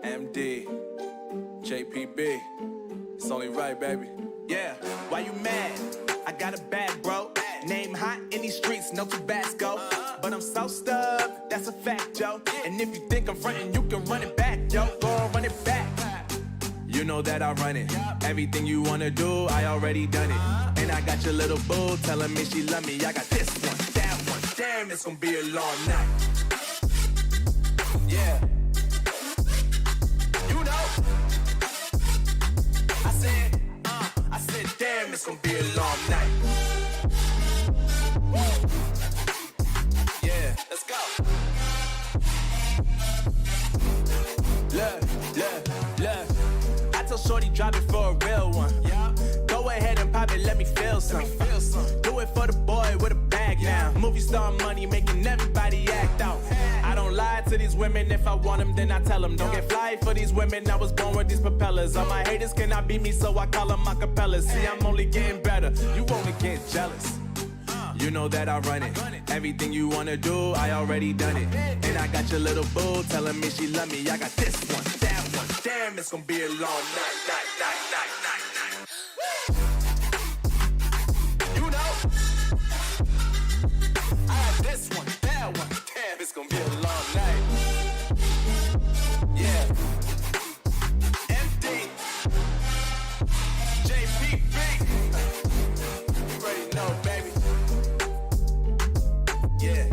MD, JPB, it's only right, baby. Yeah, why you mad? I got a bad bro. Name hot in these streets, no Tabasco. But I'm so stubbed, that's a fact, yo. And if you think I'm frontin', you can run it back, yo. Go on, run it back. You know that I run it. Everything you wanna do, I already done it. And I got your little boo telling me she love me. I got this one, that one. Damn, it's gonna be a long night. Yeah. You know. I said, damn, it's gonna be a long night. Yeah, let's go. Look. I told Shorty drop it for a real one. Yeah. Go ahead and pop it, let me feel some. Do it for the boy with a bag now. Movie star money making everybody act out. I don't lie to these women. If I want them, then I tell them. Don't get fly for these women. I was born with these propellers. All my haters cannot beat me, so I call them acapellas. See, I'm only getting better. You only get jealous. You know that I run it. Everything you wanna do, I already done it. And I got your little boo telling me she love me. I got this one, that one. Damn, it's gonna be a long night. You know, I got this one, that one. Damn, it's gonna be a long night. Yeah. MD, JPB. You already know, baby. Yeah.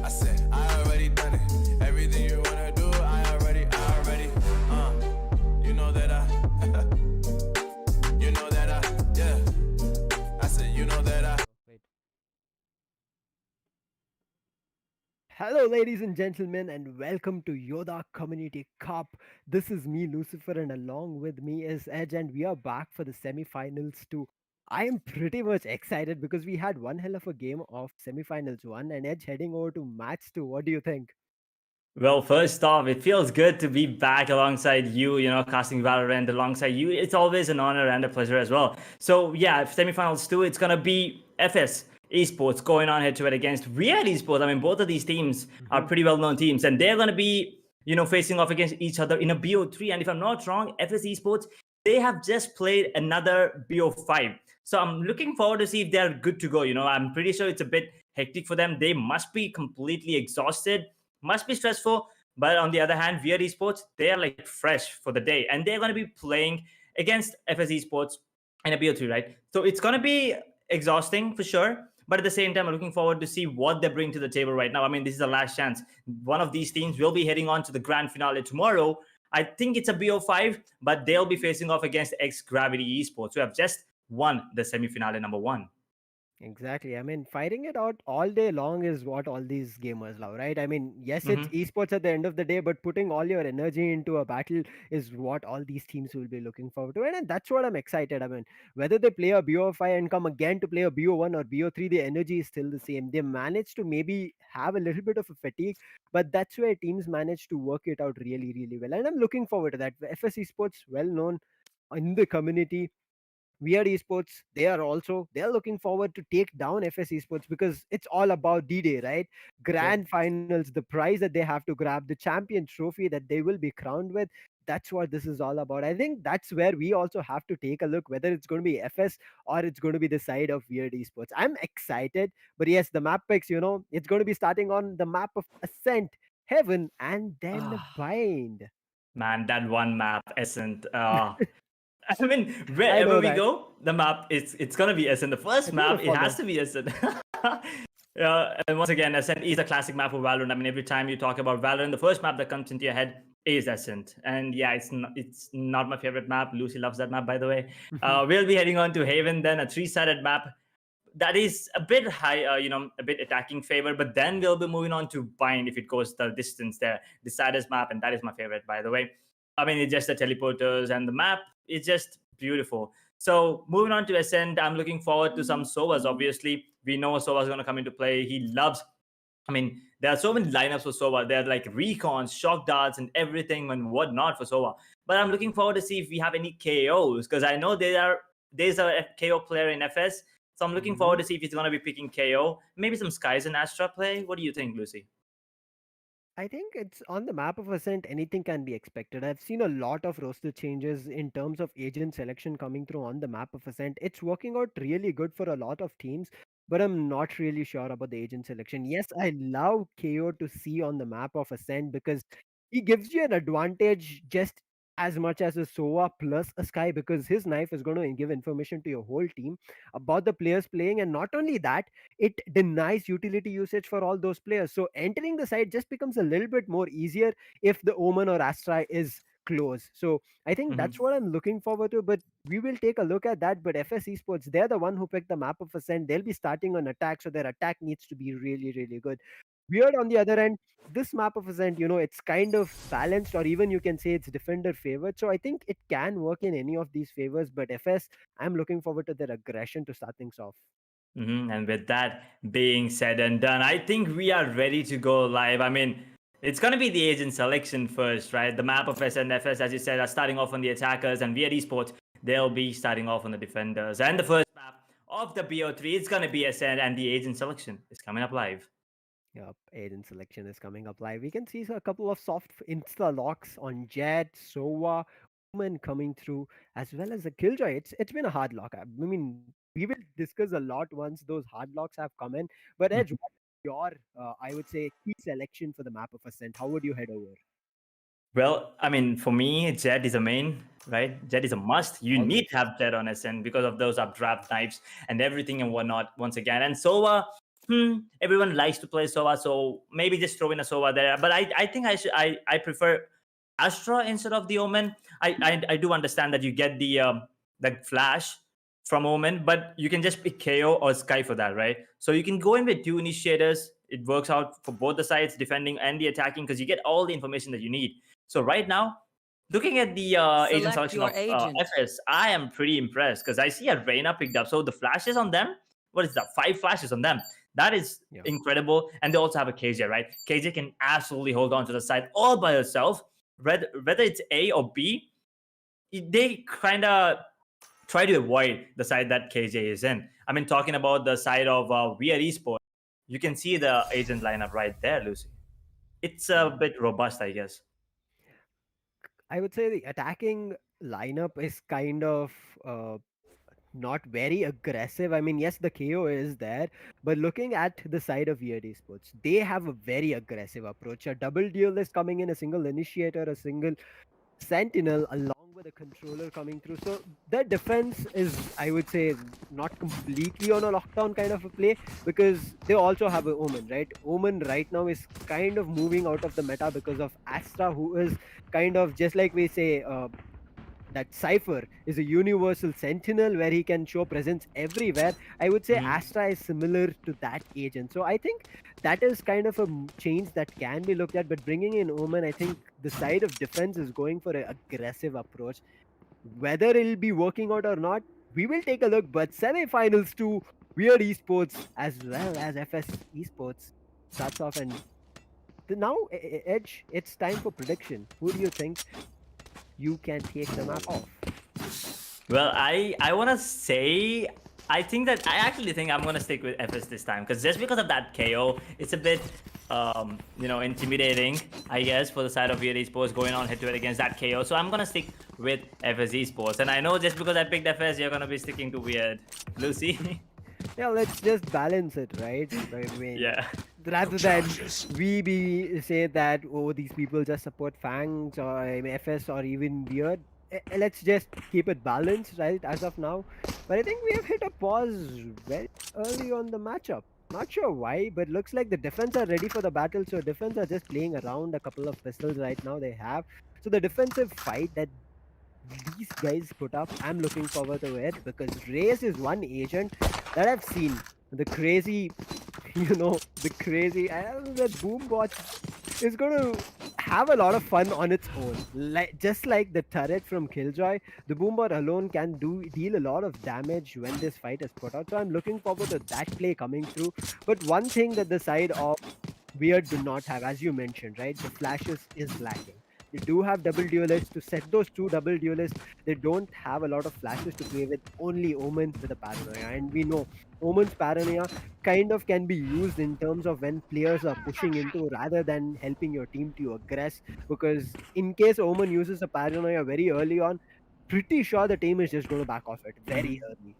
I said, I already done it. Everything you wanna do, I already. You know that yeah. I said, you know that Wait. Hello, ladies and gentlemen, and welcome to Yodha Community Cup. This is me, Lucifer, and along with me is Edge, and we are back for the semi-finals too. I am pretty much excited because we had one hell of a game of semi-finals one, and Edge heading over to match two. What do you think? Well, first off, it feels good to be back alongside you, casting Valorant alongside you. It's always an honor and a pleasure as well. So, yeah, semifinals too, it's going to be FS Esports going on head to head against Real Esports. I mean, both of these teams are pretty well known teams, and they're going to be, facing off against each other in a BO3. And if I'm not wrong, FS Esports, they have just played another BO5. So I'm looking forward to see if they're good to go. I'm pretty sure it's a bit hectic for them. They must be completely exhausted, must be stressful. But on the other hand, VR Esports, they are like fresh for the day, and they're going to be playing against FS Esports in a BO3, right? So it's going to be exhausting for sure. But at the same time, I'm looking forward to see what they bring to the table right now. I mean, this is the last chance. One of these teams will be heading on to the grand finale tomorrow. I think it's a BO5, but they'll be facing off against X-Gravity Esports, who have just won the semi-finale number 1. Exactly. I mean, fighting it out all day long is what all these gamers love, right? I mean, yes, it's esports at the end of the day, but putting all your energy into a battle is what all these teams will be looking forward to. And that's what I'm excited. I mean, whether they play a BO5 and come again to play a BO1 or BO3, the energy is still the same. They managed to maybe have a little bit of a fatigue, but that's where teams manage to work it out really, really well. And I'm looking forward to that. FS Esports, well known in the community. Weird Esports, they're looking forward to take down FS Esports because it's all about D-Day, right? Yeah. Grand finals, the prize that they have to grab, the champion trophy that they will be crowned with. That's what this is all about. I think that's where we also have to take a look whether it's going to be FS or it's going to be the side of Weird Esports. I'm excited, but yes, the map picks, it's going to be starting on the map of Ascent, Heaven, and then Bind. Man, that one map, Ascent. I mean, I wherever know we that. go, the map it's gonna be Ascent. The first map, it has to be Ascent. And once again, Ascent is a classic map for Valorant. I mean, every time you talk about Valorant, the first map that comes into your head is Ascent. And yeah, it's not my favorite map. Lucy loves that map, by the way. We'll be heading on to Haven, then a 3-sided map that is a bit high, a bit attacking favor. But then we'll be moving on to Bind if it goes the distance there. The saddest map, and that is my favorite, by the way. I mean, it's just the teleporters and the map. It's just beautiful. So moving on to Ascent, I'm looking forward to some Sovas. Obviously, we know Sova's going to come into play. He loves. I mean, there are so many lineups for Sova. There are like recons, shock darts, and everything and whatnot for Sova. But I'm looking forward to see if we have any KOs because I know there's a KO player in FS. So I'm looking forward to see if he's going to be picking KO. Maybe some Skies and Astra play. What do you think, Lucy? I think it's on the map of Ascent, anything can be expected. I've seen a lot of roster changes in terms of agent selection coming through on the map of Ascent. It's working out really good for a lot of teams, but I'm not really sure about the agent selection. Yes, I love KO to see on the map of Ascent because he gives you an advantage just as much as a Sova plus a Sky, because his knife is going to give information to your whole team about the players playing. And not only that, it denies utility usage for all those players. So entering the site just becomes a little bit more easier if the Omen or Astra is close. So I think Hmm. that's what I'm looking forward to. But we will take a look at that. But FS Esports, they're the one who picked the map of Ascent. They'll be starting on attack, so their attack needs to be really, really good. Weird on the other end, this map of Ascent, it's kind of balanced, or even you can say it's defender favored. So I think it can work in any of these favors. But FS, I'm looking forward to their aggression to start things off. And with that being said and done, I think we are ready to go live. I mean, it's going to be the agent selection first, right? The map of SNFS, as you said, are starting off on the attackers, and Yodha Esports, they'll be starting off on the defenders. And the first map of the BO3 is going to be Ascent, and the agent selection is coming up live. Yep, Aiden selection is coming up live. We can see a couple of soft insta locks on Jet, Sova, Omen coming through, as well as the Killjoy. It's been a hard lock. I mean, we will discuss a lot once those hard locks have come in. But Edge, what's your I would say key selection for the map of Ascent? How would you head over? Well, I mean, for me, Jet is a main, right? Jet is a must. You need Always. to have Jet on SN because of those updraft knives and everything and whatnot. Once again, and Sova, everyone likes to play Sova, so maybe just throw in a Sova there. But I think I prefer Astra instead of the Omen. I do understand that you get the flash from Omen, but you can just pick KO or Sky for that, right? So you can go in with two initiators. It works out for both the sides, defending and the attacking, because you get all the information that you need. So right now, looking at the agent Select selection your of agent. FS, I am pretty impressed because I see a Reina picked up. So the flashes on them, what is that? 5 flashes on them. That is Yeah. incredible. And they also have a KJ, right? KJ can absolutely hold on to the side all by herself. Whether it's A or B, they kind of try to avoid the side that KJ is in. I mean, talking about the side of Yodha Esports, you can see the agent lineup right there, Lucy. It's a bit robust, I guess. I would say the attacking lineup is kind of not very aggressive. I mean, yes, the KO is there, but looking at the side of Weird Esports, they have a very aggressive approach. A double duelist coming in, a single initiator, a single sentinel, along with a controller coming through. So their defense is, I would say, not completely on a lockdown kind of a play, because they also have a Omen, right? Omen right now is kind of moving out of the meta because of Astra, who is kind of just like we say. That Cypher is a universal sentinel where he can show presence everywhere. I would say Mhm. Astra is similar to that agent. So I think that is kind of a change that can be looked at. But bringing in Omen, I think the side of defense is going for an aggressive approach. Whether it'll be working out or not, we will take a look. But semi-finals to Weird Esports as well as FS Esports starts off, and now Edge, it's time for prediction. Who do you think you can take the map off? Well, I want to say I actually think I'm gonna stick with FS this time because just because of that KO, it's a bit intimidating, I guess, for the side of Yodha Esports going on head to head against that KO. So I'm gonna stick with FS Esports, and I know just because I picked FS, you're gonna be sticking to Weird, Lucy. Yeah, let's just balance it, right? I mean, Yeah. rather than we be say that, oh, these people just support Fangs or FS or even Weird. Let's just keep it balanced, right? As of now, but I think we have hit a pause very early on the matchup. Not sure why, but looks like the defense are ready for the battle. So defense are just playing around a couple of pistols right now. They have, so the defensive fight that these guys put up, I'm looking forward to it, because Race is one agent that I've seen. The crazy, the crazy, that Boombot is going to have a lot of fun on its own. Just like the turret from Killjoy, the Boombot alone can deal a lot of damage when this fight is put out. So I'm looking forward to that play coming through. But one thing that the side of Weird do not have, as you mentioned, right? The flashes is lacking. They do have double duelists. To set those two double duelists, they don't have a lot of flashes to play with, only Omen with a paranoia. And we know Omen's paranoia kind of can be used in terms of when players are pushing into rather than helping your team to aggress. Because in case Omen uses a paranoia very early on, pretty sure the team is just going to back off it very early.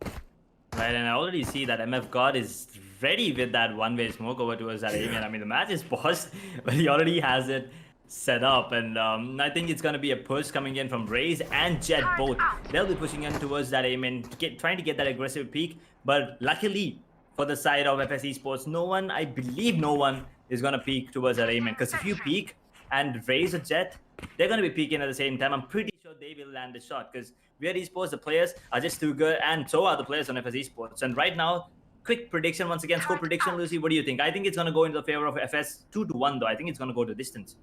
Right, and I already see that MF God is ready with that one-way smoke over towards that aim. I mean, the match is paused, but he already has it set up. And I think it's going to be a push coming in from Raze and Jet both. They'll be pushing in towards that aim and trying to get that aggressive peak. But luckily for the side of FS Esports, no one, I believe no one is going to peek towards that aim. Because if you peek and Raze or Jet, they're going to be peeking at the same time. I'm pretty sure they will land a shot because Weird Esports, the players are just too good, and so are the players on FS Esports. And right now, quick prediction once again, score prediction, Lucy. What do you think? I think it's going to go into the favor of FS 2-1, though. I think it's going to go to distance.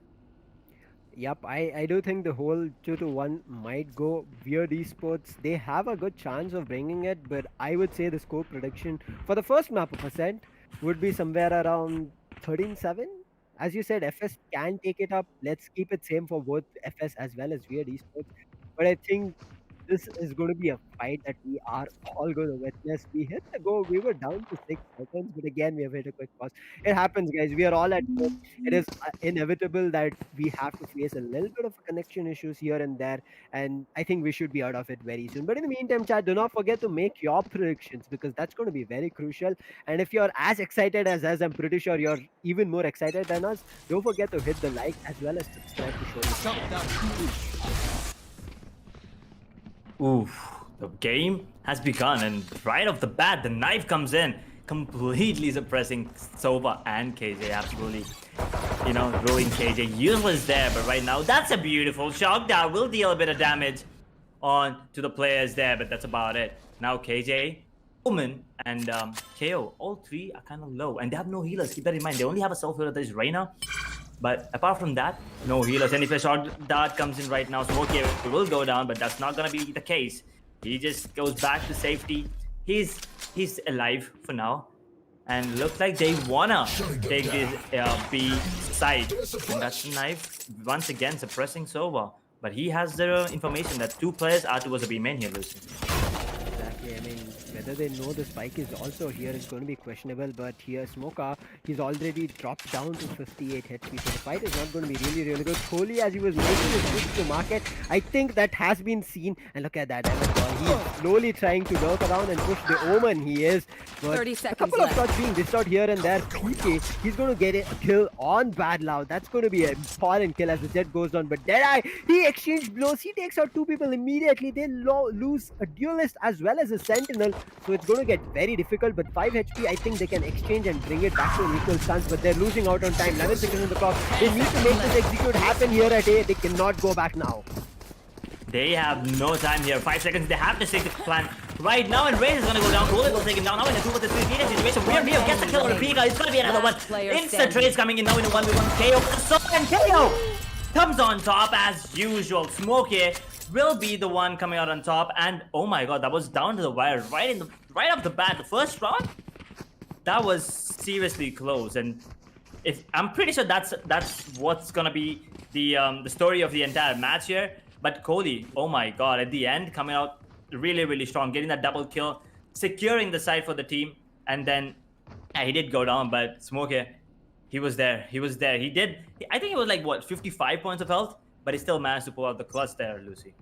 Yep, I do think the whole 2-1 might go Weird Esports. They have a good chance of bringing it, but I would say the score prediction for the first map of Ascent would be somewhere around 13-7. As you said, FS can take it up. Let's keep it same for both FS as well as Weird Esports. But I think this is going to be a fight that we are all going to witness. We hit the go. We were down to 6 seconds, but again, we have hit a quick pause. It happens, guys. We are all at home. It is inevitable that we have to face a little bit of connection issues here and there, and I think we should be out of it very soon. But in the meantime, chat, do not forget to make your predictions because that's going to be very crucial. And if you're as excited as us, I'm pretty sure you're even more excited than us. Don't forget to hit the like as well as subscribe to show you. Oof, the game has begun, and right off the bat, the knife comes in, completely suppressing Sova and KJ, absolutely, ruling KJ. Useless there, but right now, that's a beautiful shot that will deal a bit of damage on to the players there, but that's about it. Now KJ, Omen, and KO, all three are kind of low, and they have no healers. Keep that in mind. They only have a self-healer that is Reyna. But apart from that, no healers. And if a shot dart comes in right now, Smokey will go down, but that's not going to be the case. He just goes back to safety. He's alive for now. And looks like they wanna take this B side. And that's the knife once again suppressing Sova. But he has the information that two players are towards the B main here, Lucy. Exactly. I mean, whether they know the spike is also here is going to be questionable, but here Smoka, he's already dropped down to 58 HP, so the fight is not going to be really, really good. Holy, as he was making his switch to market, I think that has been seen, and look at that, he's slowly trying to lurk around and push the Omen, he is, but 30 a seconds couple left. of shots being dished out here and there. PK, he's going to get a kill on Bad Loud, that's going to be a important kill as the Jet goes down, but Deadeye, he exchanged blows, he takes out two people immediately, they lose a duelist as well as a sentinel, so it's going to get very difficult. But 5 HP, I think they can exchange and bring it back to an equal stance, but they're losing out on time. 11 seconds on the clock. They need to make this execute happen here at A. They cannot go back now. They have no time here. 5 seconds. They have to stick to the plan right now, and Raze is gonna go down. Bullet will take him down now in a 2 versus 3 situation. Weird Neo gets the kill on the Pika. It's gonna be another one. Instant trades coming in now in a 1v1 KO. So and KO comes on top as usual. Smokey will be the one coming out on top, and oh my god, that was down to the wire right off the bat. The first round, that was seriously close, and if I'm pretty sure that's what's gonna be the story of the entire match here. But Kohli, oh my god, at the end coming out really, really strong, getting that double kill, securing the side for the team, and then he did go down, but Smokey, he was there. I think it was like what, 55 points of health, but he still managed to pull out the clutch there, Lucy.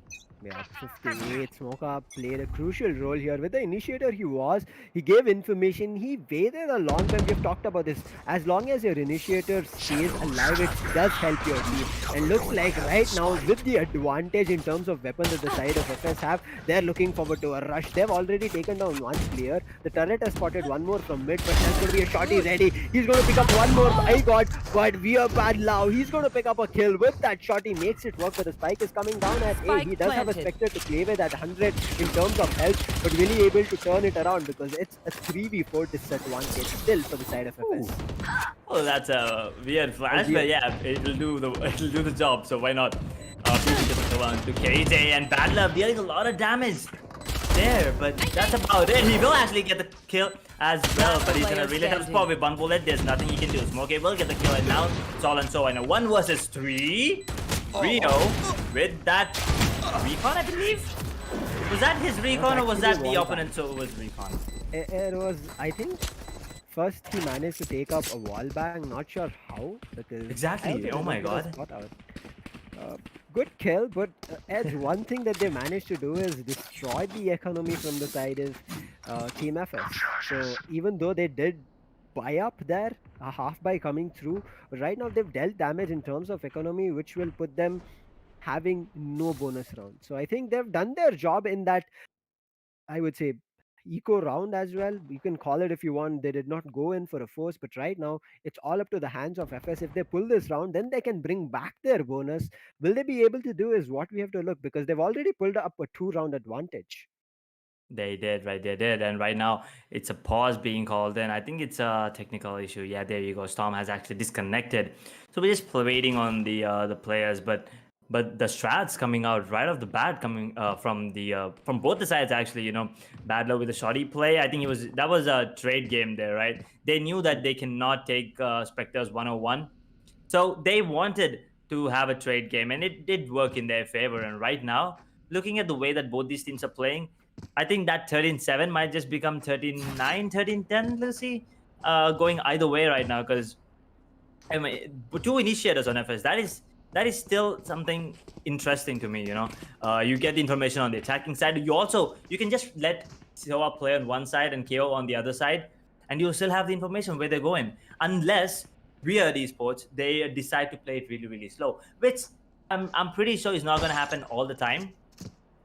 Yeah, 58. Smoka played a crucial role here. With the initiator he gave information, he waited a long time. We've talked about this. As long as your initiator stays alive, it does help your team. And looks like right now, with the advantage in terms of weapons that the side of FS have, they're looking forward to a rush. They've already taken down one player. The turret has spotted one more from mid, but there's going to be a shotty ready. He's going to pick up one more. My god, but we are bad now. He's going to pick up a kill with that shot. He makes it work, but the spike is coming down at A. He does have a Spectre to play with at 100 in terms of health, but really able to turn it around because it's a 3v4 disadvantage still for the side of FS. Oh, that's a weird flash, but yeah, it'll do the job. So why not? To KJ and Bad Love dealing a lot of damage there, but that's about it. He will actually get the kill as well, but he's in a really tough spot with one bullet. There's nothing he can do. Smokey will get the kill, and now it's all and so. And a 1 versus 3. Rio with that recon, I believe. Was that his recon or was that the opponent? So it was recon. It was, I think, first he managed to take up a wall bang. Not sure how, because Exactly. Oh my god. Good kill, but Edge, one thing that they managed to do is destroy the economy from the side is Team FS. So even though they did buy up there, a half buy coming through, right now they've dealt damage in terms of economy, which will put them having no bonus round. So I think they've done their job in that, I would say, eco round as well. You can call it if you want. They did not go in for a force, but right now it's all up to the hands of FS. If they pull this round, then they can bring back their bonus. Will they be able to do is what we have to look, because they've already pulled up a 2-round advantage. They did, right? They did, and right now it's a pause being called in. I think it's a technical issue. Yeah, there you go. Storm has actually disconnected, so we're just waiting on the players. But the strats coming out right off the bat, coming from both the sides actually. You know, Badler with a shoddy play. I think that was a trade game there, right? They knew that they cannot take Spectres 101, so they wanted to have a trade game, and it did work in their favor. And right now, looking at the way that both these teams are playing, I think that 13-7 might just become 13-9, 13-10, Lucy. Going either way right now, because I mean, two initiators on FS, that is still something interesting to me, you know. You get the information on the attacking side. You can just let Soa play on one side and KO on the other side, and you'll still have the information where they're going. Unless Weird Esports, they decide to play it really, really slow, which I'm pretty sure is not going to happen all the time.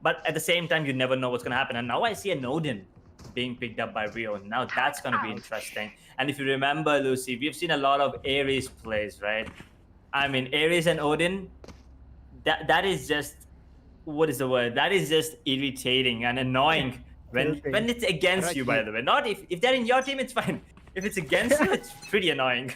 But at the same time, you never know what's going to happen. And now I see an Odin being picked up by Rio. Now that's going to be interesting. And if you remember, Lucy, we've seen a lot of Ares plays, right? I mean, Ares and Odin, that is just, what is the word? That is just irritating and annoying when it's against you, by the way. Not if they're in your team, it's fine. If it's against you, it's pretty annoying.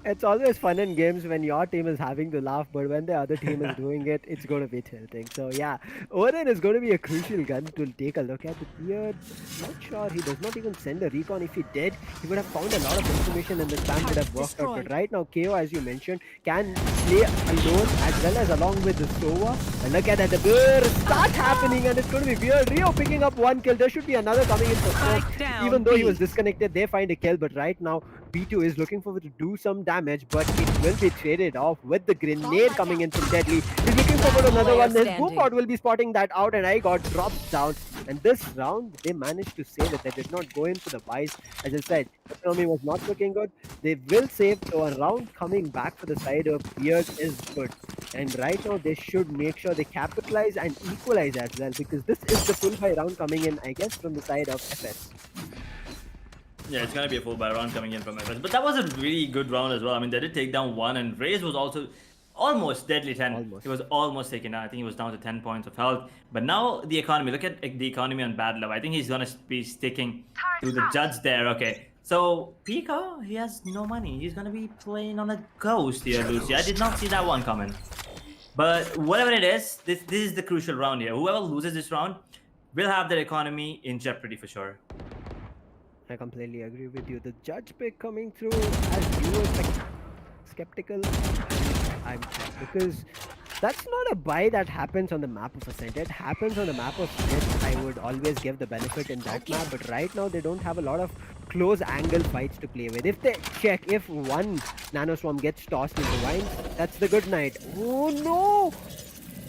It's always fun in games when your team is having to laugh, but when the other team is doing it, it's going to be tilting. So yeah, Odin is going to be a crucial gun to take a look at. The Beard, not sure, he does not even send a recon. If he did, he would have found a lot of information and the spam would have worked out. But right now, KO, as you mentioned, can play alone as well as along with the Sova. And look at that, the Beard start happening, and it's going to be weird. Rio picking up one kill. There should be another coming in for first. Even though he was disconnected, they find a kill. But right now, B2 is looking forward to do some damage, but it will be traded off with the grenade coming in from Deadly. He's looking forward to another one. His Boopot will be spotting that out, and I got dropped down. And this round, they managed to save it. They did not go in for the buys. As I said, the economy was not looking good. They will save, so a round coming back for the side of Beard is good. And right now, they should make sure they capitalize and equalize as well, because this is the full buy round coming in, I guess, from the side of FS. Yeah, it's gonna be a full buy round coming in from FS, but that was a really good round as well. I mean, they did take down one, and Raze was also almost deadly 10. He was almost taken down. I think he was down to 10 points of health. But now the economy, look at the economy on Bad Love. I think he's gonna be sticking to the judge there. Okay, so Pico, he has no money. He's gonna be playing on a ghost here, Lucy. I did not see that one coming. But whatever it is, this is the crucial round here. Whoever loses this round will have their economy in jeopardy for sure. I completely agree with you. The judge pick coming through, as you were skeptical, I'm because that's not a buy that happens on the map of Ascent. It happens on the map of Smith. I would always give the benefit in that map, but right now they don't have a lot of close angle fights to play with. If they check, if one Nanoswarm gets tossed into vines, that's the good night. Oh no!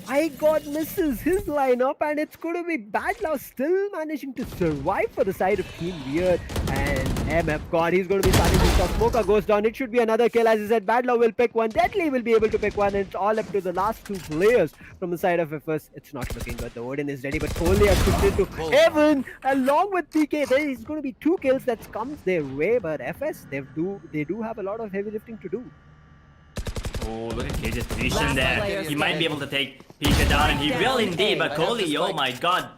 I got misses his lineup, and it's going to be Bad Love still managing to survive for the side of Team Weird. And MF God, he's going to be starting to stop. Smoker goes down. It should be another kill. As I said, Bad Love will pick one. Deadly will be able to pick one. And it's all up to the last two players from the side of FS. It's not looking good. The Odin is ready, but Foley has pushed into heaven along with PK. There is going to be two kills that comes their way, but FS, they do have a lot of heavy lifting to do. Oh, look at Cage's position there. He might be able to take Pika down, and he will indeed. But Kohli, oh my god.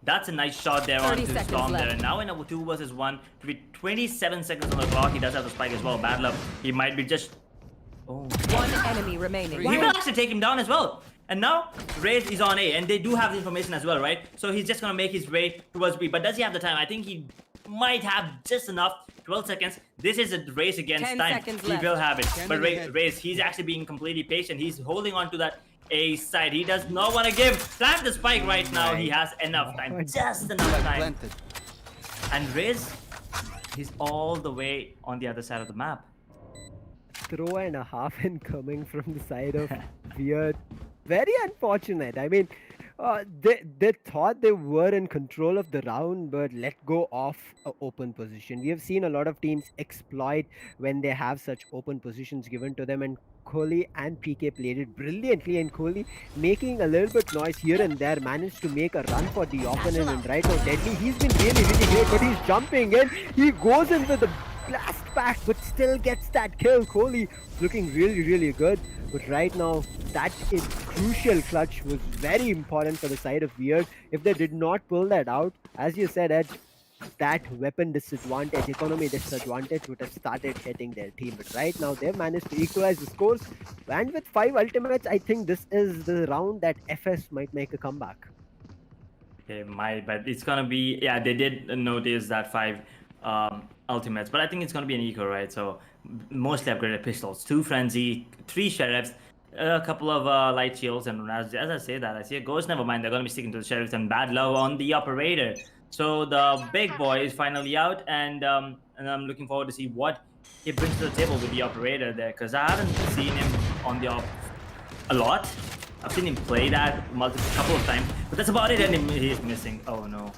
That's a nice shot there onto Storm there. And now in a 2 versus 1, to be 27 seconds on the clock. He does have the spike as well. Bad luck. He might be just... Oh. One enemy remaining. He will actually take him down as well. And now, Raze is on A, and they do have the information as well, right? So he's just going to make his way towards B. But does he have the time? I think he might have just enough. 12 seconds. This is a race against 10 time. seconds He left. will have it. 10 But ahead. Race, he's actually being completely patient. He's holding on to that A side. He does not want to give. Plant the spike right now. He has enough time. Just enough time. Planted. And Riz, he's all the way on the other side of the map. Throw and a half incoming from the side of Weird. Very unfortunate. I mean, they thought they were in control of the round, but let go of an open position. We have seen a lot of teams exploit when they have such open positions given to them, and Kohli and PK played it brilliantly, and Kohli making a little bit noise here and there managed to make a run for the opponent, and right now Deadly, he's been really great, but he's jumping in, he goes in with the blast back but still gets that kill. Kohli looking really good, but right now that is crucial clutch was very important for the side of Weird. If they did not pull that out, as you said, Edge, that weapon disadvantage, economy disadvantage would have started hitting their team. But right now they've managed to equalize the scores, and with 5 ultimates, I think this is the round that FS might make a comeback. They might, but it's gonna be, yeah, they did notice that 5 ultimates, but I think it's gonna be an eco, right? So mostly upgraded pistols, 2 frenzy, 3 sheriffs, a couple of light shields, and as I say that, I see a ghost. Never mind, they're gonna be sticking to the sheriffs, and bad love on the operator. So the big boy is finally out, and I'm looking forward to see what he brings to the table with the operator there, because I haven't seen him on the a lot. I've seen him play that couple of times, but that's about it, and he's missing. Oh no.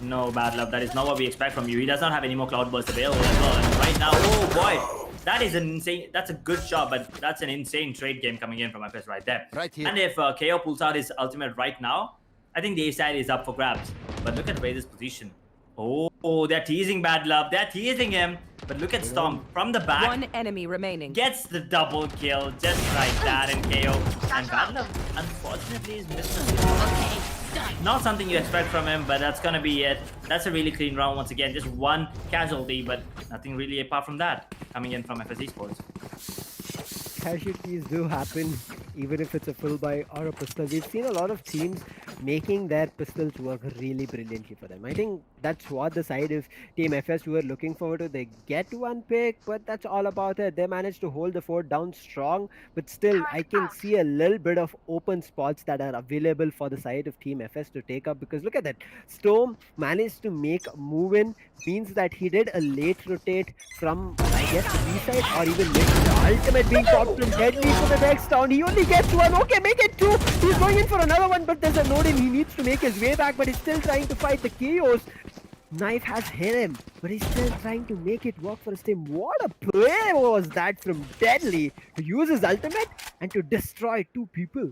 No, bad luck. That is not what we expect from you. He does not have any more cloud bursts available as well. And right now, oh boy, that is an insane. That's a good shot, but that's an insane trade game coming in from FS right there. Right here. And if KO pulls out his ultimate right now, I think the A side is up for grabs. But look at Razor's position. Oh, they're teasing Bad Love. They're teasing him. But look at Storm from the back. 1 enemy remaining. Gets the double kill just like that, and KO. And Bad Love, unfortunately, is missing. Not something you expect from him, but that's gonna be it. That's a really clean round once again. Just 1 casualty, but nothing really apart from that coming in from FS Esports. Casualties do happen, even if it's a full buy or a pistol. We've seen a lot of teams making their pistols work really brilliantly for them. I think that's what the side of Team FS were looking forward to. They get 1 pick, but that's all about it. They managed to hold the fort down strong, but still, I can see a little bit of open spots that are available for the side of Team FS to take up, because look at that. Storm managed to make a move in, means that he did a late rotate from, I guess, B side or even mid. The ultimate being popped from Deadly for the next round. He only gets 1. Okay, make it 2. He's going in for another one, but there's a node in. He needs to make his way back, but he's still trying to fight the Chaos. Knife has hit him, but he's still trying to make it work for his team. What a play was that from Deadly to use his ultimate and to destroy 2 people.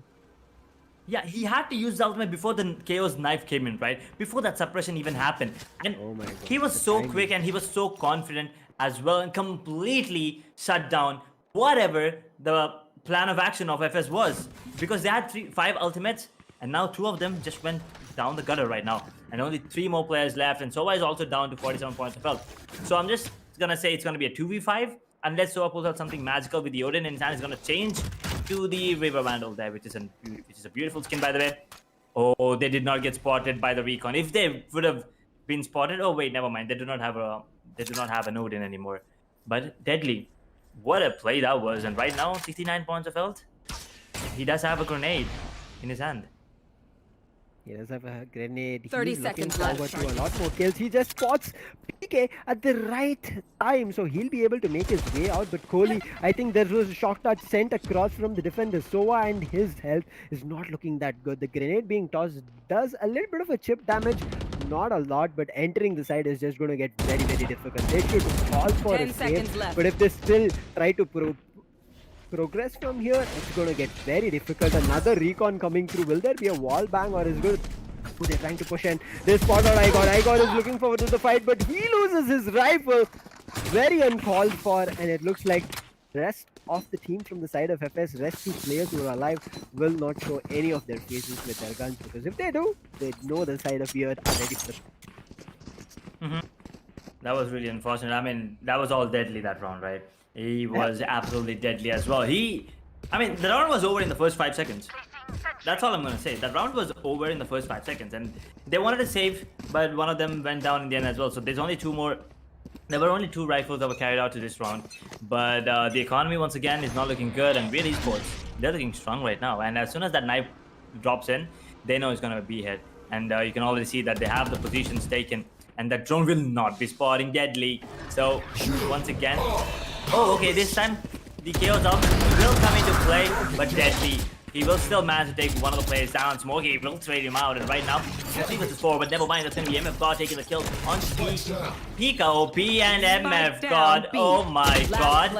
Yeah, he had to use the ultimate before the KO's knife came in, right? Before that suppression even happened. And Oh my God, he was the so timing. quick and he was so confident as well, and completely shut down whatever the plan of action of FS was. Because they had 5 ultimates, and now 2 of them just went down the gutter right now. And only 3 more players left, and Sova is also down to 47 points of health. So I'm just gonna say it's gonna be a 2v5, unless Sova pulls out something magical with the Odin in his hand. Is gonna change to the River Vandal there, which is a beautiful skin, by the way. Oh, they did not get spotted by the recon. If they would have been spotted, oh wait, never mind. They do not have an Odin anymore. But Deadly, what a play that was! And right now, 69 points of health. He does have a grenade in his hand. He does have a grenade. 30 He's looking seconds left. forward to a lot more kills. He just spots PK at the right time, so he'll be able to make his way out. But Kohli, I think there was a shock touch sent across from the defender. Sova, and his health is not looking that good. The grenade being tossed does a little bit of a chip damage. Not a lot, but entering the side is just going to get very difficult. They should call for 10 a seconds save, left. but if they still try to progress from here, it's going to get very difficult. Another recon coming through. Will there be a wall bang, or is good? Oh, they're trying to push in. They spot out Igor is looking forward to the fight, but he loses his rifle. Very uncalled for, and it looks like the rest of the team from the side of FS, rest 2 players who are alive, will not show any of their faces with their guns, because if they do, they know the side of Weird are ready for it. That was really unfortunate. I mean, that was all Deadly that round, right? He was absolutely deadly as well. The round was over in the first 5 seconds. That's all I'm gonna say. That round was over in the first 5 seconds, and they wanted to save, but one of them went down in the end as well. So there's only 2 more. There were only 2 rifles that were carried out to this round, but the economy once again is not looking good, and Yodha E-Sports, they're looking strong right now. And as soon as that knife drops in, they know it's gonna be hit, and you can already see that they have the positions taken, and that drone will not be spotting Deadly. So once again, oh okay, this time the KO zone will come into play, but Deadly, he will still manage to take one of the players down. Smokey will trade him out, and right now, 3 versus 4, but never mind, that's going to be MF God taking the kill on Pika OP and MF God. Oh my god.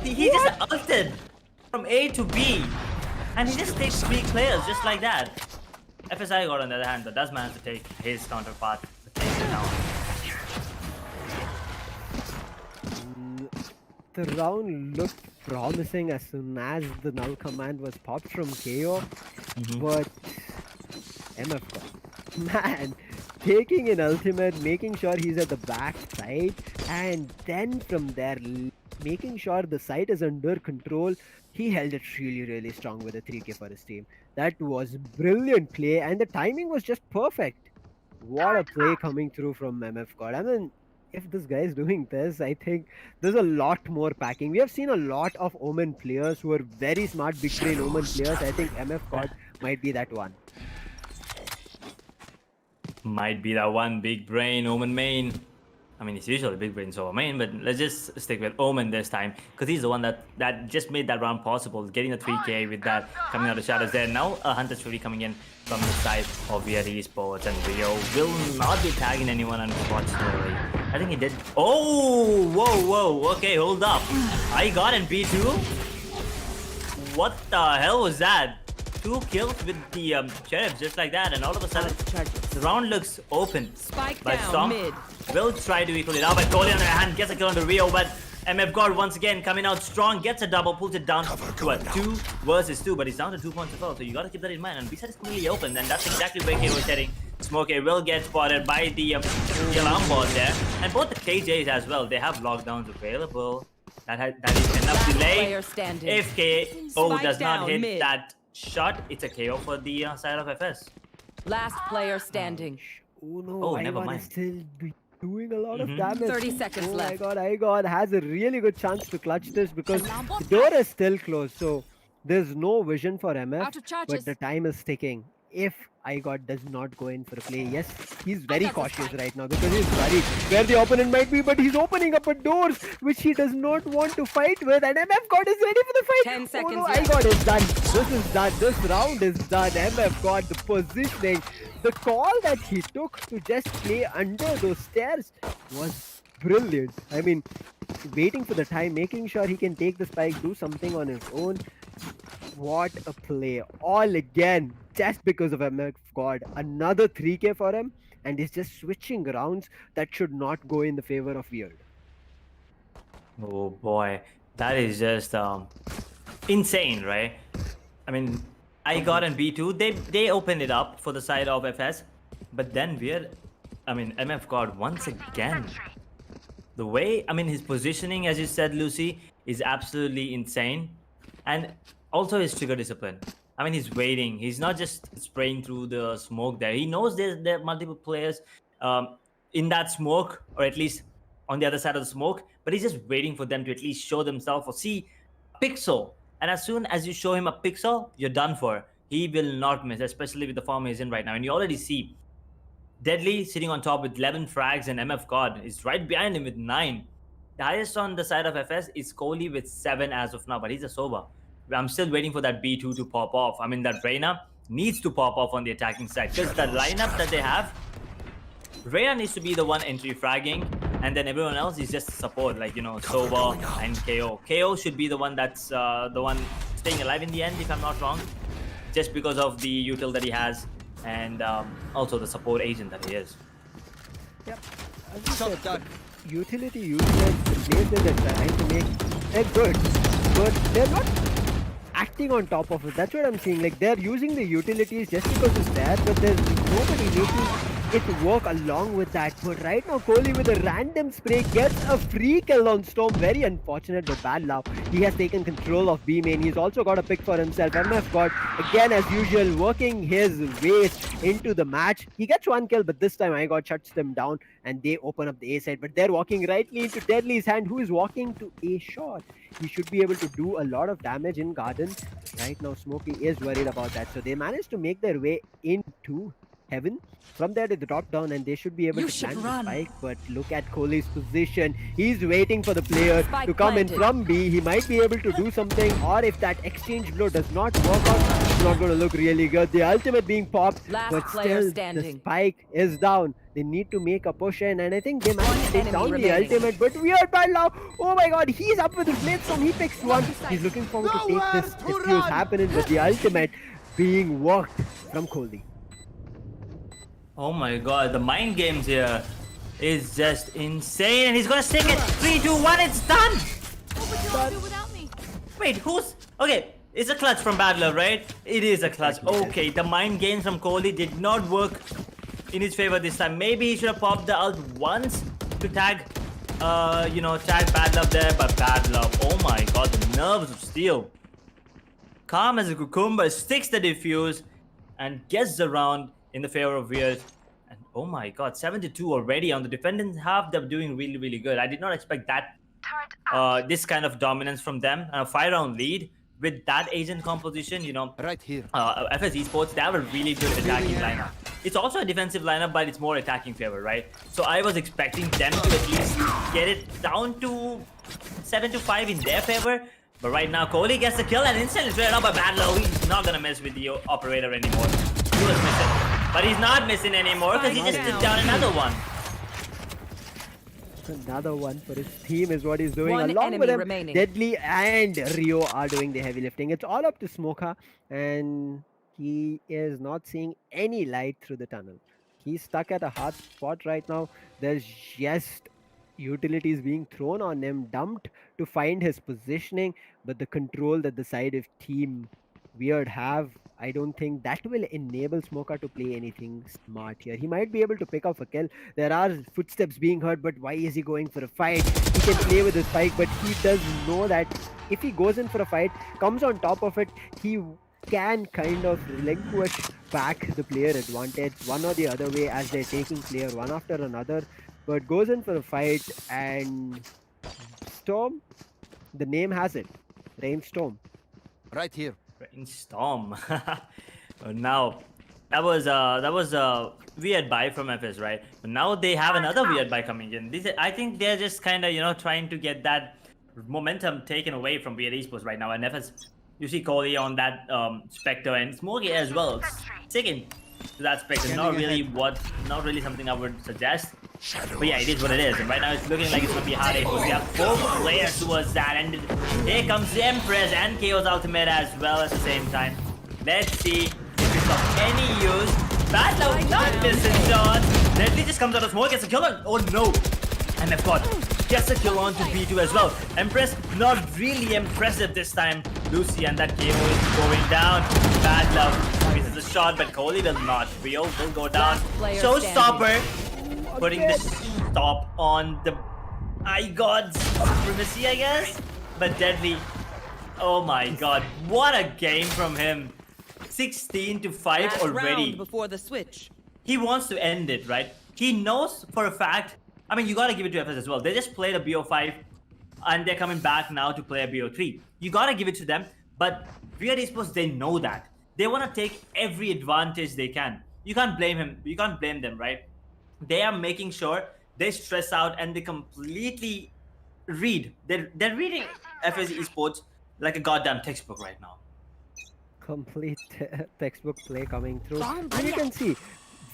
He just ulted from A to B, and he just takes 3 players just like that. FSI God on the other hand, but does manage to take his counterpart to take it down. The round looked promising as soon as the null command was popped from KO, but MF God, man, taking an ultimate, making sure he's at the back side, and then from there making sure the site is under control. He held it really strong with a 3k for his team. That was brilliant play, and the timing was just perfect. What a play coming through from MF God. I mean, if this guy is doing this, I think there's a lot more packing. We have seen a lot of Omen players who are very smart, big brain Omen players. I think MF God might be that one. Might be that one big brain Omen main. I mean, it's usually big brain so main, but let's just stick with Omen this time, because he's the one that just made that round possible, getting the 3k with that coming out of shadows there. Now a Hunter's really coming in from the side of Yodha E-Sports, and Rio will not be tagging anyone, unfortunately. I think he did. Oh, whoa, okay, hold up. I got in B2. What the hell was that? 2 kills with the sheriff just like that, and all of a sudden the round looks open. Spike But down Storm mid. will try to equal it out, but Goalie on the other hand gets a kill on the Rio, but MF God once again coming out strong, gets a double, pulls it down to a 2 versus 2, but he's down to 2 points as well, so you gotta keep that in mind. And B-side is completely open, and that's exactly where KO is heading. Smokey will get spotted by the alarm bot there, and both the KJs as well, they have lockdowns available. That is enough delay. If KO does not hit that shot, it's a KO for the side of FS. Last player standing. Oh no, Oh, never Ivan mind. is still doing a lot of damage. 30 seconds left. Oh my god, has a really good chance to clutch this because the door is still closed, so there's no vision for MF, Out of charges. but the time is ticking. If IGOT does not go in for a play, yes, he's very cautious right now because he's worried where the opponent might be, but he's opening up a doors which he does not want to fight with, and MF God is ready for the fight. 10 seconds oh no, left. IGOT is done. This is done. This round is done. MF God, the positioning, the call that he took to just play under those stairs was brilliant. I mean, waiting for the time, making sure he can take the spike, do something on his own. What a play. All again, just because of MF God. Another 3k for him, and he's just switching rounds that should not go in the favor of Weird. Oh boy, that is just insane, right? I mean, I got in B2, they opened it up for the side of FS, but then MF God once again. The way, I mean, his positioning, as you said, Lucy, is absolutely insane. And also his trigger discipline. I mean, he's waiting. He's not just spraying through the smoke there. He knows there are multiple players in that smoke, or at least on the other side of the smoke, but he's just waiting for them to at least show themselves or see a pixel. And as soon as you show him a pixel, you're done for. He will not miss, especially with the form he's in right now. And you already see Deadly sitting on top with 11 frags, and MF God is right behind him with 9. The highest on the side of FS is Kohli with 7 as of now, but he's a sober. I'm still waiting for that B2 to pop off. I mean, that Reyna needs to pop off on the attacking side, because the lineup that they have, Reyna needs to be the one entry fragging, and then everyone else is just support, like, you know, Soba and KO. KO should be the one that's the one staying alive in the end, if I'm not wrong, just because of the util that he has, and also the support agent that he is. Yep. As you said, utility users, the plays that they're trying to make, they're good, but they're not acting on top of it. That's what I'm seeing. Like, they're using the utilities just because it's there, but there's nobody making it work along with that. But right now, Kohli with a random spray gets a free kill on Storm. Very unfortunate, but bad luck. He has taken control of B main. He's also got a pick for himself. MF got, again as usual, working his ways into the match. He gets one kill, but this time iGod shuts them down and they open up the A side. But they're walking rightly into Deadly's hand, who is walking to A short. He should be able to do a lot of damage in Garden. Right now, Smokey is worried about that. So they managed to make their way into Heaven. From there they drop down and they should be able to plant the spike. But look at Kohli's position. He's waiting for the player to come in from B. He might be able to do something, or if that exchange blow does not work out, it's not going to look really good. The ultimate being popped, but still the spike is down. They need to make a push in, and I think they managed to take down the ultimate. But weird bad now. Oh my god, he's up with the blade storm. He picks one. He's looking forward to take this defuse happening, but the ultimate being worked from Kohli. Oh my god, the mind games here is just insane, and he's gonna stick it. 3, 2, 1, it's done! What would you all do without me? Wait, who's... Okay, it's a clutch from Bad Love, right? It is a clutch. Okay, the mind games from Kohli did not work in his favor this time. Maybe he should have popped the ult once to tag, tag Bad Love there, but Bad Love, oh my god, the nerves of steel. Calm as a cucumber, sticks the defuse, and gets the round in the favor of Weird. And oh my god, 7-2 already on the defenders half. They're doing really, really good. I did not expect that this kind of dominance from them. A 5-round lead with that agent composition, Right here. FS Esports, they have a really good attacking lineup. It's also a defensive lineup, but it's more attacking favor, right? So I was expecting them to at least get it down to 7-5 in their favor. But right now, Kohli gets the kill and instantly straight up by Bad Low. He's not gonna mess with the operator anymore. He was missing. But he's not missing anymore because he just took down another one. Another one for his team is what he's doing. One Along with him, remaining. Deadly and Rio are doing the heavy lifting. It's all up to Smoka, and he is not seeing any light through the tunnel. He's stuck at a hard spot right now. There's just utilities being thrown on him, dumped to find his positioning, but the control that the side of Team Weird have, I don't think that will enable Smoka to play anything smart here. He might be able to pick up a kill. There are footsteps being heard, but why is he going for a fight? He can play with his spike, but he does know that if he goes in for a fight, comes on top of it, he can kind of relinquish back the player advantage one or the other way as they're taking player one after another. But goes in for a fight, and Storm, the name has it, Rainstorm. Right here. Brainstorm. Now, that was a weird buy from FS, right? But now they have another weird buy coming in. I think they're just kind of trying to get that momentum taken away from Weird Esports right now. And FS, you see Kohli on that Spectre and Smokey as well, sticking to that Spectre. Not really something I would suggest. But yeah, it is what it is. And right now it's looking like it's going to be hard. We have 4 players towards that. And here comes the Empress and KO's ultimate as well at the same time. Let's see if it's of any use. Bad Love not missing shots. Deadly just comes out of smoke, gets a kill on. Oh no. And MF gets a kill on to B2 as well. Empress not really impressive this time. Lucy and that KO is going down. Bad Love misses a shot, but Kohli will not. Rio will go down. Showstopper. Putting the stop on the iGod's supremacy, I guess. But Deadly, oh my god, what a game from him. 16-5 already. Before the switch. He wants to end it, right? He knows for a fact. I mean, you gotta give it to FS as well. They just played a BO5 and they're coming back now to play a BO3. You gotta give it to them. But Weird Esports, they know that. They wanna take every advantage they can. You can't blame him. You can't blame them, right? They are making sure they stress out and they completely read. They're reading FS Esports like a goddamn textbook right now. Complete textbook play coming through. And you can see,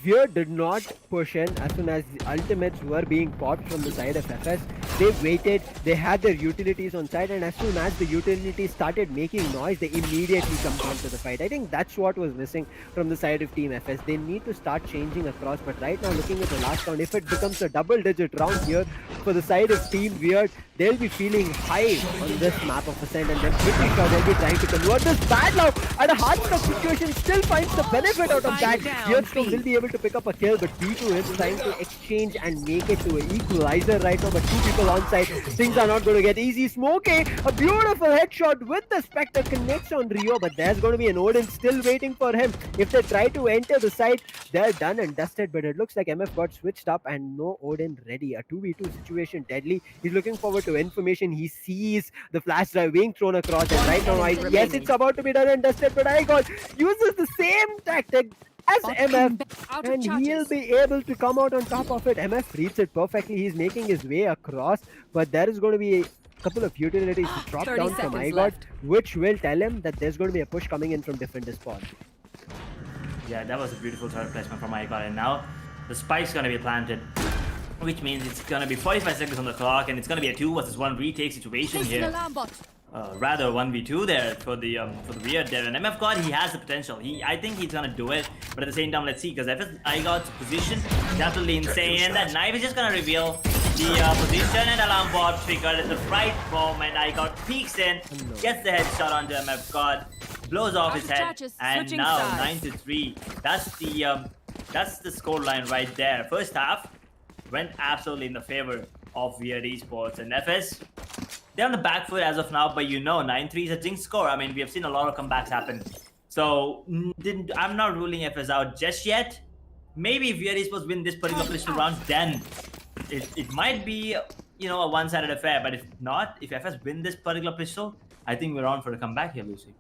Weird did not push in as soon as the ultimates were being popped from the side of FS. They waited, they had their utilities on side, and as soon as the utilities started making noise, they immediately come down to the fight. I think that's what was missing from the side of Team FS. They need to start changing across, but right now looking at the last round, if it becomes a double-digit round here for the side of Team Weird, they'll be feeling high on this map of Ascent, and then pretty sure they'll be trying to convert this. Bad Love at a hard stuck situation still finds the benefit out of that. Weird still will be able to pick up a kill, but B2 is trying to exchange and make it to an equalizer right now, but two people on site. Things are not going to get easy. Smokey, a beautiful headshot with the Spectre connects on Rio, but there's going to be an Odin still waiting for him. If they try to enter the site, they're done and dusted, but it looks like MF got switched up and no Odin ready. A 2v2 situation, deadly. He's looking forward to information. He sees the flash drive being thrown across, and right now, yes, it's about to be done and dusted, but iGod uses the same tactic as MF, and he'll be able to come out on top of it. MF reads it perfectly. He's making his way across, but there is going to be a couple of utilities to drop down from iGod, which will tell him that there's going to be a push coming in from different spawn. Yeah, that was a beautiful turret placement from iGod, and now the spike's going to be planted, which means it's going to be 45 seconds on the clock, and it's going to be a 2 versus 1 retake situation here. Rather 1v2 there for the weird there, and MF God, he has the potential. I think he's gonna do it, but at the same time, let's see, because iGod's position is absolutely insane, and that knife is just gonna reveal the position, and alarm bot triggered at the right moment. iGod peeks in, gets the headshot onto MF God, blows off his head, and now 9-3. That's the scoreline right there. First half went absolutely in the favor of Yodha Esports, and FS, they're on the back foot as of now, but 9-3 is a jinx score. I mean, we have seen a lot of comebacks happen. So, I'm not ruling FS out just yet. Maybe if Yodha Esports win this particular pistol round, then it might be, a one-sided affair. But if not, if FS win this particular pistol, I think we're on for a comeback here, Lucy.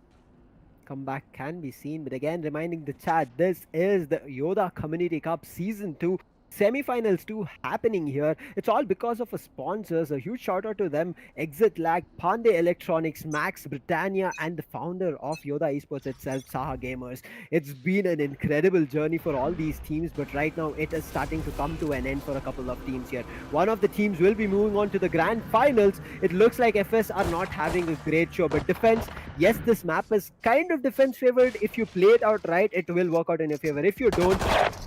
Comeback can be seen, but again, reminding the chat, this is the Yodha Community Cup Season 2. Semi-finals 2 happening here. It's all because of sponsors. A huge shout out to them: Exit Lag, Pandey Electronics, Max, Britannia, and the founder of Yodha Esports itself, SahaGamerZ. It's been an incredible journey for all these teams, but right now it is starting to come to an end for a couple of teams here. One of the teams will be moving on to the grand finals. It looks like FS are not having a great show, but defense, yes, this map is kind of defense favored. If you play it out right, it will work out in your favor. If you don't,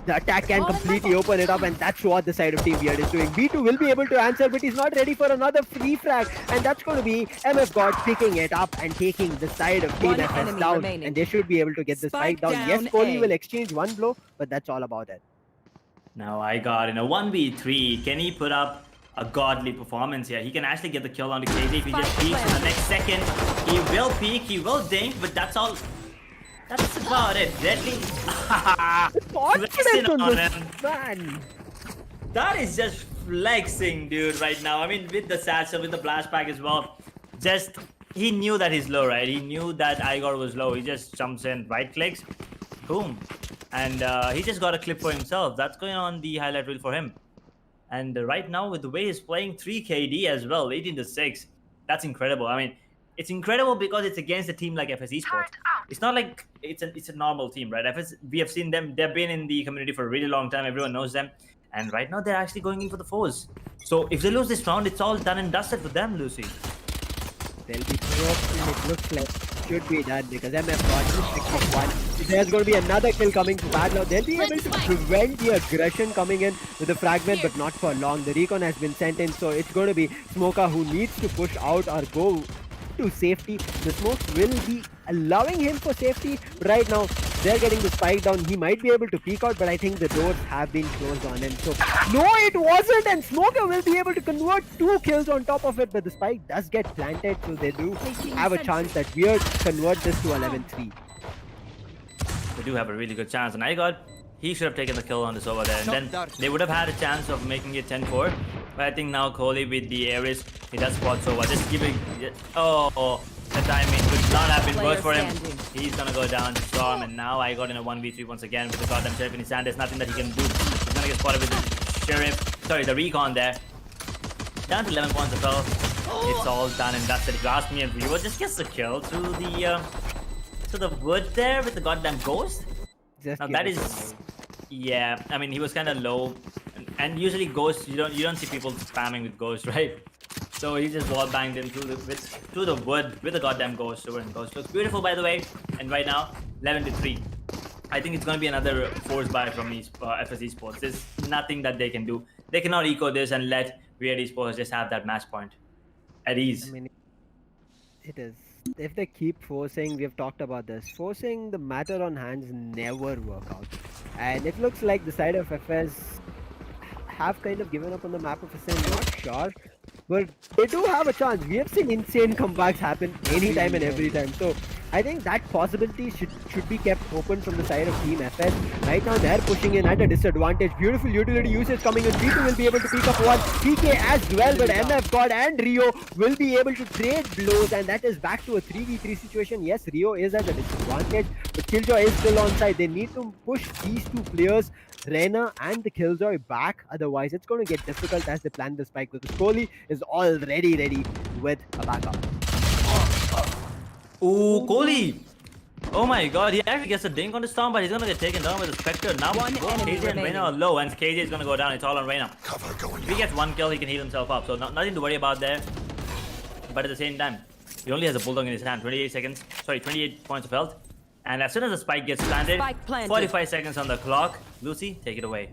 the attack can completely open it up, and that's what the side of Team Weird is doing. B2 will be able to answer, but he's not ready for another free frag, and that's going to be MF God picking it up and taking the side of Team FS down, and they should be able to get the spike down. Yes, Kohli will exchange one blow, but that's all about it. Now iGod in a 1v3, can he put up a godly performance here? He can actually get the kill on the KJ if he just peeks in the next second. He will peek, he will dink, but that's all. That's about it. Deadly. Flexing on him. Man. That is just flexing, dude, right now. I mean, with the satchel, with the flashback as well. Just, he knew that he's low, right? He knew that iGod was low. He just jumps in, right clicks, boom. And he just got a clip for himself. That's going on the highlight reel for him. And right now, with the way he's playing, 3 KD as well, 18-6. That's incredible. I mean, it's incredible because it's against a team like FS Esports. It's not like it's a normal team, right? FS, we have seen them. They've been in the community for a really long time. Everyone knows them. And right now, they're actually going in for the foes. So if they lose this round, it's all done and dusted for them, Lucy. They'll be broken. It looks like should be done because MF got just picked up one. There's going to be another kill coming to bad now. They'll be able to prevent the aggression coming in with the fragment, but not for long. The recon has been sent in, so it's going to be Smoker who needs to push out or go to safety. The smokes will be allowing him for safety. Right now, they're getting the spike down. He might be able to peek out, but I think the doors have been closed on him. So, no, it wasn't, and Smoker will be able to convert 2 kills on top of it, but the spike does get planted, so they do have a chance that Weird convert this to 11-3. They do have a really good chance, and he should have taken the kill on this over there, and then they would have had a chance of making it 10-4. But I think now Kohli with the Ares, he does spot over. Just giving, oh, the timing could not have been worse for him. He's gonna go down to Storm, and now in a 1v3 once again with the goddamn Sheriff in his hand. There's nothing that he can do. He's gonna get spotted with the Sheriff, sorry, the Recon there. Down to 11 points as well. It's all done and dusted. If you ask me, and Viewer just gets the kill to the wood there with the goddamn Ghost. Now that is, yeah, I mean, he was kind of low, and usually Ghost, you don't see people spamming with Ghost, right? So he just wall banged him through the wood with the goddamn Ghost. So Ghost looks beautiful, by the way. And right now, 11-3. I think it's going to be another force buy from FS Esports. There's nothing that they can do. They cannot eco this and let Weird Esports just have that match point at ease. I mean, it is. If they keep forcing, we have talked about this, forcing the matter on hands never work out. And it looks like the side of FS have kind of given up on the map of Ascent. Not sure, but they do have a chance. We have seen insane comebacks happen anytime and every time. So I think that possibility should be kept open from the side of Team FS. Right now they're pushing in at a disadvantage. Beautiful utility usage coming in. V2 will be able to pick up one. TK as well, but MF God and Rio will be able to trade blows, and that is back to a 3v3 situation. Yes, Rio is at a disadvantage, but Killjoy is still on side. They need to push these two players, Reyna and the Killjoy, back. Otherwise, it's going to get difficult as they plan the spike, because Kohli is already ready with a backup. Ooh, Kohli! Oh my god, he actually gets a dink on the storm, but he's gonna get taken down with the Spectre. Now One both enemy KJ and remaining. Reyna are low, and KJ is gonna go down. It's all on Reyna. If he gets one kill, he can heal himself up, so nothing to worry about there. But at the same time, he only has a bulldog in his hand. 28 points of health. And as soon as the spike gets planted, Spike planted. 45 seconds on the clock. Lucy, take it away.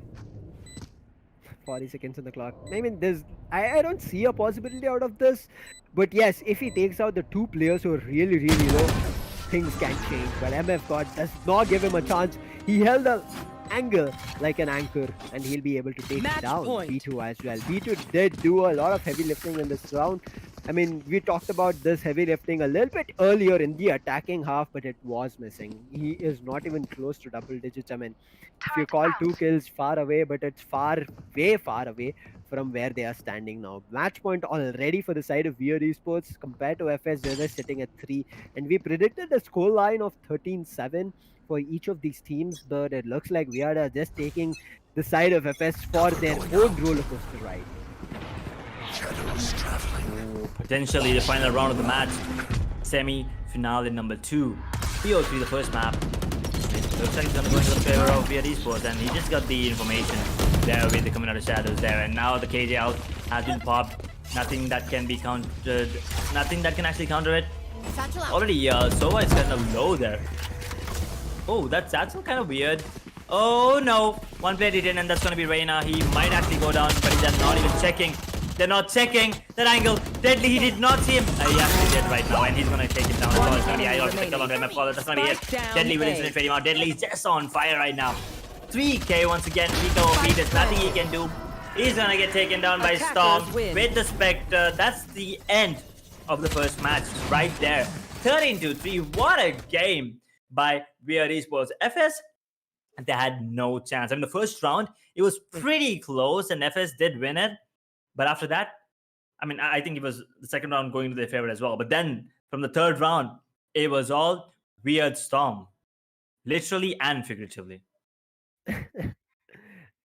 40 seconds on the clock. I mean, I don't see a possibility out of this. But yes, if he takes out the two players who are really, really low, things can change. But MF God does not give him a chance. He held the angle like an anchor, and he'll be able to take Match it down. point. V2 as well. V2 did do a lot of heavy lifting in this round. I mean, we talked about this heavy lifting a little bit earlier in the attacking half, but it was missing. He is not even close to double digits. I mean, if you call 2 kills far away, but it's way far away from where they are standing now. Match point already for the side of Weird Esports compared to FS, where they're sitting at 3. And we predicted a score line of 13-7 for each of these teams, but it looks like we are just taking the side of FS for their own roller coaster ride. Potentially the final round of the match. Semi-finale number 2. PO3, the first map. It looks like it's gonna go into the favor of Weird Esports, and he just got the information there with the coming out of shadows there. And now the KJ out has been popped. Nothing that can be countered. Nothing that can actually counter it. Already, Sova is kind of low there. Oh, that's kind of weird. Oh no, one play did in, and that's gonna be Reyna. He might actually go down, but he's not even checking. They're not checking that angle. Deadly, he did not see him. He actually did right now, and he's gonna take it down as well. It's gonna be I also picked up on MF Father. That's gonna be it. Deadly will instant fade him out. Deadly is just on fire right now. 3K once again. Rico OP, there's nothing he can do. He's gonna get taken down by Storm with the Spectre. That's the end of the first match right there. 13-3. What a game by Weird Esports. FS, they had no chance. I mean, the first round, it was pretty close, and FS did win it. But after that, I mean, I think it was the second round going to their favor as well. But then from the third round, it was all Weird Storm, literally and figuratively.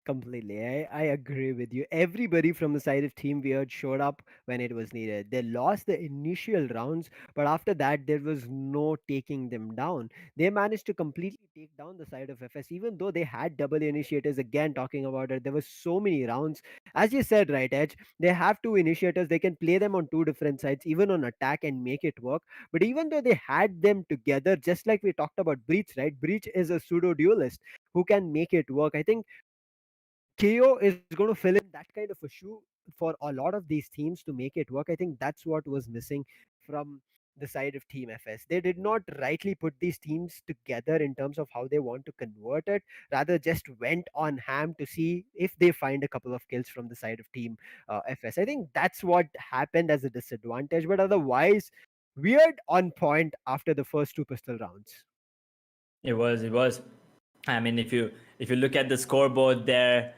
Completely. I agree with you. Everybody from the side of Team Weird showed up when it was needed. They lost the initial rounds, but after that, there was no taking them down. They managed to completely take down the side of FS, even though they had double initiators. Again, talking about it, there were so many rounds. As you said, right, Edge, they have two initiators. They can play them on two different sides, even on attack, and make it work. But even though they had them together, just like we talked about Breach, right? Breach is a pseudo duelist who can make it work. I think KO is going to fill in that kind of a shoe for a lot of these teams to make it work. I think that's what was missing from the side of Team FS. They did not rightly put these teams together in terms of how they want to convert it, rather just went on ham to see if they find a couple of kills from the side of Team FS. I think that's what happened as a disadvantage, but otherwise, Weird on point after the first two pistol rounds. It was. I mean, if you look at the scoreboard there,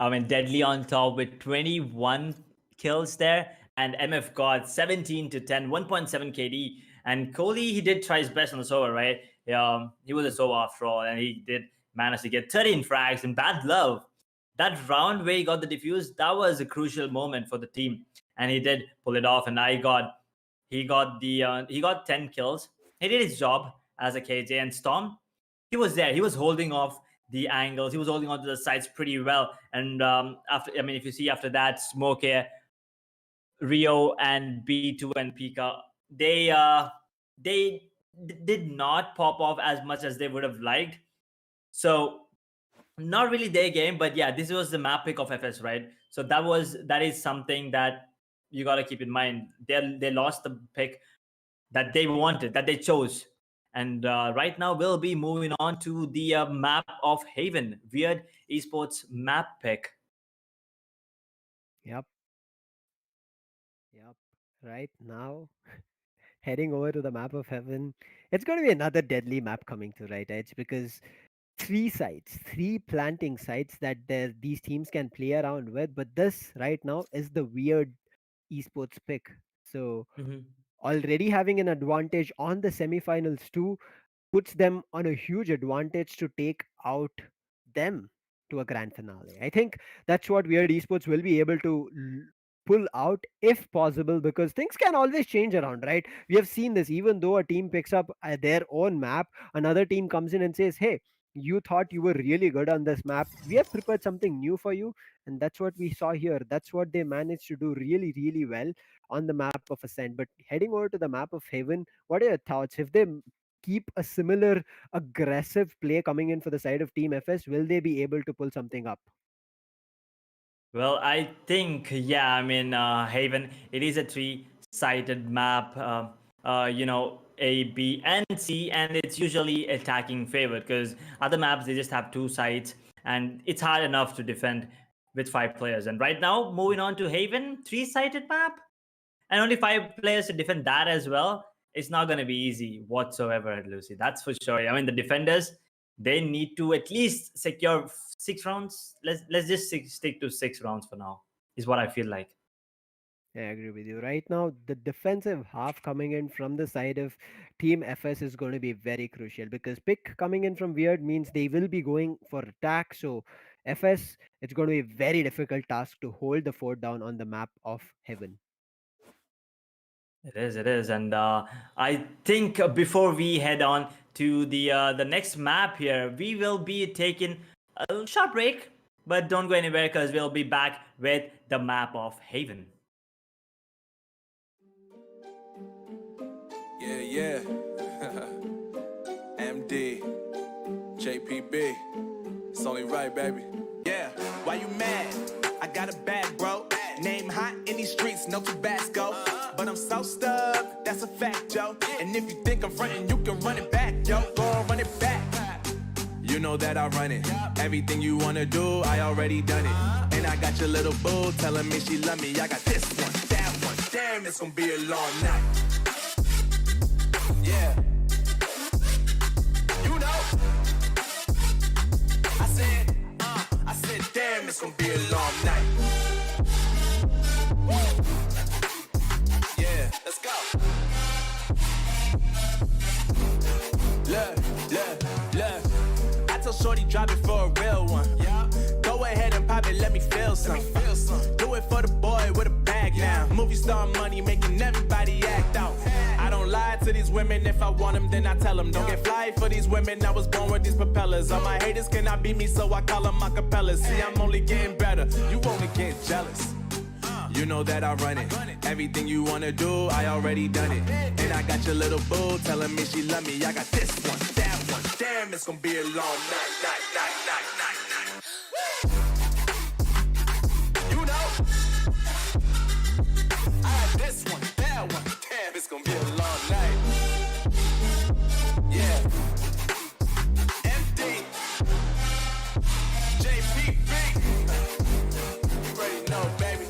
I mean, Deadly on top with 21 kills there, and MF got 17-10, 1.7 KD. And Kohli, he did try his best on the Sova, right? He was a Sova after all, and he did manage to get 13 frags. And bad love, that round where he got the defuse, that was a crucial moment for the team, and he did pull it off. And he got 10 kills. He did his job as a KJ. And Storm, he was there. He was holding off the angles. He was holding on to the sides pretty well. And if you see after that, Smoke here, Rio and B2 and Pika, they did not pop off as much as they would have liked. So not really their game, but yeah, this was the map pick of FS, right? So that is something that you got to keep in mind. They lost the pick that they wanted, that they chose. And right now, we'll be moving on to the map of Haven, weird esports map pick. Yep. Yep. Right now, heading over to the map of heaven, it's going to be another deadly map coming to right edge because three sites, three planting sites that these teams can play around with. But this right now is the weird esports pick. So Mhm. already having an advantage on the semifinals too puts them on a huge advantage to take out them to a grand finale. I think that's what Weird Esports will be able to pull out if possible because things can always change around, right? We have seen this even though a team picks up their own map, another team comes in and says, "Hey, you thought you were really good on this map. We have prepared something new for you." And that's what we saw here. That's what they managed to do really, really well on the map of Ascent. But heading over to the map of Haven, what are your thoughts? If they keep a similar aggressive play coming in for the side of Team FS, will they be able to pull something up? Well, I think, yeah, I mean, Haven, it is a three-sided map, A, B, and C, and it's usually attacking favored because other maps, they just have two sides, and it's hard enough to defend with 5 players. And right now, moving on to Haven, three-sided map, and only 5 players to defend that as well. It's not going to be easy whatsoever, Lucy. That's for sure. I mean, the defenders, they need to at least secure 6 rounds. Let's just stick to 6 rounds for now. Is what I feel like. I agree with you. Right now, the defensive half coming in from the side of Team FS is going to be very crucial because pick coming in from Weird means they will be going for attack. So, FS, it's going to be a very difficult task to hold the fort down on the map of Heaven. It is, and I think before we head on to the next map here, we will be taking a short break, but don't go anywhere because we'll be back with the map of Haven. Yeah. MD, JPB, it's only right, baby. Yeah, why you mad? I got a bag, bro. Name hot in these streets, no Tabasco. But I'm so stuck, that's a fact, yo. And if you think I'm frontin', you can run it back, yo. Go on, run it back. You know that I run it. Everything you wanna do, I already done it. And I got your little boo telling me she love me. I got this one, that one. Damn, it's gonna be a long night. Yeah. You know. I said, damn, it's gonna be a long night. Yeah, let's go. Look. I told Shorty drop it for a real one. Yeah. Go ahead and pop it, let me feel some. Do it for the boy with a bag now. Movie star money making everybody act out. I don't lie to these women. If I want them, then I tell them. Don't get fly for these women. I was born with these propellers. All my haters cannot beat me, so I call them acapellas. See, I'm only getting better. You only get jealous. You know that I run it. Everything you wanna do, I already done it. And I got your little boo telling me she love me. I got this one, that one. Damn, it's gonna be a long night. You know, I got this one, that one. Damn, it's gonna be a long night. Yeah. MD, JPB. You already know, baby.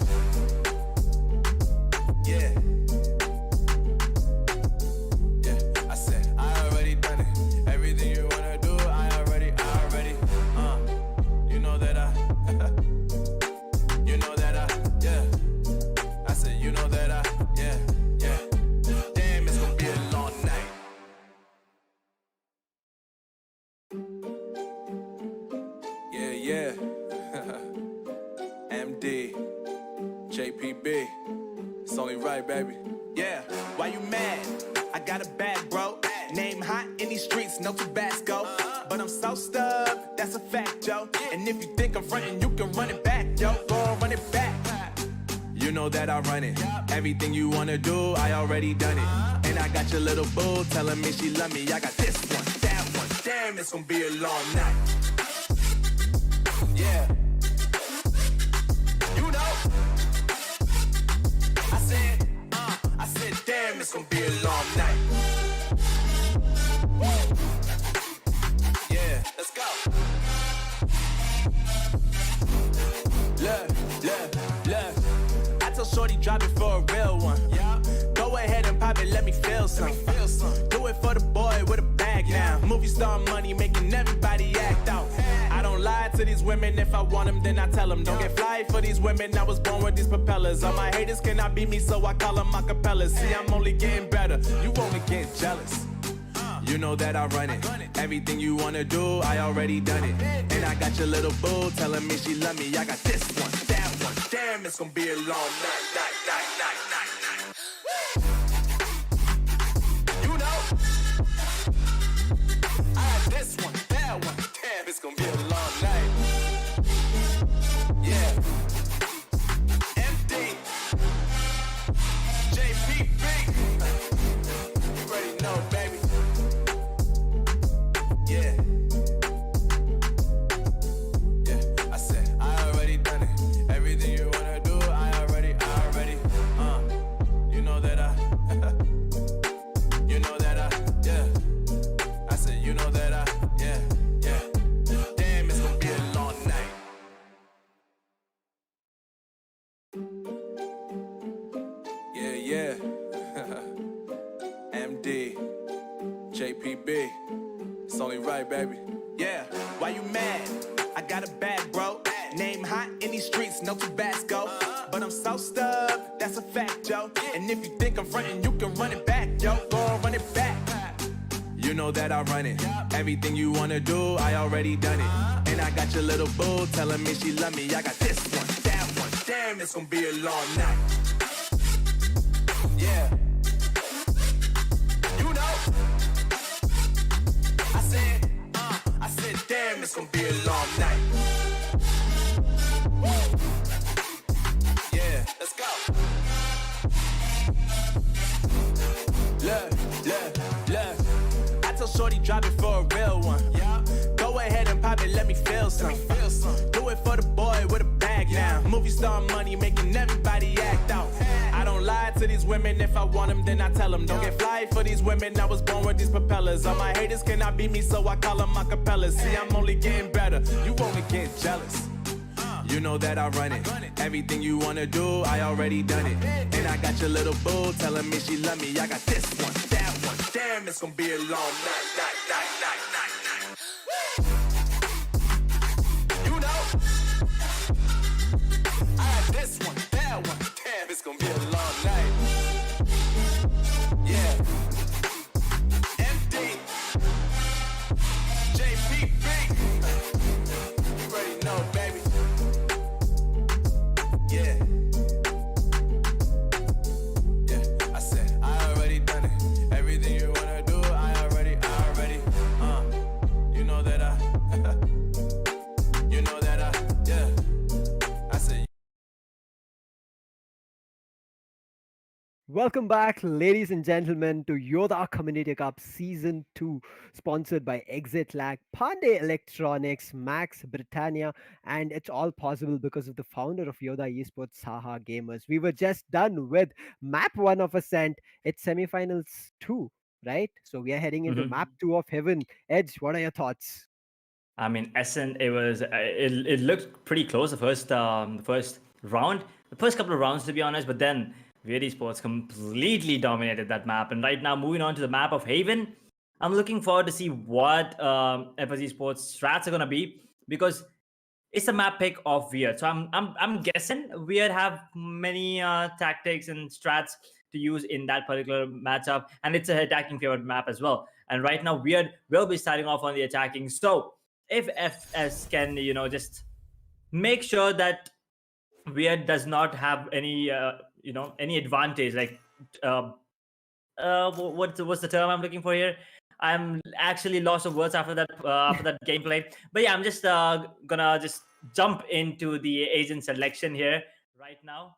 Yeah, I said, I already done it. Everything you wanna do, I already, you know that yeah. I said, you know that yeah. Damn, it's gonna be a long night. Yeah. MD, JPB. It's only right, baby. Yeah, why you mad? I got a bag, bro. Name hot in these streets, no Tabasco. But I'm so stuck, that's a fact, yo. And if you think I'm frontin', you can run it back, yo. Go on, run it back. You know that I run it. Everything you wanna do, I already done it. And I got your little boo telling me she love me. I got this one, that one. Damn, it's gonna be a long night. Yeah. You know. I said, damn, it's gonna be a long night. Yeah, let's go. Look, look, look. I told Shorty drop it for a real one. Yeah. Go ahead and pop it, let me feel some. Do it for the boy with a bag now. Movie star money making everybody act out. I don't lie to these women. If I want them, then I tell them. Don't get fly for these women. I was born with these propellers. All my haters cannot beat me, so I call them acapellas. See, I'm only getting better. You only get jealous. You know that I run it. Everything you wanna do, I already done it. And I got your little boo telling me she love me. I got this one, that one. Damn, it's gonna be a long night, night, night, night, night, night. You know, I got this one, that one. Damn, it's gonna be a long night. Yeah. MD. JPB. You already know, baby. Yeah. Yeah, I said, I already done it. Everything you wanna do, I already, you know that you know that yeah. I said, you know that yeah, yeah. Damn, it's gonna be a long night. Yeah, yeah. MD, JPB. It's only right, baby. Yeah, why you mad? I got a bag, bro. Name hot in these streets, no Tabasco. But I'm so stuck, that's a fact, yo. And if you think I'm frontin', you can run it back, yo. Go on, run it back. You know that I run it. Everything you wanna do, I already done it. And I got your little boo telling me she love me. I got this one, that one. Damn, it's gonna be a long night. Yeah. You know. I said, damn, it's gonna be a long night. Yeah, let's go. Look, look, look. I told Shorty drop it for a real one. Yeah. Go ahead and pop it, let me feel some. Do it for the boy with a bag now. Movie star money making everybody act out. I don't lie to these women. If I want them, then I tell them. Don't get fly for these women. I was born with these propellers. All my haters cannot beat me, so I call them acapellas. See, I'm only getting better. You only get jealous. You know that I run it. Everything you wanna do, I already done it. And I got your little boo telling me she love me. I got this one, that one. Damn, it's gonna be a long night, night, night, night, night, night. You know, I got this one, that one. Damn, it's gonna be a long night. Yeah. MD. JPB. You already know, baby. Yeah. Yeah, I said, I already done it. Everything you wanna do, I already, you know that you know that yeah. I said. Welcome back, ladies and gentlemen, to Yodha Community Cup Season 2, sponsored by Exit Lag, Pandey Electronics, Max Britannia, and it's all possible because of the founder of Yodha E-Sports, SahaGamerZ. We were just done with Map 1 of Ascent. It's semifinals 2, right? So we are heading into Map 2 of Heaven. Edge, what are your thoughts? I mean, Ascent, it looked pretty close the first round, the first couple of rounds to be honest, but then Yodha Esports completely dominated that map. And right now, moving on to the map of Haven, I'm looking forward to see what Apex Esports strats are gonna be, because it's a map pick of Weird. So I'm guessing Weird have many tactics and strats to use in that particular matchup, and it's a attacking favored map as well. And right now, Weird will be starting off on the attacking. So if FS can, just make sure that Weird does not have any, any advantage. Like, what's the term I'm looking for here? I'm actually lost of words after that gameplay. But yeah, I'm just gonna just jump into the agent selection here right now.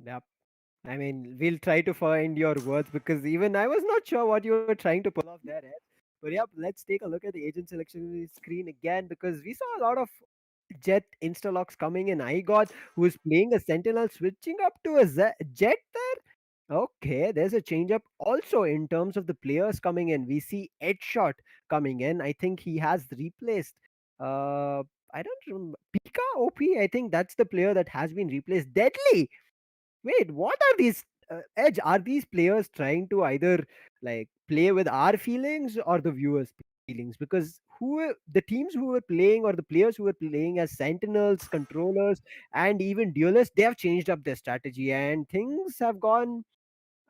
Yep. I mean, we'll try to find your words because even I was not sure what you were trying to pull off there, Ed. But yep, let's take a look at the agent selection screen again because we saw a lot of Jet instalocks coming in. I got who is playing a Sentinel, switching up to a Jet there. Okay, there's a change up also in terms of the players coming in. We see Edshot coming in. I think he has replaced. Uh, I don't remember. Pika OP. I think that's the player that has been replaced. Deadly. Wait, what are these? Edge, are these players trying to either like play with our feelings or the viewers' feelings? Because the teams who were playing or the players who were playing as sentinels, controllers, and even duelists, they have changed up their strategy and things have gone,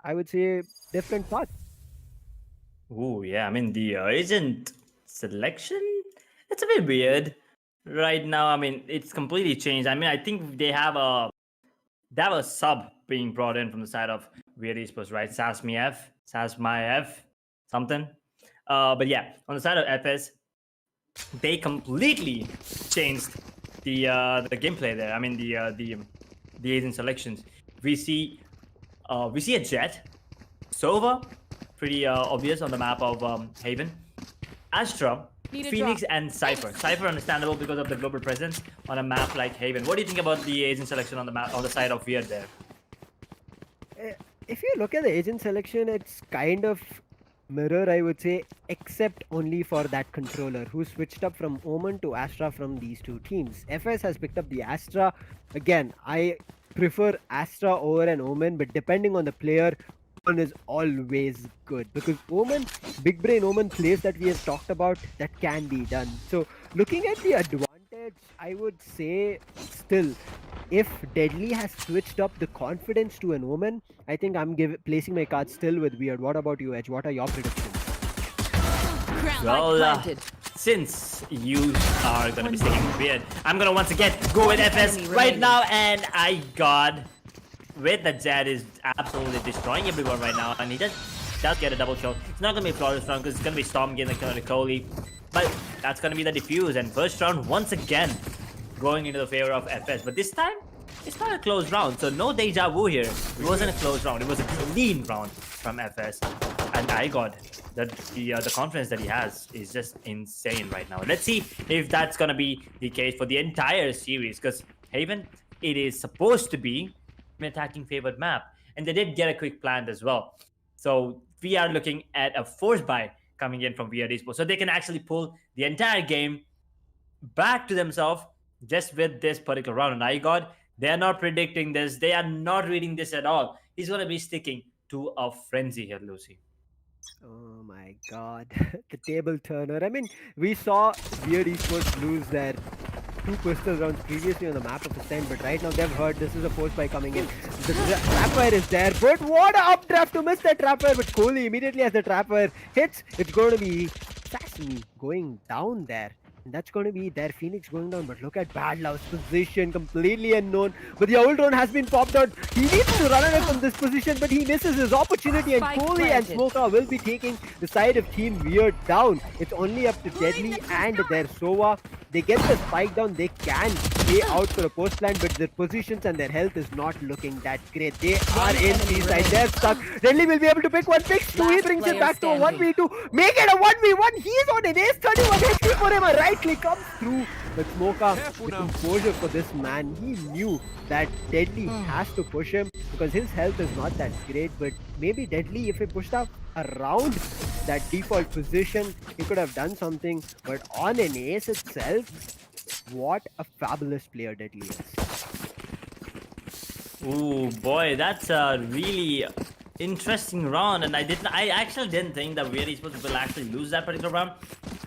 I would say, different path. Ooh, yeah. I mean, the agent selection, it's a bit weird right now. I mean, it's completely changed. I mean, I think they have a sub being brought in from the side of Weird Esports, right? Sasmaev, something. But yeah, on the side of FS, they completely changed the gameplay there. I mean, the agent selections. We see a Jet, Sova, pretty obvious on the map of Haven, Astra, Need a Phoenix, drop. and Cypher. Cypher understandable because of the global presence on a map like Haven. What do you think about the agent selection on the map on the side of Weird there? If you look at the agent selection, it's kind of mirror, I would say, except only for that controller who switched up from Omen to Astra from these two teams. FS has picked up the Astra. Again, I prefer Astra over an Omen, but depending on the player, Omen is always good because Omen, big brain Omen plays that we have talked about, that can be done. So, looking at the advantage, I would say still, if Deadly has switched up the confidence to an Omen, I think I'm placing my cards still with Weird. What about you, Edge? What are your predictions? Ground. Well, planted. since you are gonna be sticking with Weird, I'm gonna once again go with FS enemy right remaining. now, and I got with the Jet is absolutely destroying everyone right now, and he does get a double kill. It's not gonna be a flawless round because it's gonna be Storm getting the Nicole, but that's gonna be the defuse, and first round once again going into the favor of FS. But this time, it's not a close round, so no deja vu here. It wasn't a close round. It was a clean round from FS, and I got the confidence that he has is just insane right now. Let's see if that's gonna be the case for the entire series, because Haven, it is supposed to be an attacking favored map, and they did get a quick plant as well. So we are looking at a force buy coming in from Weird Esports, so they can actually pull the entire game back to themselves just with this particular round. And I got, they are not predicting this, they are not reading this at all. He's going to be sticking to a frenzy here, Lucy. Oh my god, the table turner. I mean, we saw Weird Esports lose their two pistol rounds previously on the map of Ascent, but right now they've heard this is a force by coming in. The trapwire is there, but what a updraft to miss that trapwire. But Kohli immediately as the trapwire hits, it's going to be Sasmi going down there. And that's going to be their Phoenix going down. But look at Bad Love's position, completely unknown. But the old drone has been popped out. He needs to run away from this position, but he misses his opportunity. And Spike Kohli and planted. Smoker will be taking the side of Team Weird down. It's only up to Deadly and their Sova. They get the spike down. They can stay out for a post plant, but their positions and their health is not looking that great. They are in C-side. They're stuck. Deadly will be able to pick one. Picks two. He Last brings it player back to a standing. 1v2. Make it a 1v1. He's on an ace 31 HP for him. A right click comes through. But Smoka, the composure for this man, he knew that Deadly has to push him because his health is not that great. But maybe Deadly, if he pushed up around that default position, he could have done something. But on an ace itself, what a fabulous player Deadly is. Ooh, boy, that's a really interesting round, and I actually didn't think that Weird Esports will actually lose that particular round.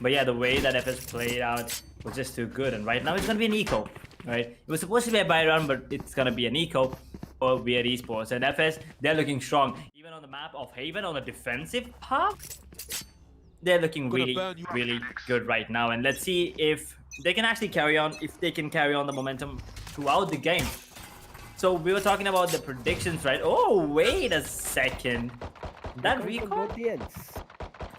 But yeah, the way that FS played out was just too good, and right now it's gonna be an eco, right? It was supposed to be a buy round, but it's gonna be an eco for Weird Esports, and FS, they're looking strong. Even on the map of Haven, on the defensive part, they're looking really, really good right now. And let's see if they can actually carry on, if they can carry on the momentum throughout the game. So we were talking about the predictions, right? Oh, wait a second. That Come from recon? both the ends.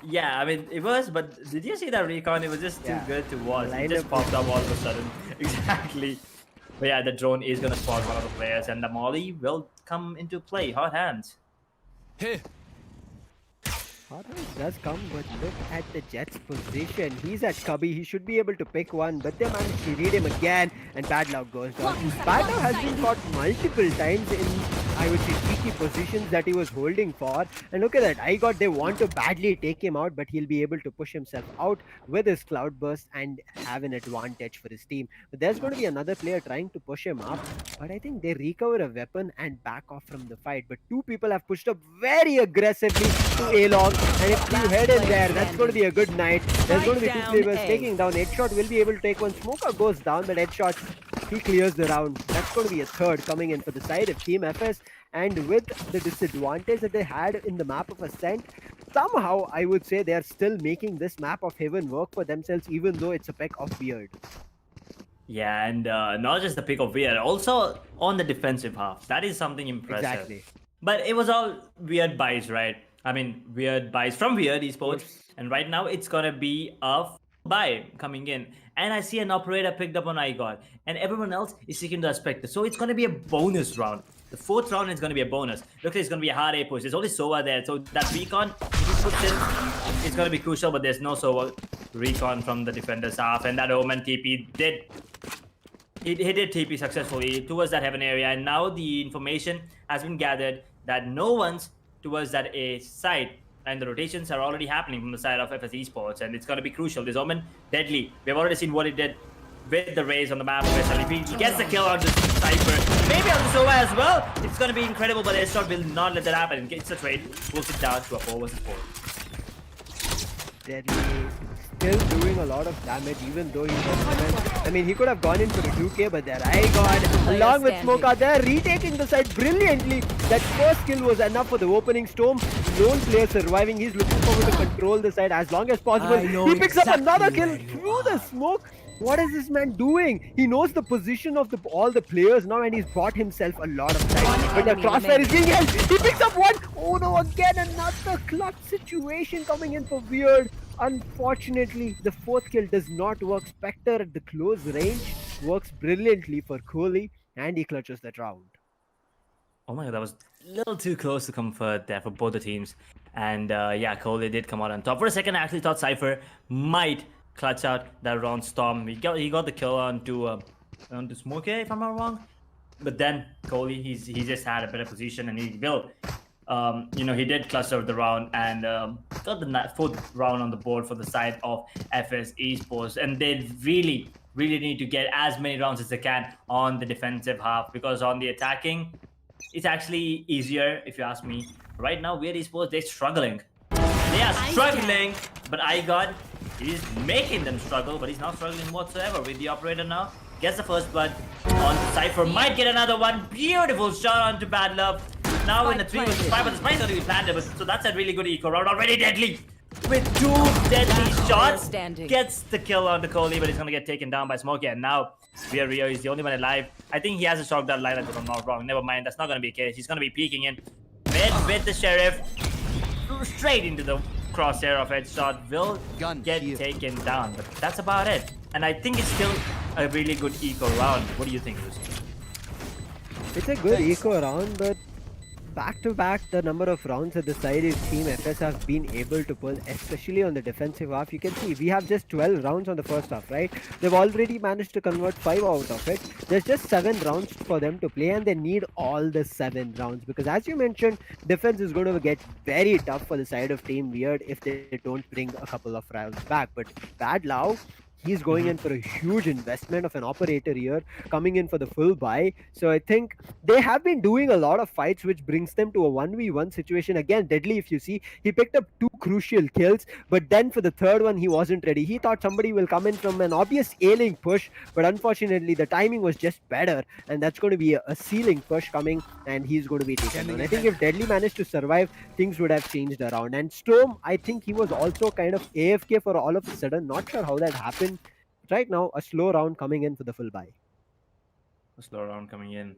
Yeah, I mean, it was, but did you see that recon? It was just too Yeah. good to watch. It Lined just up popped up all of a sudden. Exactly. But yeah, the drone is going to spot one of the players, and the molly will come into play. Hot hands. Here. Hot hands does come, but look at the Jets' position. He's at Cubby. He should be able to pick one, but they managed to read him again, and Bad Luck goes down. Bad Luck has been caught multiple times in I would say, tricky positions that he was holding for. And look at that. I got they want to badly take him out, but he'll be able to push himself out with his cloud burst and have an advantage for his team. But there's going to be another player trying to push him up. But I think they recover a weapon and back off from the fight. But two people have pushed up very aggressively to A-Long. And if you head in there, that's going to be a good night. There's going to be two players taking down. Headshot will be able to take one. Smoker goes down, but Headshot, he clears the round. That's going to be a third coming in for the side of Team FS. And with the disadvantage that they had in the map of Ascent, somehow I would say they are still making this map of Heaven work for themselves, even though it's a peck of weird. Yeah, and not just the pick of weird, also on the defensive half. That is something impressive. Exactly. But it was all weird buys, right? I mean, weird buys from Weird Esports. And right now, it's going to be a buy coming in. And I see an operator picked up on IGOD. And everyone else is seeking the Spectre. So it's going to be a bonus round. The fourth round is going to be a bonus. Look, it's going to be a hard A push. There's only Sova there. So that recon, if he puts in, it's going to be crucial. But there's no Sova recon from the defender's half. And that Omen TP did... He did TP successfully towards that Heaven area. And now the information has been gathered that no one's towards that A side. And the rotations are already happening from the side of FS Esports. And it's going to be crucial. This Omen, deadly. We've already seen what he did with the Rays on the map of SLP. He gets the kill on the Cypher. Maybe on the Sova as well. It's going to be incredible, but Airshot will not let that happen. And gets the trade. Pulls it down to a 4 versus 4. Deadly. Still doing a lot of damage, even though I mean, he could have gone in for the 2K, but there I got, along with Smoker, they're retaking the side brilliantly. That first kill was enough for the opening storm. Lone player surviving. He's looking forward to control the side as long as possible. He picks up another kill through the smoke. What is this man doing? He knows the position of all the players now, and he's bought himself a lot of time. But the crossfire is being held. He picks up one. Oh no, again another clutch situation coming in for Weird. Unfortunately, the fourth kill does not work. Spectre at the close range works brilliantly for Kohli, and he clutches that round. Oh my god, that was a little too close to comfort there for both the teams. And yeah, Kohli did come out on top. For a second, I actually thought Cypher might clutch out that round Storm. He got the kill onto Smokey, if I'm not wrong. But then Kohli, he just had a better position, and he will. He did cluster the round and got the fourth round on the board for the side of FS Esports. And they really need to get as many rounds as they can on the defensive half, because on the attacking, it's actually easier, if you ask me. Right now, Weird Esports, they're struggling. They are struggling, but IGOD, he's making them struggle, but he's not struggling whatsoever with the operator now. Gets the first blood on Cypher, might get another one. Beautiful shot onto Bad Love. Now in the 3 versus 5, but the spike's already planted, so that's a really good eco round. Already deadly! With 2 deadly shots, gets the kill on the Kohli, but he's gonna get taken down by Smokey. And now, Rio is the only one alive. I think he has a shotgun lineup, if I'm not wrong. Never mind, that's not gonna be the case. He's gonna be peeking in with the Sheriff. Straight into the crosshair of Headshot. Will get taken down, but that's about it. And I think it's still a really good eco round. What do you think, Lucy? It's a good eco round, but back-to-back, the number of rounds at the side is Team FS have been able to pull, especially on the defensive half. You can see we have just 12 rounds on the first half, right? They've already managed to convert 5 out of it. There's just 7 rounds for them to play, and they need all the 7 rounds, because as you mentioned, defense is going to get very tough for the side of Team Weird if they don't bring a couple of rounds back. But Bad Lao, he's going in for a huge investment of an operator here, coming in for the full buy. So I think they have been doing a lot of fights, which brings them to a 1v1 situation. Again, deadly, if you see, he picked up 2 crucial kills, but then for the third one, he wasn't ready. He thought somebody will come in from an obvious A-link push, but unfortunately, the timing was just better, and that's going to be a ceiling push coming, and he's going to be taken down. I think if Deadly managed to survive, things would have changed around. And Storm, I think he was also kind of AFK for all of a sudden. Not sure how that happened. Right now, a slow round coming in for the full buy. A slow round coming in.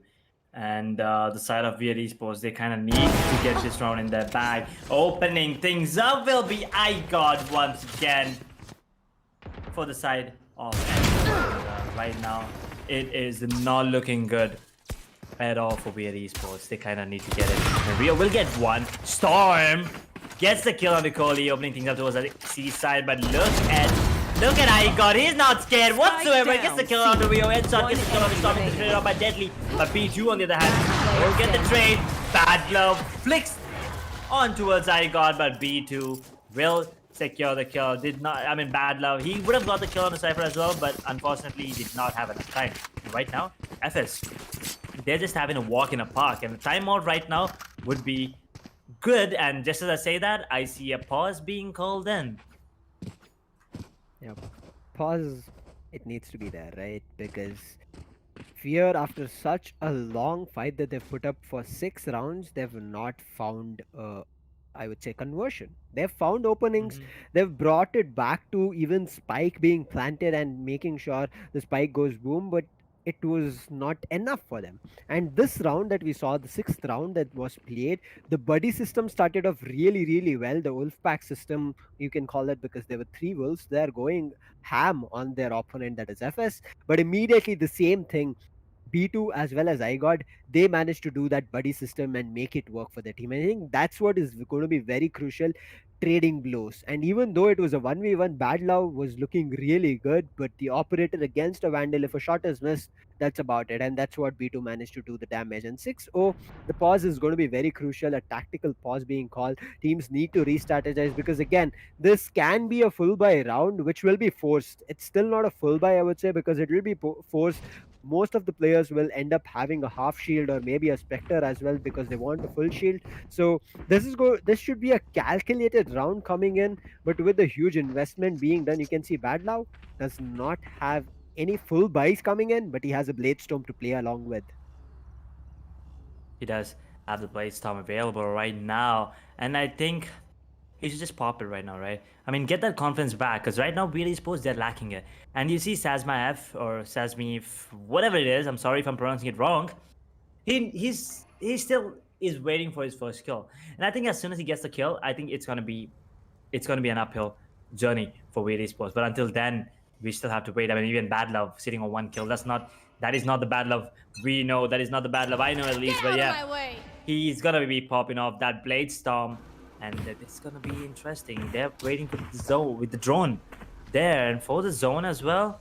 And the side of Weird Esports, they kind of need to get this round in their bag. Opening things up will be IGOD once again for the side of right now. It is not looking good at all for Weird Esports. They kind of need to get it. And Rio will get one. Storm gets the kill on the Kohli, opening things up towards the C side. But look at IGOD, he's not scared whatsoever. He gets the kill on the Rio, Headshot gets the kill on the Storm, it's cleared up by Deadly. But P2 on the other hand We'll get the trade. Bad glove flicks on towards Igor, but B2 will secure the kill. Did not, I mean, bad love. He would have got the kill on the Cypher as well, but unfortunately, he did not have enough time. And right now, FS, they're just having a walk in a park, and the timeout right now would be good. And just as I say that, I see a pause being called in. Yeah, pause. It needs to be there, right? Because Fear, after such a long fight that they've put up for 6 rounds, they've not found, I would say, conversion. They've found openings. They've brought it back to even spike being planted and making sure the spike goes boom, but it was not enough for them. And this round that we saw, the sixth round that was played, the buddy system started off really, really well. The wolf pack system, you can call it, because there were three wolves. They're going ham on their opponent, that is FS. But immediately the same thing, B2 as well as iGod, they managed to do that buddy system and make it work for their team. I think that's what is going to be very crucial, trading blows. And even though it was a 1v1, Bad Love was looking really good, but the operator against a Vandal, if a shot is missed, that's about it. And that's what B2 managed to do the damage. And 6-0, the pause is going to be very crucial, a tactical pause being called. Teams need to re-strategize because, again, this can be a full buy round, which will be forced. It's still not a full buy, I would say, because it will be forced. Most of the players will end up having a half shield or maybe a specter as well because they want a full shield. So this should be a calculated round coming in, but with the huge investment being done, you can see Badlaw does not have any full buys coming in, but he has a Blade Storm to play along with. He does have the Blade Storm available right now, and I think he should just pop it right now, right? I mean, get that confidence back, because right now, Yodha E-Sports, they're lacking it. And you see Sazma F, or Sazmi, whatever it is, I'm sorry if I'm pronouncing it wrong, he still is waiting for his first kill. And I think as soon as he gets the kill, I think it's gonna be an uphill journey for Yodha E-Sports. But until then, we still have to wait. I mean, even Bad Love sitting on one kill, that is not the Bad Love we know. That is not the Bad Love I know, at least. But yeah, he's gonna be popping off that Blade Storm. And it's gonna be interesting. They're waiting for the zone with the drone there, and for the zone as well.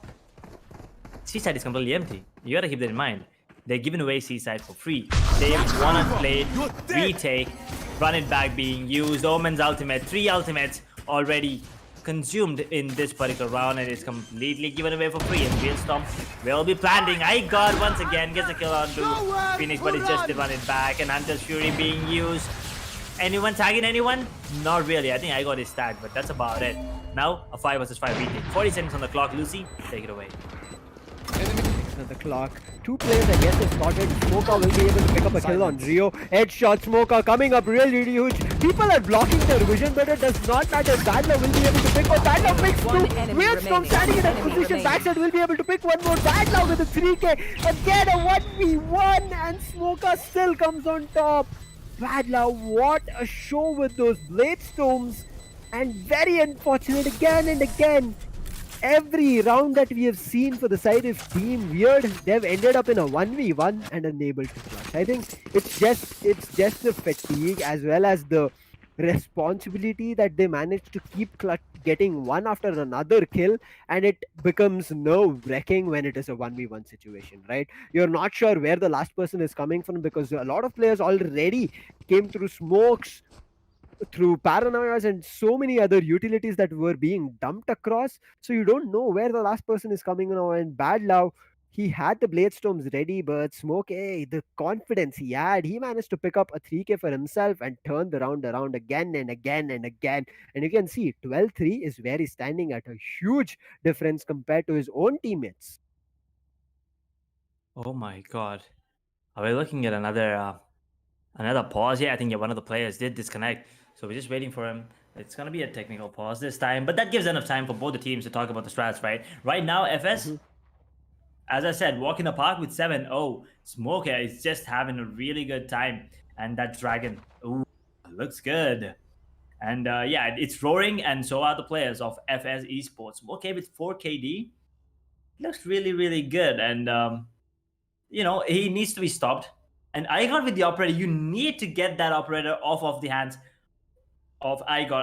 Seaside is completely empty. You gotta keep that in mind. They're giving away Seaside for free. They wanna play retake, run it back being used. Omen's ultimate, 3 ultimates already consumed in this particular round, and it's completely given away for free. And Hailstorm will be planting. iGod once again gets a kill onto Phoenix, but it's just to run it back. And Hunter's Fury being used. Anyone tagging anyone? Not really. I think I got his tag, but that's about it. Now, a 5 versus 5 retake. 40 seconds on the clock. Lucy, take it away. The clock. 2 players, I guess, is spotted. Smoker will be able to pick up a kill on Rio. Headshot Smoker coming up really huge. People are blocking their vision, but it does not matter. Badler will be able to pick up. Badler picks 2. Hailstorm standing in that position. Backside will be able to pick one more. Badler with a 3K. Again, a 1v1, and Smoker still comes on top. Badla, what a show with those Blade Storms, and very unfortunate again and again. Every round that we have seen for the side of Team Weird, they've ended up in a 1v1 and unable to clutch. I think it's just the fatigue as well as the responsibility that they managed to keep getting one after another kill, and it becomes nerve-wracking when it is a 1v1 situation, right? You're not sure where the last person is coming from because a lot of players already came through smokes, through paranoias, and so many other utilities that were being dumped across, so you don't know where the last person is coming now. And Bad Love, he had the Blade Storms ready, but Smoke, the confidence he had, he managed to pick up a 3K for himself and turn the round around again and again and again. And you can see 12-3 is where he's standing at a huge difference compared to his own teammates. Oh my god. Are we looking at another pause here? I think one of the players did disconnect. So we're just waiting for him. It's going to be a technical pause this time, but that gives enough time for both the teams to talk about the strats, right? Right now, FS, as I said, walk in the park with 7-0. Smoker is just having a really good time. And that Dragon, ooh, looks good. And yeah, it's roaring, and so are the players of FS Esports. Okay, with 4 KD, looks really good. And, you know, he needs to be stopped. And Igor with the operator, you need to get that operator off of the hands of Igor.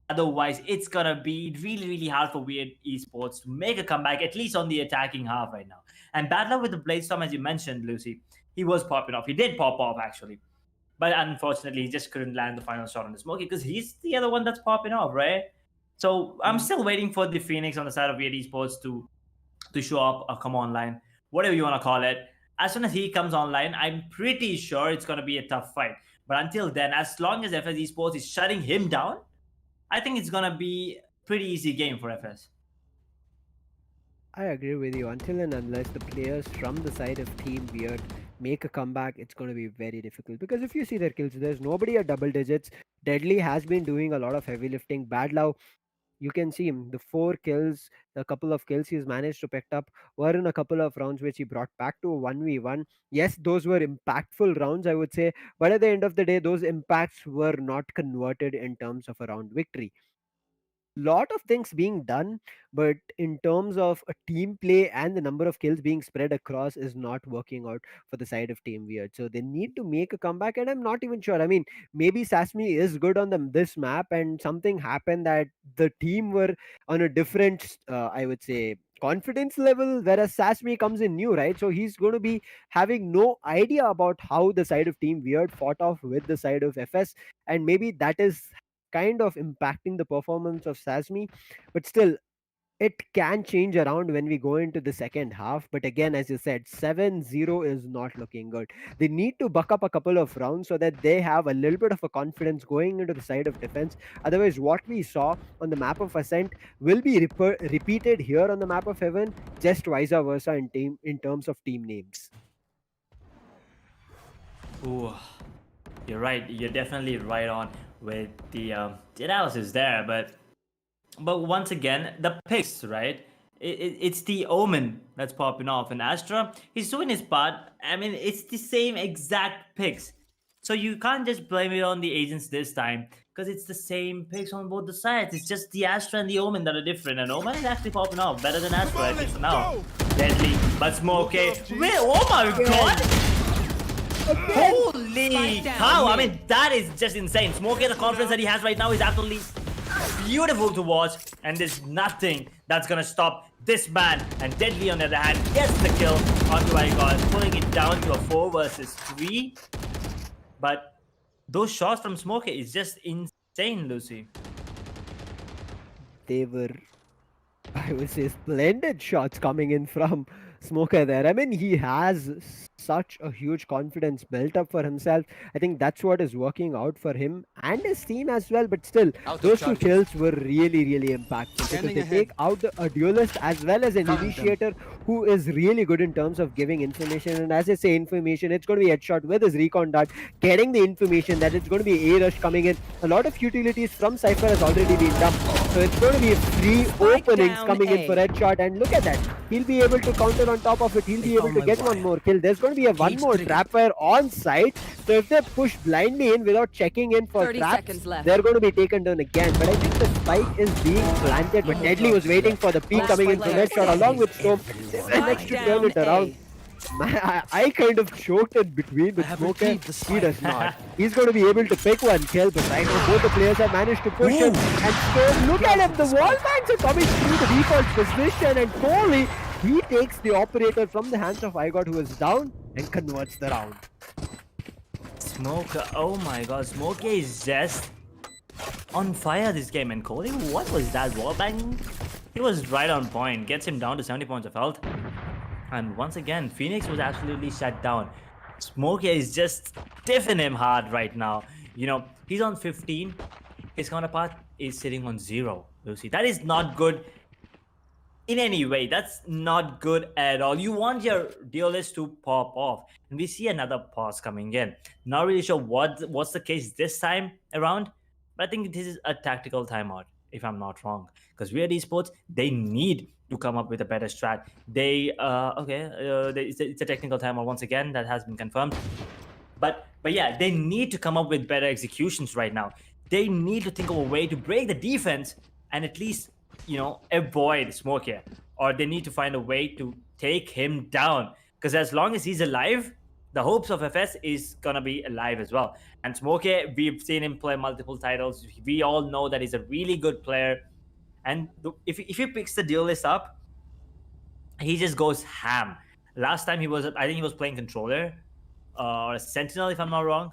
Otherwise, it's gonna be really hard for Weird Esports to make a comeback, at least on the attacking half right now. And Badler with the Blade Storm, as you mentioned, Lucy, he was popping off. He did pop off actually, but unfortunately, he just couldn't land the final shot on the Smokey because he's the other one that's popping off, right? So I'm still waiting for the Phoenix on the side of Yodha Esports to show up or come online, whatever you want to call it. As soon as he comes online, I'm pretty sure it's going to be a tough fight. But until then, as long as FS Esports is shutting him down, I think it's going to be a pretty easy game for FS. I agree with you. Until and unless the players from the side of Team Weird make a comeback, it's going to be very difficult. Because if you see their kills, there's nobody at double digits. Deadly has been doing a lot of heavy lifting. Bad Love, you can see him. The 4 kills, the couple of kills he's managed to pick up were in a couple of rounds which he brought back to a 1v1. Yes, those were impactful rounds, I would say. But at the end of the day, those impacts were not converted in terms of a round victory. Lot of things being done, but in terms of a team play and the number of kills being spread across is not working out for the side of Team Weird. So they need to make a comeback, and I'm not even sure. I mean, maybe Sasmi is good on this map, and something happened that the team were on a different, I would say, confidence level, whereas Sasmi comes in new, right? So he's going to be having no idea about how the side of Team Weird fought off with the side of FS, and maybe that is kind of impacting the performance of Sasmi. But still, it can change around when we go into the second half. But again, as you said, 7-0 is not looking good. They need to buck up a couple of rounds so that they have a little bit of a confidence going into the side of defense. Otherwise, what we saw on the map of Ascent will be repeated here on the map of Heaven, just vice versa in terms of team names. Ooh, you're right. You're definitely right on with the analysis there. But once again, the picks, right? It's the Omen that's popping off. And Astra, he's doing his part. I mean, it's the same exact picks. So you can't just blame it on the agents this time because it's the same picks on both the sides. It's just the Astra and the Omen that are different. And Omen is actually popping off better than Astra, at least now. Deadly, but Smokey. Wait, oh my god! Holy cow! I mean, that is just insane. Smokey, the confidence that he has right now is absolutely beautiful to watch, and there's nothing that's gonna stop this man. And Deadly, on the other hand, gets the kill onto Icon, pulling it down to a 4 versus 3. But those shots from Smokey is just insane, Lucy. They were, I would say, splendid shots coming in from Smoker there. I mean, he has such a huge confidence built up for himself. I think that's what is working out for him and his team as well. But still, those 2 kills were really, really impactful because they take out a duelist as well as an initiator who is really good in terms of giving information. And as I say, information, it's going to be headshot with his recon dart, getting the information that it's going to be A rush coming in. A lot of utilities from Cypher has already been dumped. So it's going to be 3 openings coming in for headshot. And look at that. He'll be able to counter on top of it. He'll be able to get one more kill. There's going to be a one more trap fire on site. So if they push blindly in without checking in for traps, they're going to be taken down again. But I think the spike is being planted. But Deadly was waiting for the peak coming in from headshot along with Storm. They managed to turn it around. I kind of choked in between with Smoker. He does not. He's going to be able to pick one kill, but right now both the players have managed to push him. And Storm, look at him. The wall bangs are coming through the default position. And Corey, he takes the operator from the hands of Igod, who is down, and converts the round. Smoker, oh my god, Smoker is just on fire this game. And Cody, what was that wallbang? He was right on point, gets him down to 70 points of health. And once again, Phoenix was absolutely shut down. Smoker is just stiffing him hard right now. You know, he's on 15. His counterpart is sitting on 0. Lucy, that is not good in any way. That's not good at all. You want your duelist to pop off. And we see another pause coming in. Not really sure what's the case this time around. But I think this is a tactical timeout, if I'm not wrong. Because Yodha Esports, they need to come up with a better strat. It's a technical timeout once again. That has been confirmed. But yeah, they need to come up with better executions right now. They need to think of a way to break the defense and at least, you know, avoid Smoker. Or they need to find a way to take him down. Because as long as he's alive, the hopes of FS is gonna be alive as well. And Smoker, we've seen him play multiple titles. We all know that he's a really good player. And if he picks the duelist up, he just goes ham. Last time I think he was playing controller. or a sentinel, if I'm not wrong.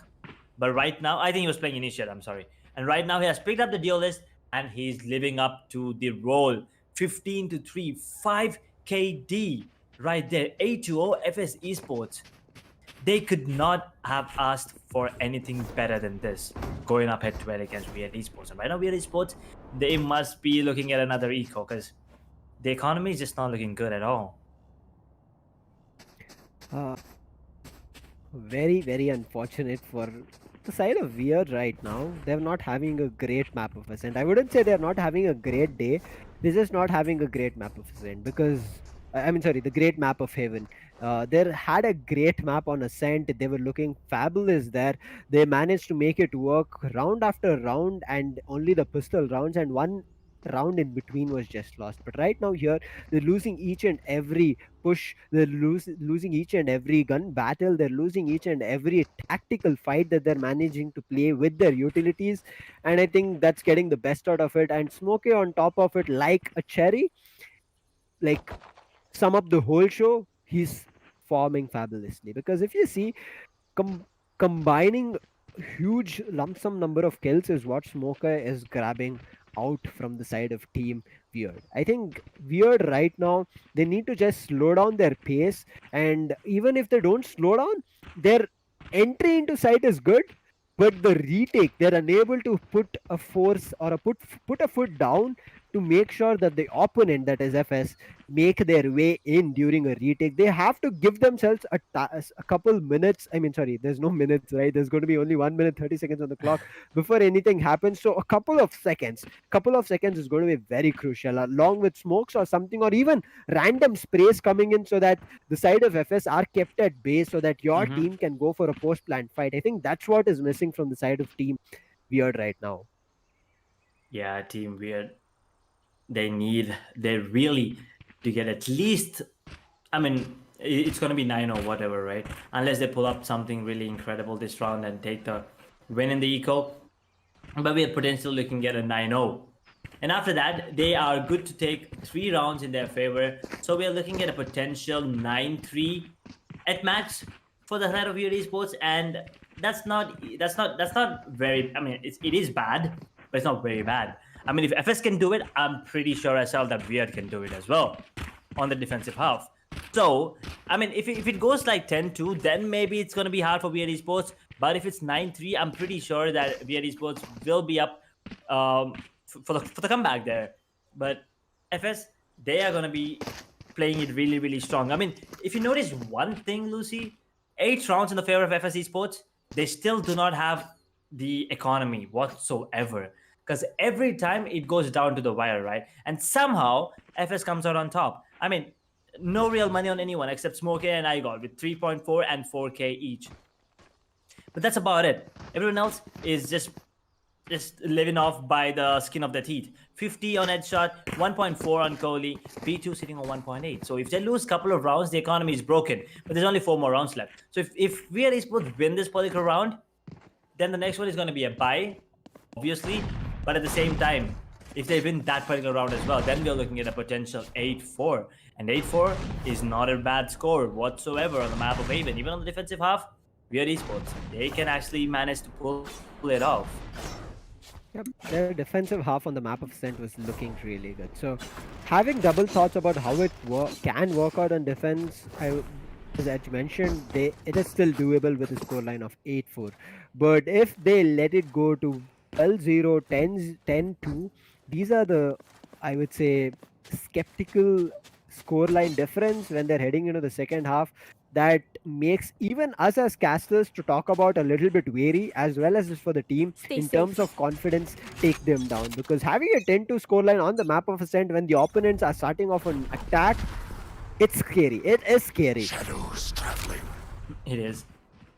But right now, I think he was playing initiate. I'm sorry. And right now, he has picked up the duelist and he's living up to the role. 15-3, 5 KD right there. 8-0 FS Esports. They could not have asked for anything better than this, going up head to head against Weird Esports. And right now, Weird Esports, they must be looking at another eco because the economy is just not looking good at all. Very, very unfortunate for the side of Weird right now. They're not having a great map of Ascent. I wouldn't say they're not having a great day. They're just not having a great map of Ascent because, I mean, sorry, the great map of Haven. They had a great map on Ascent. They were looking fabulous there. They managed to make it work round after round, and only the pistol rounds and one round in between was just lost. But right now here, they're losing each and every push. They're losing each and every gun battle. They're losing each and every tactical fight that they're managing to play with their utilities, and I think that's getting the best out of it. And Smokey on top of it, like a cherry, like sum up the whole show, he's forming fabulously. Because if you see, com- combining huge lump sum number of kills is what Smoker is grabbing out from the side of team Weird. I think Weird right now, they need to just slow down their pace, and even if they don't slow down, their entry into site is good, but the retake, they're unable to put a force or put a foot down to make sure that the opponent, that is FS, make their way in during a retake. They have to give themselves a couple minutes. I mean, sorry, there's no minutes, right? There's going to be only 1 minute 30 seconds on the clock before anything happens. So a couple of seconds is going to be very crucial, along with smokes or something, or even random sprays coming in, so that the side of FS are kept at bay, so that your team can go for a post plant fight. I think that's what is missing from the side of team Weird right now. Yeah, Team Weird. They really to get at least, I mean, it's going to be 9 or whatever, right? Unless they pull up something really incredible this round and take the win in the eco. But we are potentially looking at a 9-0. And after that, they are good to take 3 rounds in their favor. So we are looking at a potential 9-3 at max for the side of Yodha Esports, and that's not very. I mean, it is bad, but it's not very bad. I mean, if FS can do it, I'm pretty sure as well that Weird can do it as well on the defensive half. So, I mean, if it goes like 10-2, then maybe it's going to be hard for Weird Esports. But if it's 9-3, I'm pretty sure that Weird Esports will be up for the comeback there. But FS, they are going to be playing it really, really strong. I mean, if you notice one thing, Lucy, 8 rounds in the favor of FS Esports, they still do not have the economy whatsoever. Because every time it goes down to the wire, right? And somehow FS comes out on top. I mean, no real money on anyone except Smokey and Igor with 3.4 and 4K each. But that's about it. Everyone else is just living off by the skin of their teeth. 50 on headshot, 1.4 on Kohli, V2 sitting on 1.8. So if they lose a couple of rounds, the economy is broken. But there's only 4 more rounds left. So if we at Esports win this particular round, then the next one is going to be a bye, obviously. But at the same time, if they win that particular round as well, then we're looking at a potential 8-4. And 8-4 is not a bad score whatsoever on the map of Haven. Even on the defensive half, Weird Esports, they can actually manage to pull it off. Yep, their defensive half on the map of Ascent was looking really good. So, having double thoughts about how it can work out on defense, as I mentioned, it is still doable with a scoreline of 8-4. But if they let it go to 12-0, 10-2, these are the, I would say, skeptical scoreline difference when they're heading into the second half, that makes even us as casters to talk about a little bit wary, as well as for the team in terms of confidence, take them down. Because having a 10-2 scoreline on the map of Ascent when the opponents are starting off an attack, it's scary. It is scary. Shadows traveling. It is.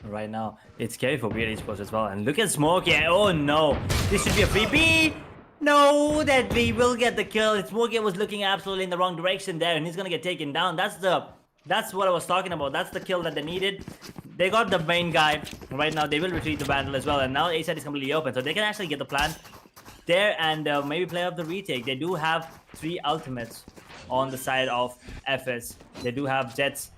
Right now, it's scary for Weird Esports as well. And look at Smokey. Oh no, this should be a free B. No, that we will get the kill. Smokey was looking absolutely in the wrong direction there, and he's gonna get taken down. That's what I was talking about. That's the kill that they needed. They got the main guy. Right now, they will retreat the Vandal as well. And now A side is completely open. So they can actually get the plant there and maybe play up the retake. They do have 3 ultimates on the side of FS. They do have Jets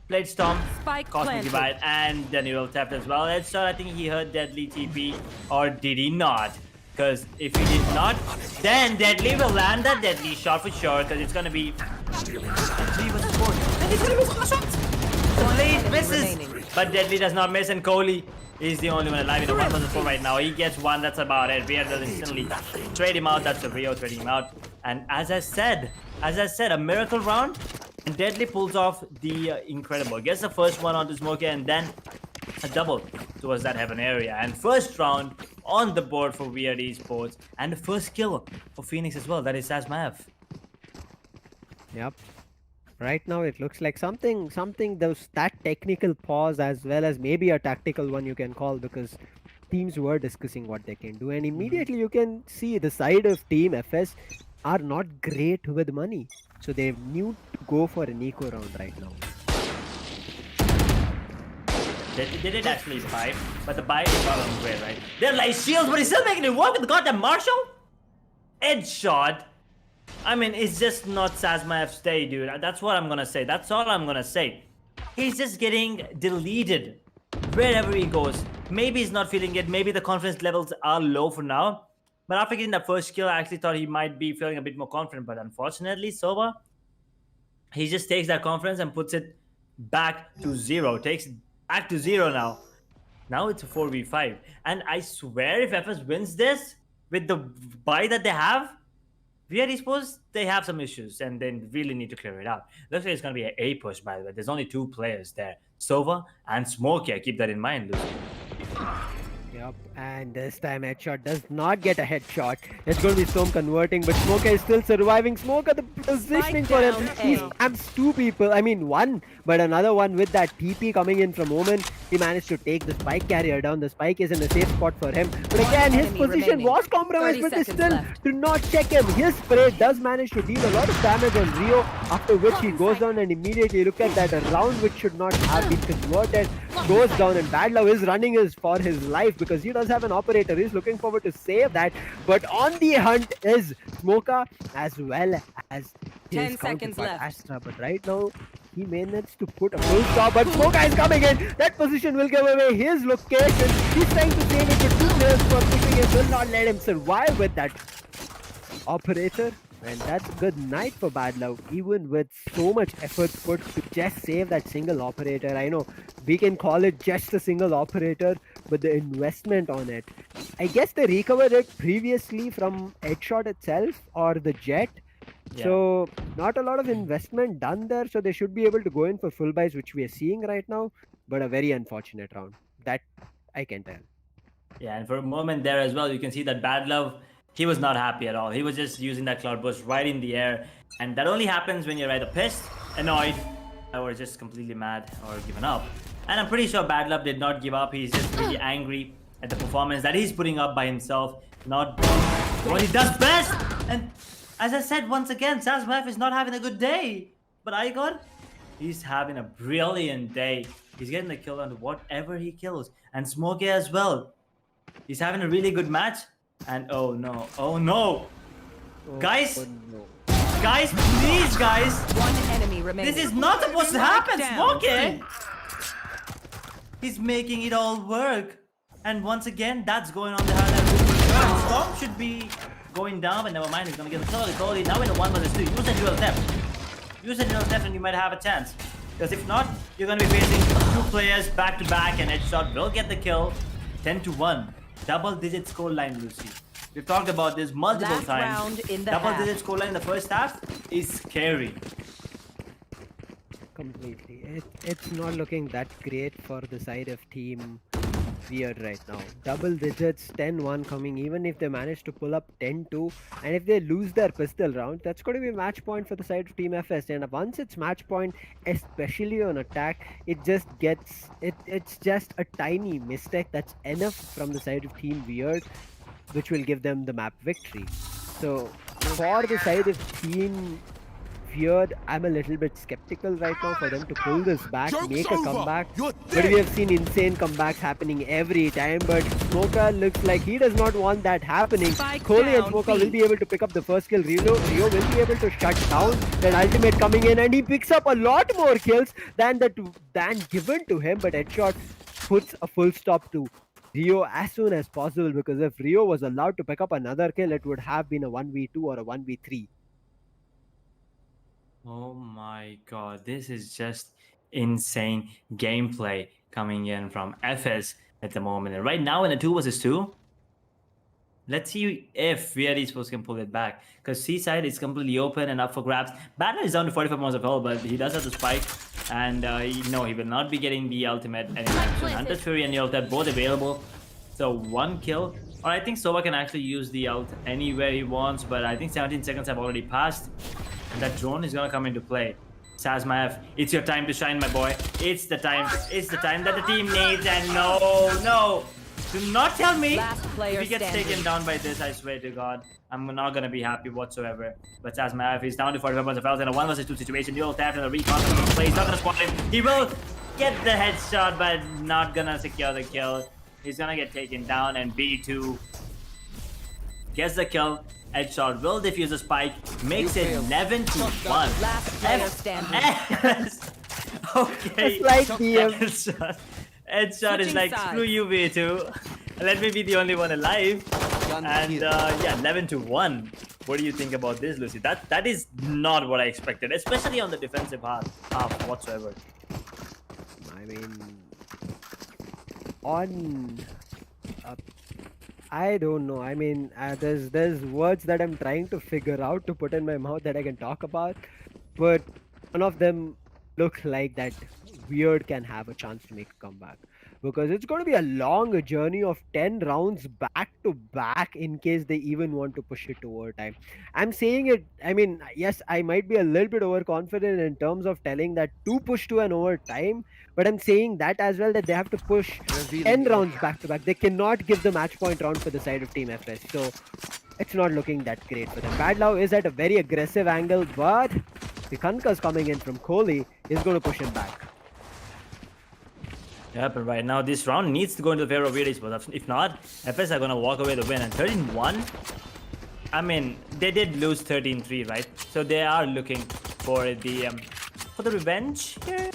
Played Storm, Spike Cosmic planted. Divide, and then he will theft as well. Headshot, I think he heard Deadly TP, or did he not? Because if he did not, then Deadly will land that Deadly shot for sure, because it's going to be 3 versus 4. And he's going to miss the shots. Blade misses, remaining. but Deadly does not miss, and Kohli is the only one alive in the 1 versus 4 right now. He gets one, that's about it. Rio does instantly trade him out. That's a Rio trading him out. And as I said, a miracle round, and Deadly pulls off the incredible. Gets the first one onto Smokey, and then a double towards that heaven area. And first round on the board for Yodha E-Sports, and the first kill for Phoenix as well. That is SahaGamerZ. Yep. Right now it looks like something that technical pause as well as maybe a tactical one you can call, because teams were discussing what they can do, and immediately you can see the side of Team FS are not great with money, so they need to go for an eco round right now. They did actually buy, but the buy is not on great, right? They're like shields, but he's still making it work with the goddamn Marshall? Edge shot. I mean, it's just not SahaGamerZ's day, dude. That's what I'm gonna say. That's all I'm gonna say. He's just getting deleted wherever he goes. Maybe he's not feeling it. Maybe the confidence levels are low for now. But after getting that first kill, I actually thought he might be feeling a bit more confident. But unfortunately, Sova, he just takes that confidence and puts it back to 0. Takes it back to 0 now. Now it's a 4v5. And I swear if FS wins this, with the buy that they have, Yodha E-Sports, they have some issues and they really need to clear it out. Looks like it's going to be an A push, by the way. There's only 2 players there, Sova and Smokey. Keep that in mind, Lucy. Yep, and this time headshot does not get a headshot. It's going to be Storm converting, but Smoker is still surviving. Smoker, the positioning for him. He spams 2 people. I mean 1, but another one with that TP coming in from Omen. He managed to take the spike carrier down. The spike is in a safe spot for him. But again, his position was compromised, but they still do not check him. His spray does manage to deal a lot of damage on Rio, after which he goes down and immediately look at that. A round which should not have been converted goes down, and Bad Love is running for his life because he does have an operator. He's looking forward to save that, but on the hunt is Smoka as well as 10 his seconds counterpart left. Astra. But right now he managed to put a full stop, but Smoka is coming in. That position will give away his location. He's trying to save it, but 2 players for pushing it will not let him survive with that operator. And that's good night for Bad Love, even with so much effort put to just save that single operator. I know we can call it just a single operator, but the investment on it, I guess they recovered it previously from Headshot itself or the Jet. Yeah. So not a lot of investment done there, so they should be able to go in for full buys, which we are seeing right now, but a very unfortunate round. That I can tell. Yeah, and for a moment there as well, you can see that Bad Love, he was not happy at all. He was just using that cloud burst right in the air. And that only happens when you're either pissed, annoyed, or just completely mad or given up. And I'm pretty sure Bad Love did not give up. He's just really angry at the performance that he's putting up by himself. Not what he does best. And as I said once again, SahaGamerZ is not having a good day. But Igor, he's having a brilliant day. He's getting the kill on whatever he kills. And Smokey as well. He's having a really good match. And oh no, oh no. Guys, guys, please, guys. 1 enemy remaining. This is not supposed to happen, Down. Smokey. He's making it all work. And once again, that's going on the highlight. Storm should be going down, but never mind. He's going to get the Kohli. Now in a 1 versus 2. Use a dual theft. Use a dual theft and you might have a chance. Because if not, you're going to be facing 2 players back to back, and Headshot will get the kill. 10-1. Double-digit scoreline, Lucy. We've talked about this multiple Last times. round in the Double-digit scoreline in the first half is scary. Completely. It's not looking that great for the side of Team Weird right now. Double digits, 10-1 coming, even if they manage to pull up 10-2, and if they lose their pistol round, that's going to be a match point for the side of Team FS. And once it's match point, especially on attack, it just gets it's just a tiny mistake that's enough from the side of Team Weird, which will give them the map victory. So for the side of Team Weird. I'm a little bit skeptical right now for them to pull this back, Joke's make a over. comeback. You're But dead. we have seen insane comebacks happening every time. But Smoker looks like he does not want that happening. Spike Kohli and down, Smoker B. will be able to pick up the first kill. Rio will be able to shut down that ultimate coming in, and he picks up a lot more kills than given to him. But Headshot puts a full stop to Rio as soon as possible, because if Rio was allowed to pick up another kill, it would have been a 1v2 or a 1v3. Oh my god, this is just insane gameplay coming in from FS at the moment. And right now in a 2 versus 2, let's see if Yodha E-Sports can pull it back. Because C-side is completely open and up for grabs. Battle is down to 45 points of health, but he does have the spike. And no, he will not be getting the ultimate anytime soon. Hunter's Fury and Yodha both available. So 1 kill. Or I think Sova can actually use the ult anywhere he wants, but I think 17 seconds have already passed. And that drone is gonna come into play. SahaGamerZ, it's your time to shine, my boy. It's the time that the team needs. And no, do not tell me Last player if he gets standing. taken down by this. I swear to God, I'm not gonna be happy whatsoever. But SahaGamerZ is down to 45 points of health in a 1 versus 2 situation. You'll tap in the recon play. He's not gonna spot him. He will get the headshot, but not gonna secure the kill. He's gonna get taken down, and B2 gets the kill. Headshot will defuse the spike, makes it 11 to 1. Last player standing. Okay. It's like DM. Headshot is Switching like, sides. screw you, V2. Let me be the only one alive. Gun And here. yeah, 11 to 1. What do you think about this, Lucy? That is not what I expected, especially on the defensive half whatsoever. I mean, on I don't know. I mean, there's words that I'm trying to figure out to put in my mouth that I can talk about, but none of them look like that Weird can have a chance to make a comeback, because it's going to be a long journey of 10 rounds back to back in case they even want to push it to overtime. I'm saying it, I mean, yes, I might be a little bit overconfident in terms of telling that to push to an overtime, but I'm saying that as well, that they have to push 10 rounds back to back. They cannot give the match point round for the side of Team FS. So it's not looking that great for them. Bad Love is at a very aggressive angle, but the Kanka's coming in from Kohli is going to push him back. Yeah, but right now this round needs to go into the favor of Yodha E-Sports. If not, FS are gonna walk away the win. And 13-1, I mean, they did lose 13-3, right? So they are looking for the revenge here.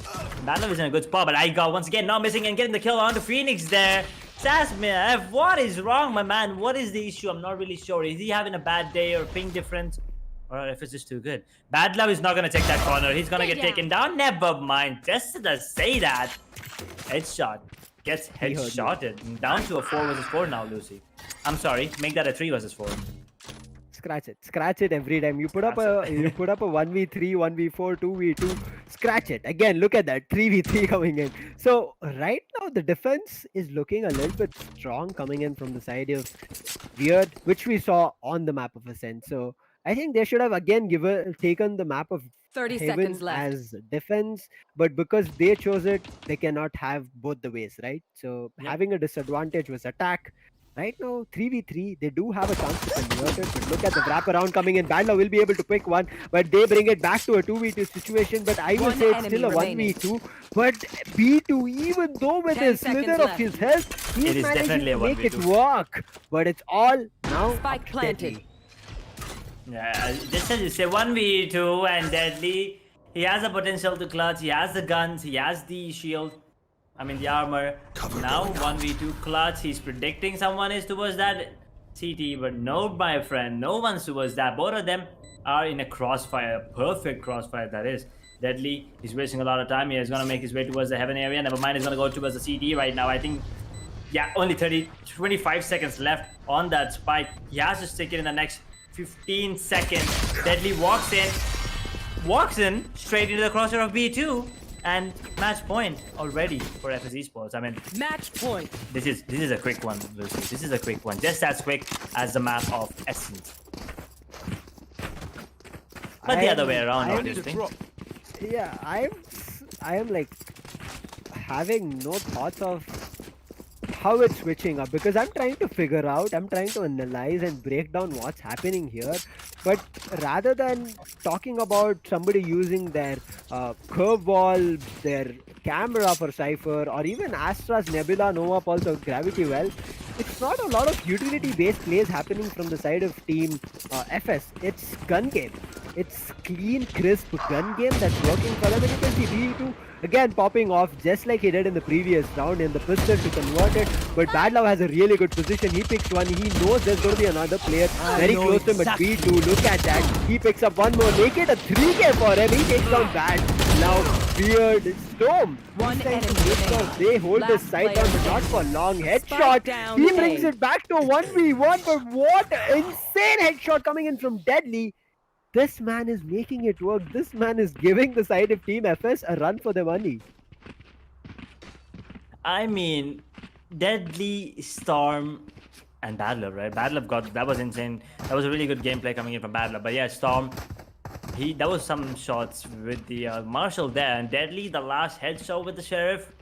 Battle is in a good spot, but I got once again not missing and getting the kill onto Phoenix there. SahaGamerZ, what is wrong, my man? What is the issue? I'm not really sure. Is he having a bad day or ping difference? Or if it's just too good. Bad Love is not gonna take that corner. He's gonna get taken down. Never mind. Just to say that. Headshot. Gets headshotted. Down to a 4 versus 4 now, Lucy. I'm sorry. Make that a 3 versus 4. Scratch it every time. You put up a 1v3, 1v4, 2v2, scratch it. Again, look at that, 3v3 coming in. So right now the defense is looking a little bit strong coming in from the side of Weird, which we saw on the map of Ascent. So I think they should have again taken the map of 30 Heaven seconds left. as defense, but because they chose it, they cannot have both the ways, right? So having a disadvantage was attack. Right now, 3v3, they do have a chance to convert it, but look at the wraparound coming in. Badla will be able to pick one, but they bring it back to a 2v2 situation, but I will One say it's enemy still a remaining. 1v2. But B2, even though with 10 a slither seconds of left. his health, It he's is managing definitely to a make it 1v2. work. But it's all now Spike up to planted. Deadly. Yeah, just as you say, 1v2 and Deadly. He has the potential to clutch. He has the guns. He has the shield. I mean, the armor. Now 1v2 clutch. He's predicting someone is towards that CT, but no, my friend. No one's towards that. Both of them are in a crossfire. Perfect crossfire, that is. Deadly, he's wasting a lot of time here. He's going to make his way towards the heaven area. Never mind, he's going to go towards the CT right now. I think, yeah, only 25 seconds left on that spike. He has to stick it in the next 15 seconds. Deadly walks in straight into the crosshair of B2, and match point already for FS Esports. I mean, Match point. this is a quick one, Lucy. This is a quick one, just as quick as the map of Ascent. But the other way around, obviously. Yeah, I am like having no thoughts of how it's switching up, because I'm trying to figure out, I'm trying to analyze and break down what's happening here. But rather than talking about somebody using their curveball, their camera for Cypher, or even Astra's Nebula, Nova Pulse, or Gravity Well, it's not a lot of utility-based plays happening from the side of Team FS. It's gun game. It's clean, crisp gun game that's working for them. And you can see V2 again popping off just like he did in the previous round in the pistol to convert it. But Badlove has a really good position. He picks one. He knows there's going to be another player very close to him. But V2, look at that. He picks up one more. Make it a 3K for him. He takes down Bad. Now, Weird Storm. One enemy remaining. They hold the Last side player down, but not for standing. long. Spike Headshot. down He A. brings it back to 1v1. But what insane headshot coming in from Deadly. This man is making it work. This man is giving the side of Team FS a run for their money. I mean, Deadly, Storm, and Badlove, right? Badlove got that was insane. That was a really good gameplay coming in from Badlove. But yeah, Storm, that was some shots with the Marshall there, and Deadly, the last headshot with the Sheriff,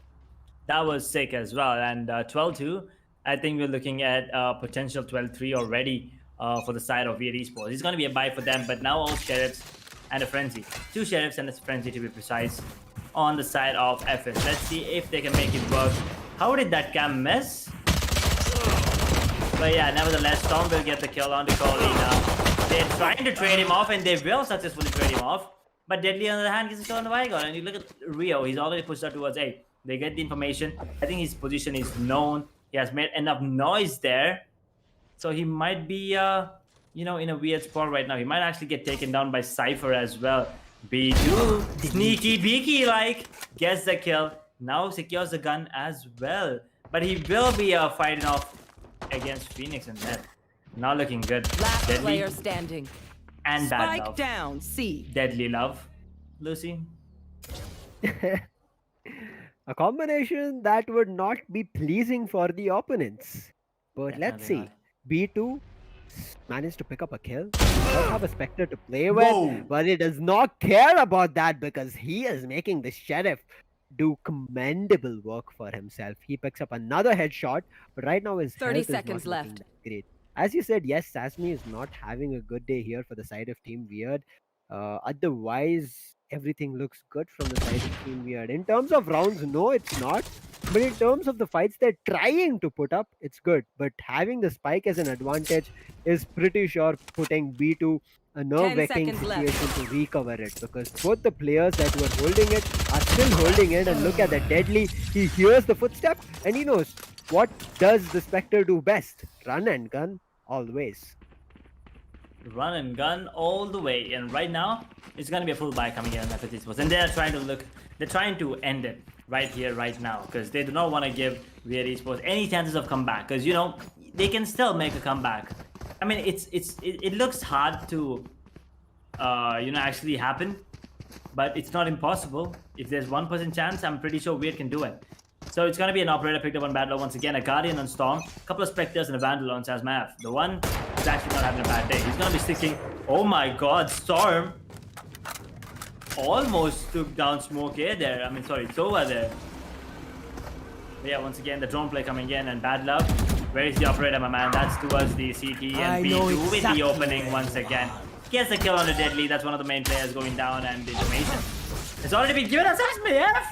that was sick as well. And 12-2, I think we're looking at potential 12-3 already for the side of Yodha Esports. It's going to be a buy for them, but now all Sheriffs and a Frenzy. 2 Sheriffs and a Frenzy to be precise on the side of FS. Let's see if they can make it work. How did that cam miss? But yeah, nevertheless, Storm will get the kill on the Colina. They're trying to trade him off, and they will successfully trade him off. But Deadly, on the other hand, gets a kill on the Vigon. And you look at Rio, he's already pushed out towards A. They get the information. I think his position is known. He has made enough noise there. So he might be, in a weird spot right now. He might actually get taken down by Cypher as well. B2, sneaky beaky like, gets the kill. Now secures the gun as well. But he will be fighting off against Phoenix and net. Now looking good. Last Deadly player standing. and Bad Spike Love. down. C. Deadly Love. Lucy? A combination that would not be pleasing for the opponents. But let's Definitely see. not. B2 managed to pick up a kill. Does have a Spectre to play with, Whoa. but he does not care about that because he is making the Sheriff do commendable work for himself. He picks up another headshot, but right now his 30 health seconds is not looking left. great. As you said, yes, Sasmi is not having a good day here for the side of Team Weird. Otherwise, everything looks good from the side of Team Weird. In terms of rounds, no, it's not. But in terms of the fights they're trying to put up, it's good. But having the spike as an advantage is pretty sure putting B2 a 10 nerve-wracking seconds left. situation to recover it, because both the players that were holding it are still holding it. And look at the Deadly. He hears the footstep and he knows what does the Spectre do best. Run and gun always. Run and gun all the way. And right now, it's going to be a full buy coming in on Epic Esports. And they're trying to end it right here, right now. Because they do not want to give Yodha Esports any chances of comeback. Because, they can still make a comeback. I mean, it looks hard to, actually happen. But it's not impossible. If there's 1% chance, I'm pretty sure Weird can do it. So it's going to be an operator picked up on Badlove once again, a Guardian on Storm, a couple of Spectres and a Vandal on Sazmav. The one is actually not having a bad day. He's going to be sticking. Oh my god, Storm almost took down Smoke A there. I mean, sorry, Sova there. But yeah, once again, the drone play coming in and Badlove. Where is the operator, my man? That's towards the CT and B2 with the opening once again. Gets the kill on the Deadly. That's one of the main players going down, and the information has already been given us SMF.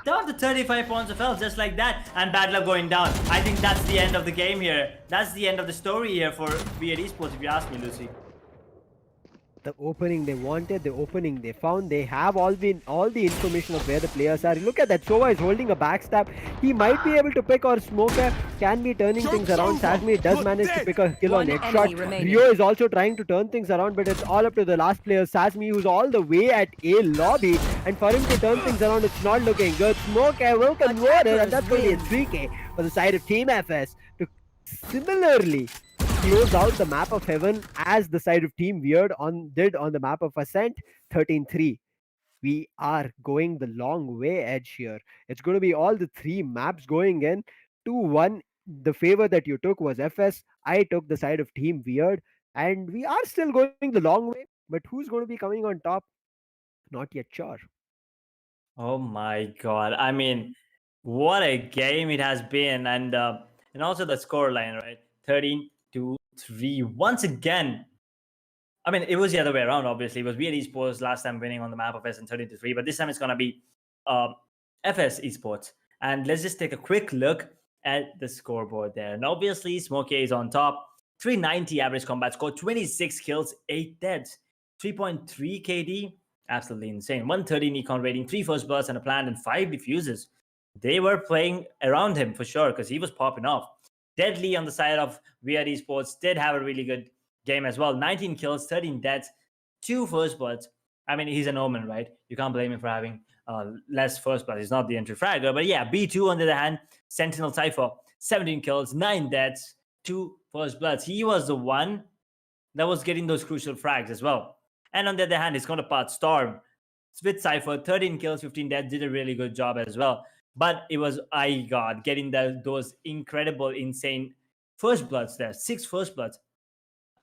Down to 35 points of health, just like that, and Badlove going down. I think that's the end of the game here. That's the end of the story here for Yodha Esports, if you ask me, Lucy. The opening they wanted, the opening they found. They have all the information of where the players are. Look at that. Sova is holding a backstab. He might be able to pick, or Smoker can be turning things around. Sasmi does manage to pick a kill on One headshot. enemy remaining. Rio is also trying to turn things around, but it's all up to the last player, Sasmi, who's all the way at A lobby. And for him to turn things around, it's not looking good. Smoker will convert it, and that's going to be a 3K for the side of Team FS to similarly close out the map of Heaven as the side of Team Weird did on the map of Ascent. 13-3. We are going the long way edge here. It's going to be all the 3 maps going in. 2-1. The favor that you took was FS. I took the side of Team Weird. And we are still going the long way. But who's going to be coming on top? Not yet sure. Oh my god. I mean, what a game it has been. And also the score line, right? 13-2. 3. Once again, I mean, it was the other way around, obviously. It was Yodha E-Sports last time winning on the map of Ascent 13-3, but this time it's going to be FS Esports. And let's just take a quick look at the scoreboard there. And obviously, Smokey is on top. 390 average combat score, 26 kills, 8 deaths, 3.3 KD. Absolutely insane. 130 Econ rating, 3 first bloods and a plant, and 5 diffuses. They were playing around him for sure because he was popping off. Deadly on the side of Yodha Esports did have a really good game as well. 19 kills, 13 deaths, 2 first bloods. I mean, he's an omen, right? You can't blame him for having less first blood. He's not the entry fragger. But yeah, B2 on the other hand, Sentinel Cypher, 17 kills, 9 deaths, 2 first bloods. He was the one that was getting those crucial frags as well. And on the other hand, his counterpart, Storm, with Cypher, 13 kills, 15 deaths, did a really good job as well. But it was, God, getting those incredible, insane first bloods there. 6 first bloods.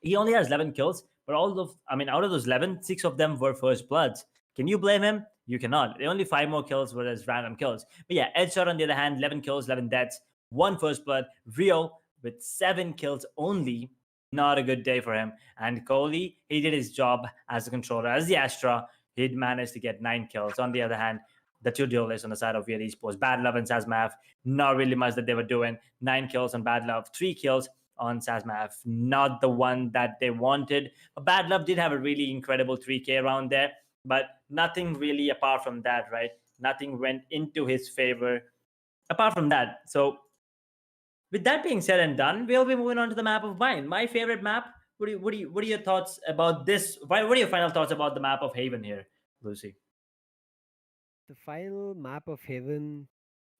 He only has 11 kills, but out of those 11, 6 of them were first bloods. Can you blame him? You cannot. The only 5 more kills were as random kills. But yeah, Edshot on the other hand, 11 kills, 11 deaths, 1 first blood. Rio with 7 kills only. Not a good day for him. And Kohli, he did his job as a controller. As the Astra, he'd managed to get 9 kills. On the other hand, the 2 duelists on the side of Yodha Esports, Bad Love and Sazmav, not really much that they were doing. 9 kills on Bad Love, 3 kills on Sazmav. Not the one that they wanted. But Bad Love did have a really incredible 3K around there, but nothing really apart from that, right? Nothing went into his favor apart from that. So with that being said and done, we'll be moving on to the map of Bind. My favorite map. What are your thoughts about this? What are your final thoughts about the map of Haven here, Lucy? The final map of Haven.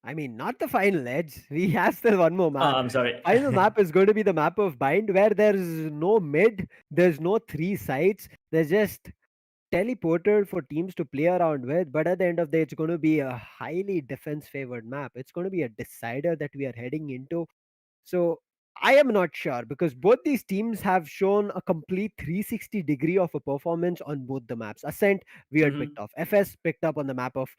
I mean, not the final edge. We have still one more map. I'm sorry. Final map is going to be the map of Bind, where there's no mid, there's no 3 sides. There's just teleported for teams to play around with. But at the end of the day, it's going to be a highly defense-favored map. It's going to be a decider that we are heading into. So I am not sure because both these teams have shown a complete 360 degree of a performance on both the maps. Ascent, we had picked off. FS picked up on the map of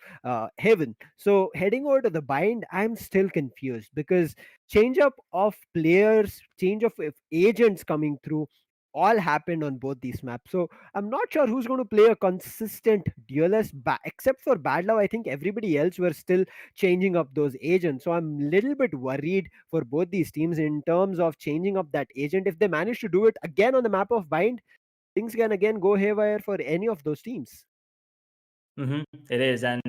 Haven. So heading over to the Bind, I'm still confused because change up of players, change of agents coming through, all happened on both these maps. So I'm not sure who's going to play a consistent duelist except for Bad Love. I think everybody else were still changing up those agents. So I'm a little bit worried for both these teams in terms of changing up that agent. If they manage to do it again on the map of Bind, things can again go haywire for any of those teams. It is. And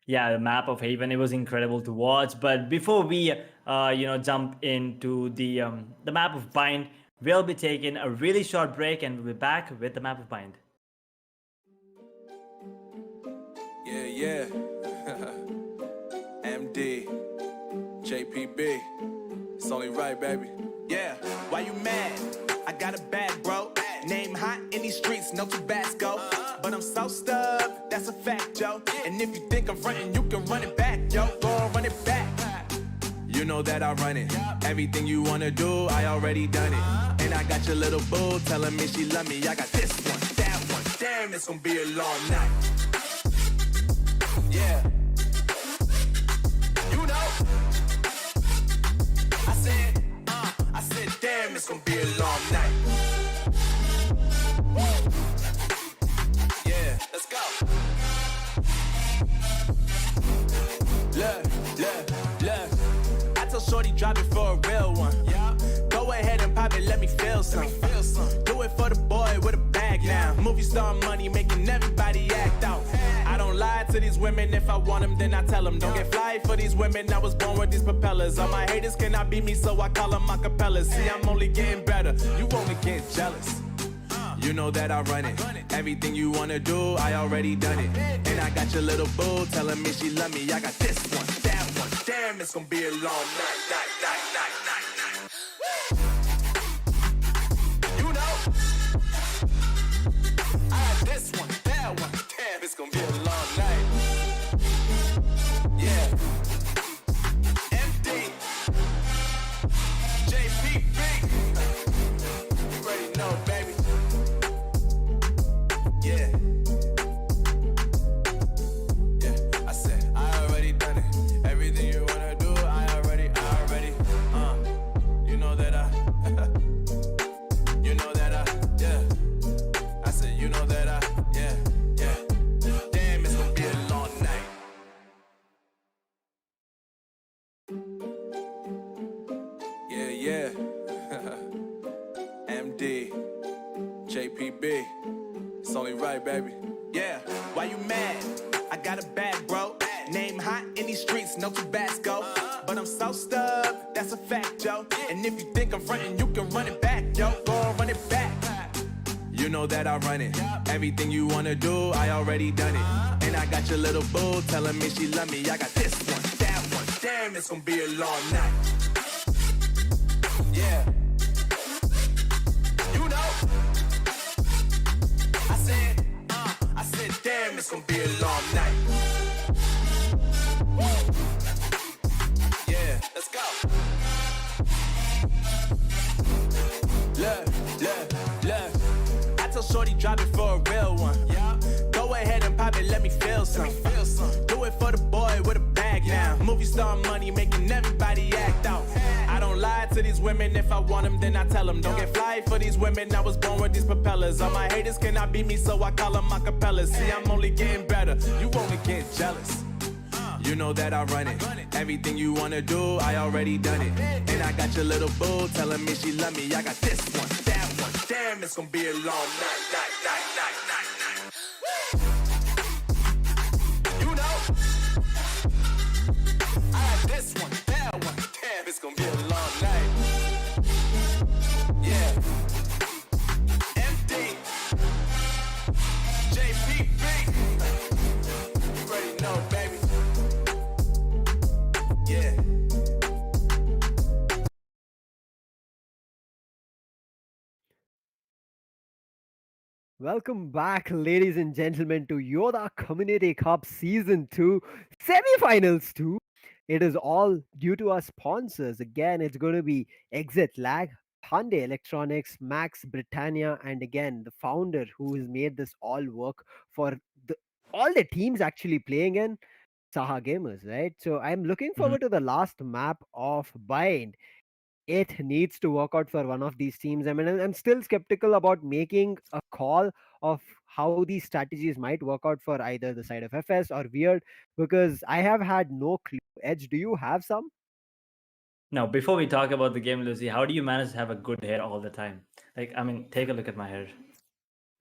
yeah, the map of Haven, it was incredible to watch. But before we jump into the map of Bind, we'll be taking a really short break and we'll be back with the map of Bind. Yeah. MD, JPB, it's only right, baby. Yeah, why you mad? I got a bag, bro. Name hot in these streets, no Tabasco. But I'm so stuck, that's a fact, yo. And if you think I'm frontin', you can run it back, yo. Go on, run it back. You know that I run it. Everything you wanna do, I already done it. And I got your little boo telling me she love me. I got this one, that one. Damn, it's gonna be a long night. Yeah. You know. I said, damn, it's gonna be a long night. Yeah, let's go. Look. I told Shorty drop it for a real one. Yeah. Go ahead and pop it, let me feel some. Do it for the boy with a bag now. Movie star money making everybody act out. I don't lie to these women. If I want them, then I tell them. Don't get fly for these women. I was born with these propellers. All my haters cannot beat me, so I call them acapellas. See, I'm only getting better. You only get jealous. You know that I run it. Everything you wanna do, I already done it. And I got your little boo telling me she love me. I got this one, that one. Damn, it's gonna be a long night. You know, I got this one, that one. Damn, it's gonna be a long night. Yeah. MD, JPB. You already know, baby. Yeah. I said, I already done it. Everything you wanna do, I already. You know that JPB, it's only right, baby. Yeah, why you mad? I got a bad bro. Name hot in these streets, no Tabasco. But I'm so stubbed, that's a fact, yo. And if you think I'm frontin', you can run it back, yo. Go and run it back. You know that I run it. Everything you wanna do, I already done it. And I got your little boo telling me she love me. I got this one, that one. Damn, it's gonna be a long night. Yeah. You know. I said, damn, it's gonna be a long night. Yeah, let's go. Look. I told Shorty drop it for a real one. Yeah. Go ahead and pop it, let me feel some. Do it for the boy with a bag now. Movie star money making everybody act out. I don't lie to these women. If I want them, then I tell them. Don't get fly for these women. I was born with these propellers. All my haters cannot beat me, so I call them acapellas. See, I'm only getting better. You only get jealous. You know that I run it. Everything you wanna do, I already done it. And I got your little boo telling me she love me. I got this one, that one. Damn, it's gonna be a long night. You know, I got this one, that one. Damn, it's gonna be a long night. Yeah. MD. JPB. You already know, baby. Yeah. Welcome back, ladies and gentlemen, to Yodha Community Cup Season 2 Semi-Finals 2. It is all due to our sponsors. Again, it's going to be Exit Lag, Hyundai Electronics, Max Britannia, and again, the founder who has made this all work for all the teams actually playing in SahaGamerZ, right? So I'm looking forward to the last map of Bind. It needs to work out for one of these teams. I mean, I'm still skeptical about making a call of how these strategies might work out for either the side of FS or Weird because I have had no clue. Edge, do you have some? Now, before we talk about the game, Lucy, how do you manage to have a good hair all the time? Like, I mean, take a look at my hair.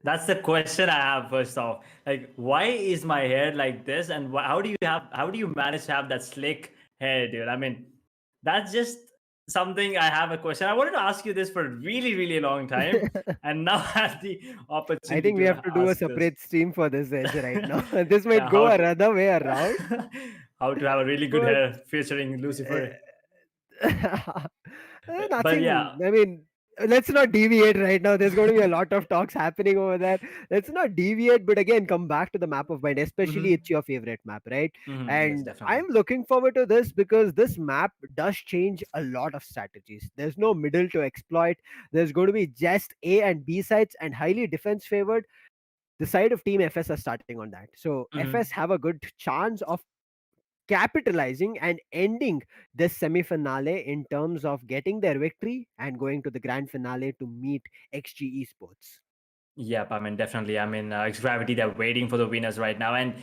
That's the question I have first off. Like, why is my hair like this, and how do you manage to have that slick hair, dude? I mean, that's just something I have a question. I wanted to ask you this for a really, really long time, and now I have the opportunity. I think we have to do a ask this. separate stream for this, Edge, right now. This might Yeah, go how to- another way around. How to have a really good But hair featuring Lucifer. nothing. yeah. I mean, let's not deviate right now. There's going to be a lot of talks happening over there. Let's not deviate, but again, come back to the map of Bind. Especially, it's your favorite map, right? Yes, And definitely. I'm looking forward to this because this map does change a lot of strategies. There's no middle to exploit. There's going to be just A and B sides and highly defense favored. The side of Team FS are starting on that. So FS have a good chance of capitalizing and ending this semi-finale in terms of getting their victory and going to the grand finale to meet XG Esports. Yep, I mean, definitely. I mean, X Gravity, they're waiting for the winners right now. And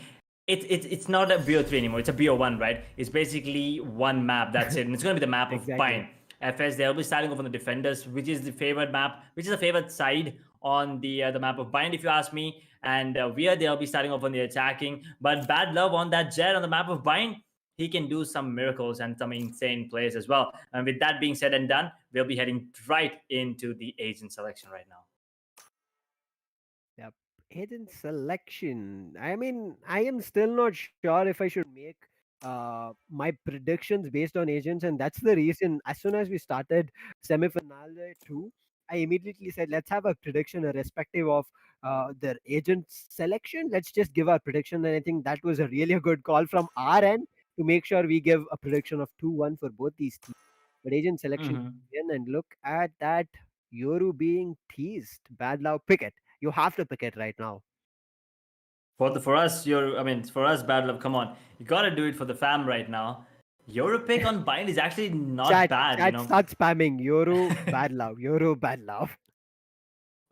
it's not a BO3 anymore. It's a BO1, right? It's basically one map. That's it. And it's going to be the map of Exactly. Bind. FS, they'll be starting off on the defenders, which is the favorite map, which is the favorite side on the map of Bind, if you ask me. And Weird, they'll be starting off on the attacking. But Bad Love on that Jet on the map of Bind, he can do some miracles and some insane plays as well. And with that being said and done, we'll be heading right into the agent selection right now. Yep. Agent selection. I mean, I am still not sure if I should make my predictions based on agents, and that's the reason. As soon as we started semi-finale 2, I immediately said, let's have a prediction irrespective of the agent selection. Let's just give our prediction. And I think that was a really good call from our end to make sure we give a prediction of 2-1 for both these teams. But agent selection in, and look at that Yoru being teased. Bad Love, pick it. You have to pick it right now. For us, for us, Bad Love, come on. You gotta do it for the fam right now. Your pick on Bind is actually not bad, Chat, you know. start spamming Yoru Bad Love. Yoru Bad Love.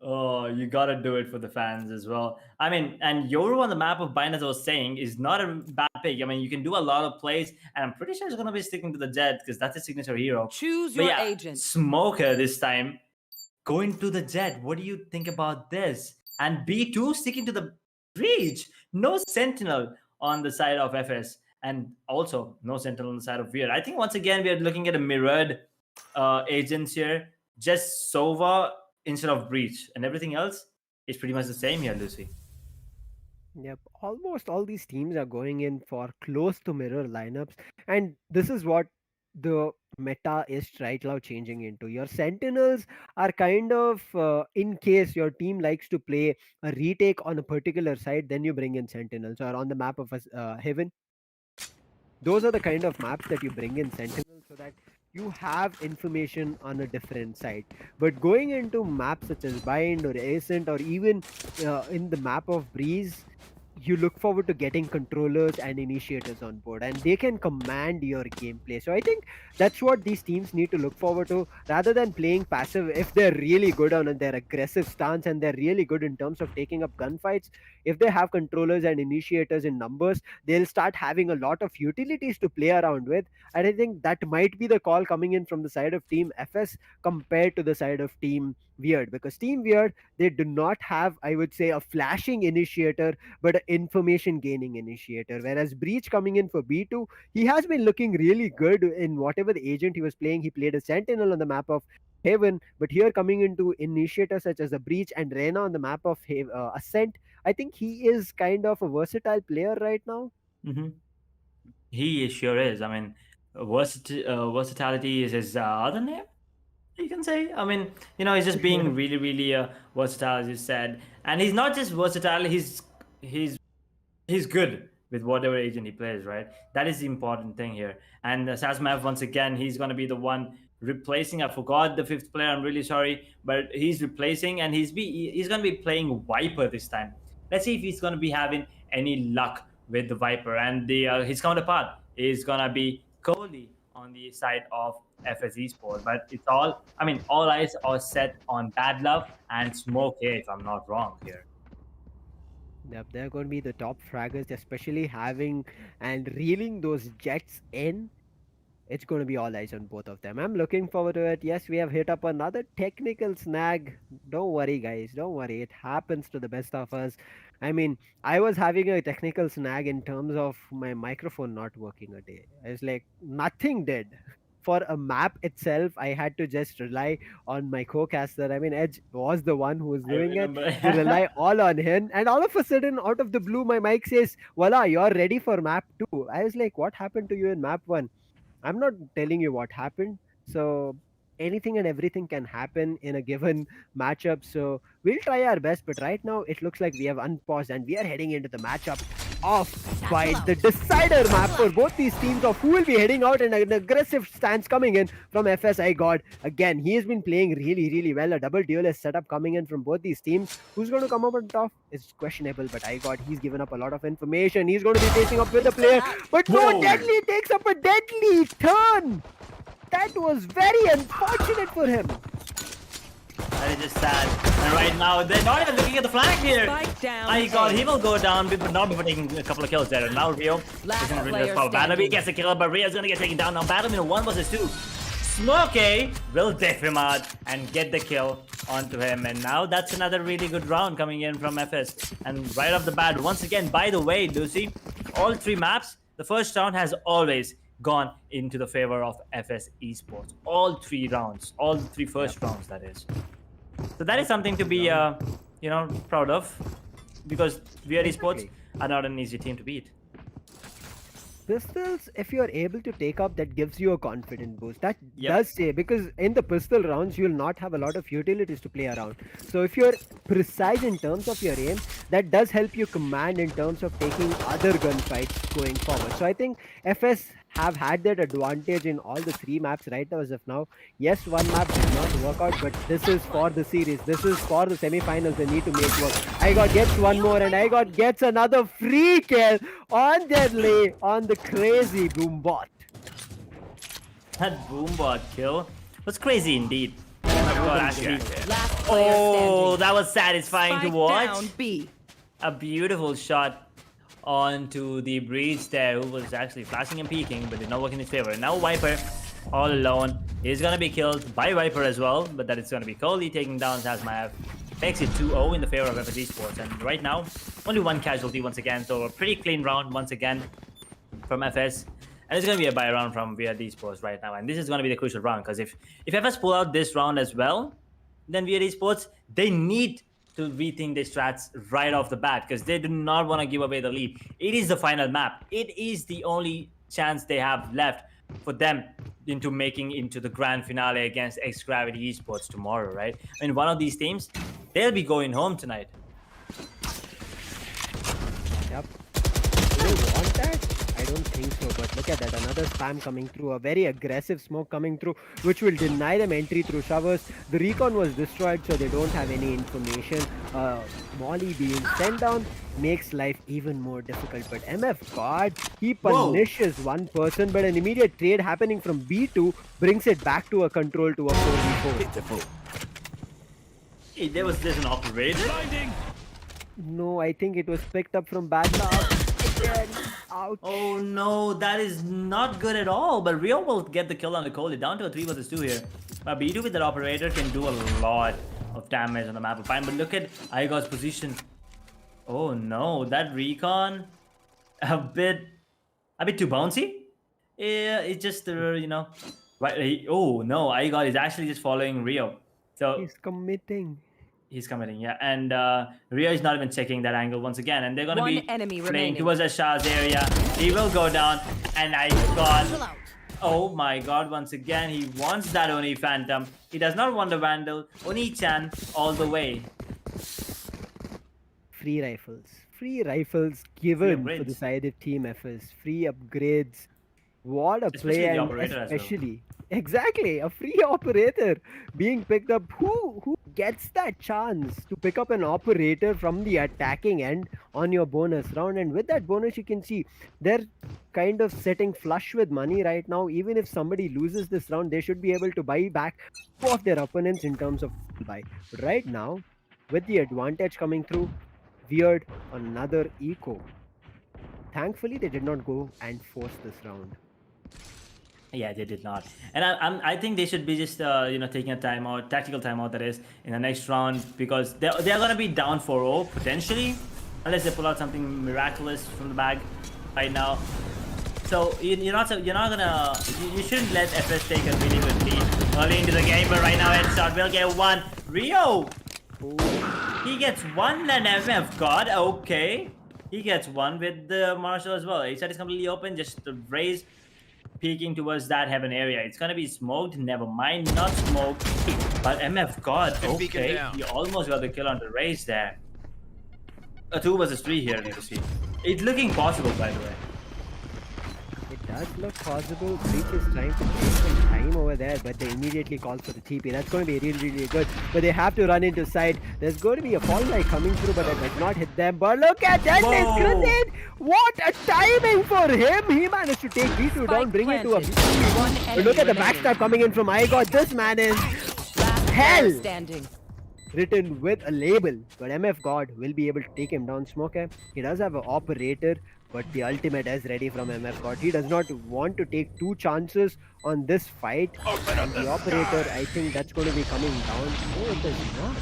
Oh, you gotta do it for the fans as well. I mean, and Yoru on the map of Bind, as I was saying, is not a bad pick. I mean, you can do a lot of plays, and I'm pretty sure he's gonna be sticking to the Jet because that's his signature hero. Choose But your yeah, agent. Smoker this time going to the jet. What do you think about this? And B2 sticking to the breach. No sentinel on the side of FS, and also no sentinel on the side of Weird. I think once again we are looking at a mirrored agents here. Just Sova instead of breach, and everything else is pretty much the same here, Lucy. Yep, almost all these teams are going in for close to mirror lineups, and this is what the meta is right now changing into. Your sentinels are kind of, in case your team likes to play a retake on a particular side, then you bring in sentinels, or on the map of a heaven. Those are the kind of maps that you bring in sentinels so that you have information on a different side. But going into maps such as Bind or Ascent, or even in the map of Breeze, you look forward to getting controllers and initiators on board, and they can command your gameplay. So I think that's what these teams need to look forward to, rather than playing passive. If they're really good on their aggressive stance and they're really good in terms of taking up gunfights, if they have controllers and initiators in numbers, they'll start having a lot of utilities to play around with. And I think that might be the call coming in from the side of Team FS compared to the side of Team Weird, because Team Weird, they do not have, I would say, a flashing initiator but an information gaining initiator. Whereas Breach coming in for B2, he has been looking really good in whatever the agent he was playing. He played a Sentinel on the map of Haven, but here coming into initiators such as the Breach and Reyna on the map of Ascent, I think he is kind of a versatile player right now. Mm-hmm. He sure is. I mean, versatility is his other name, you can say. I mean, he's just being really, really versatile, as you said. And he's not just versatile. He's good with whatever agent he plays, right? That is the important thing here. And Sasmav, once again, he's going to be the one replacing. I forgot the fifth player. I'm really sorry, but he's replacing, and he's going to be playing Viper this time. Let's see if he's going to be having any luck with the Viper. And his counterpart is going to be Kohli on the side of FS Esports. But it's all eyes are set on Bad Love and Smoke, if I'm not wrong here. Yep, they're going to be the top fraggers, especially having and reeling those jets in. It's going to be all eyes on both of them. I'm looking forward to it. Yes, we have hit up another technical snag. Don't worry, guys. Don't worry. It happens to the best of us. I mean, I was having a technical snag in terms of my microphone not working a day. It's like nothing did. For a map itself, I had to just rely on my co-caster. I mean, Edge was the one who was doing it. To rely all on him. And all of a sudden, out of the blue, my mic says, voila, you're ready for map 2. I was like, what happened to you in map 1? I'm not telling you what happened. So anything and everything can happen in a given matchup. So we'll try our best. But right now, it looks like we have unpaused and we are heading into the matchup of by the decider map for both these teams of who will be heading out, and an aggressive stance coming in from FSI God. Again, he has been playing really, really well. A double duelist setup coming in from both these teams. Who's going to come up on top is questionable, but he's given up a lot of information. He's going to be facing up with the player, but no, Deadly takes up a deadly turn. That was very unfortunate for him. That is just sad. And right now, they're not even looking at the flank here. My God, he will go down, but not before taking a couple of kills there. And now Rio isn't really as far. Banabi gets a kill, but Rio's gonna get taken down. Now Battle in 1 versus 2. Smokey will diff him out and get the kill onto him. And now that's another really good round coming in from FS. And right off the bat, once again, by the way, Lucy, all 3 maps, the first round has always gone into the favor of FS Esports. All 3 rounds, all 3 first rounds, that is. So that is something to be, proud of, because Yodha E-Sports are not an easy team to beat. Pistols, if you are able to take up, that gives you a confidence boost. That does say, because in the pistol rounds, you will not have a lot of utilities to play around. So if you're precise in terms of your aim, that does help you command in terms of taking other gunfights going forward. So I think FS have had that advantage in all the 3 maps right now as of now. Yes, 1 map did not work out, but this is for the series. This is for the semi-finals. They need to make work. IGOT gets 1 more, and IGOT gets another free kill on Deadly on the crazy Boombot. That Boombot kill was crazy indeed. Actually. Oh, that was satisfying to watch. Down, B. A beautiful shot onto the breach there, who was actually flashing and peeking, but did not work in his favor. Now Viper all alone. He's gonna be killed by Viper as well, but that is gonna be Kohli taking down Zazmaev. Makes it 2-0 in the favor of FS Esports, and right now only one casualty once again, so a pretty clean round once again from FS. And it's going to be a buy round from Yodha E-Sports right now. And this is going to be the crucial round, because if FS pull out this round as well, then Yodha E-Sports, they need to rethink their strats right off the bat, because they do not want to give away the lead. It is the final map. It is the only chance they have left for them into making into the grand finale against X-Gravity Esports tomorrow, right? I mean, one of these teams, they'll be going home tonight. Yep. Do they want that? I don't think so, but look at that. Another spam coming through. A very aggressive smoke coming through, which will deny them entry through showers. The recon was destroyed, so they don't have any information. Molly being sent down makes life even more difficult. But MF God, he punishes one person, but an immediate trade happening from B2 brings it back to a control to a 4v4. Hey, there's an operator? No, I think it was picked up from bad luck. Again, ouch. Oh no, that is not good at all. But Rio will get the kill on the Kohli, down to a 3 versus 2 here. But B2 with that operator can do a lot of damage on the map of Fine. But look at Igor's position. Oh no, that recon a bit too bouncy. Yeah, it's just you know. Right, oh no, Igor is actually just following Rio. So He's committing. he's committing, yeah. And Rio is not even checking that angle once again. And they're going to One be enemy playing remaining. towards Ashaz area. He will go down. And Igor, Chill out. oh my god, once again, he wants that Oni Phantom. He does not want the Vandal. Oni-chan all the way. Free rifles. Free rifles given for upgrades. the side of Team FS. Free upgrades. What a Especially play, the and operator as well. especially exactly a free operator being picked up. Who gets that chance to pick up an operator from the attacking end on your bonus round? And with that bonus, you can see they're kind of sitting flush with money right now. Even if somebody loses this round, they should be able to buy back two of their opponents in terms of buy. But right now, with the advantage coming through, Weird another eco. Thankfully, they did not go and force this round. Yeah, they did not. And I think they should be just taking a timeout, tactical timeout that is, in the next round, because they're gonna be down 4-0 potentially, unless they pull out something miraculous from the bag right now. So you shouldn't let FS take a really good lead early into the game, but right now Headshot will get one. Rio, he gets one, and MF God, okay. He gets one with the Marshall as well. Headshot is completely open, just the raise peeking towards that heaven area. It's gonna be smoked, never mind, not smoked. But MF God, okay, he almost got the kill on the raise there. A 2 versus 3 here, you see. It's looking possible, by the way. It does look possible. Breach is trying to take some time over there, but they immediately call for the TP. That's going to be really, really good. But they have to run into side. There's going to be a fall light coming through, but it might not hit them. But look at that! This grenade! What a timing for him! He managed to take B2 down, bring it to a One But look at the enemy backstab coming in from Igor. This man is Last hell! player standing. Written with a label. But MF God will be able to take him down. Smoker, he does have an operator, but the ultimate is ready from MF God. He does not want to take two chances on this fight. And the operator, I think that's going to be coming down. No, it is not.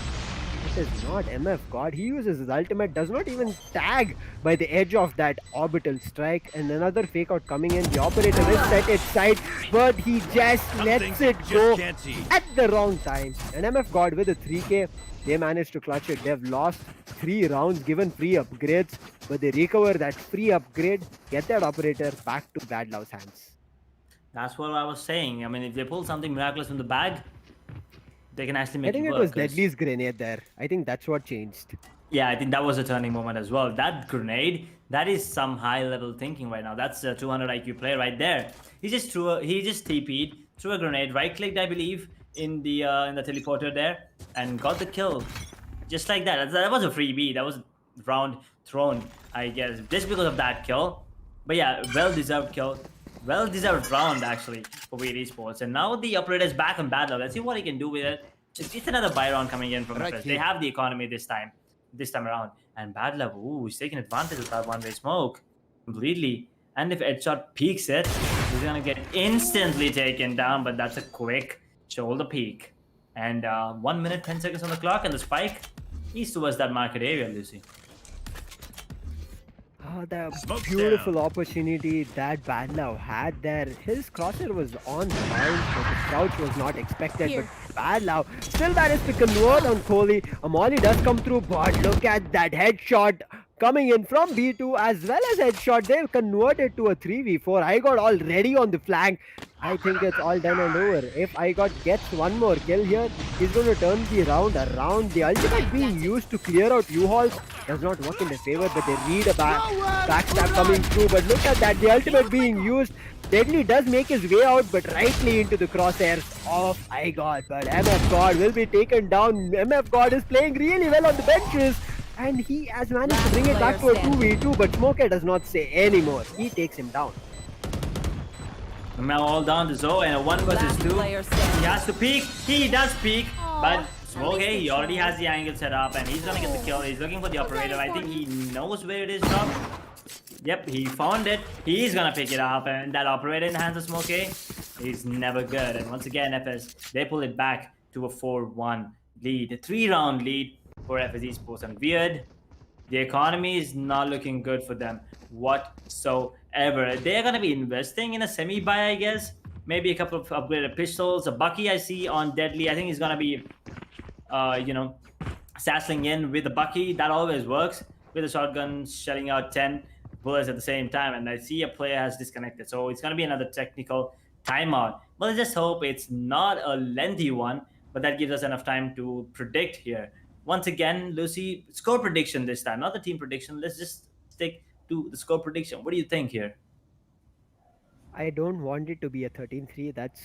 It is not. MF God, he uses his ultimate, does not even tag by the edge of that orbital strike. And another fake out coming in. The operator is set its side, but he just lets it go at the wrong time. And MF God with a 3k, they managed to clutch it. They've lost 3 rounds, given free upgrades, but they recover that free upgrade, get that operator back to Bad Love's hands. That's what I was saying. I mean, if they pull something miraculous from the bag, they can actually make I think it it work. was 'Cause- Deadly's grenade there. I think that's what changed. Yeah, I think that was a turning moment as well. That grenade, that is some high-level thinking right now. That's a 200 IQ player right there. He just TP'd, threw a grenade, right-clicked, I believe, in the teleporter there, and got the kill. Just like that. That was a freebie. That was round thrown, I guess, just because of that kill. But yeah, well-deserved kill. Well-deserved round, actually, for Yodha E-Sports. And now the operator is back on Bad Love. Let's see what he can do with it. It's another buy round coming in from FS. They have the economy this time around. And Bad Love, ooh, he's taking advantage of that one-way smoke completely. And if Headshot peeks it, he's gonna get instantly taken down, but that's a quick shoulder peek. And 1 minute, 10 seconds on the clock, and the spike is towards that market area, Lucy. Oh, the beautiful opportunity that Badlav had there. His crosshair was on time, but the crouch was not expected. Here. But Badlav still managed to convert on Kohli. Amoli does come through, but look at that headshot coming in from B2 as well as headshot. They've converted to a 3v4. I got all ready on the flank. I think it's all done and over. If IGOT gets one more kill here, he's going to turn the round around. The ultimate being used to clear out U-Halls does not work in their favor, but they read a backstab coming through. But look at that, the ultimate being used. Deadly does make his way out, but rightly into the crosshairs of IGOT. But MF God will be taken down. MF God is playing really well on the benches. And he has managed to bring it back to a 2v2, but Smoker does not say anymore. He takes him down. Now all down to Zoe and a 1 versus 2. He has to peek. He does peek, but okay, he already has the angle set up and he's gonna get the kill. He's looking for the operator. I think he knows where it is from. Yep, he found it. He's gonna pick it up, and that operator in the hands of Smokey is never good. And once again, FS, they pull it back to a 4-1 lead. A 3-round lead for FS Esports. And weird, the economy is not looking good for them whatsoever. They're going to be investing in a semi-buy, I guess. Maybe a couple of upgraded pistols. A Bucky I see on Deadly. I think he's going to be, sassling in with the Bucky. That always works. With the shotgun, shelling out 10 bullets at the same time. And I see a player has disconnected. So it's going to be another technical timeout. But let's just hope it's not a lengthy one. But that gives us enough time to predict here. Once again, Lucy, score prediction this time, not the team prediction. Let's just stick to the score prediction. What do you think here? I don't want it to be a 13-3. That's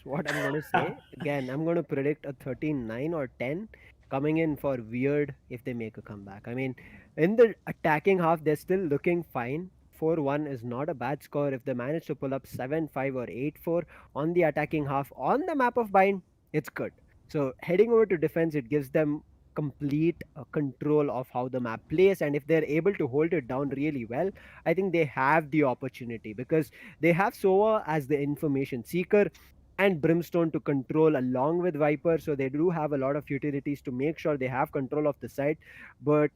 what I'm going to say. Again, I'm going to predict a 13-9 or 10 coming in for Weird if they make a comeback. I mean, in the attacking half, they're still looking fine. 4-1 is not a bad score. If they manage to pull up 7-5 or 8-4 on the attacking half on the map of Bind, it's good. So heading over to defense, it gives them complete control of how the map plays, and if they're able to hold it down really well, I think they have the opportunity because they have Sova as the information seeker and Brimstone to control along with Viper, so they do have a lot of utilities to make sure they have control of the site. But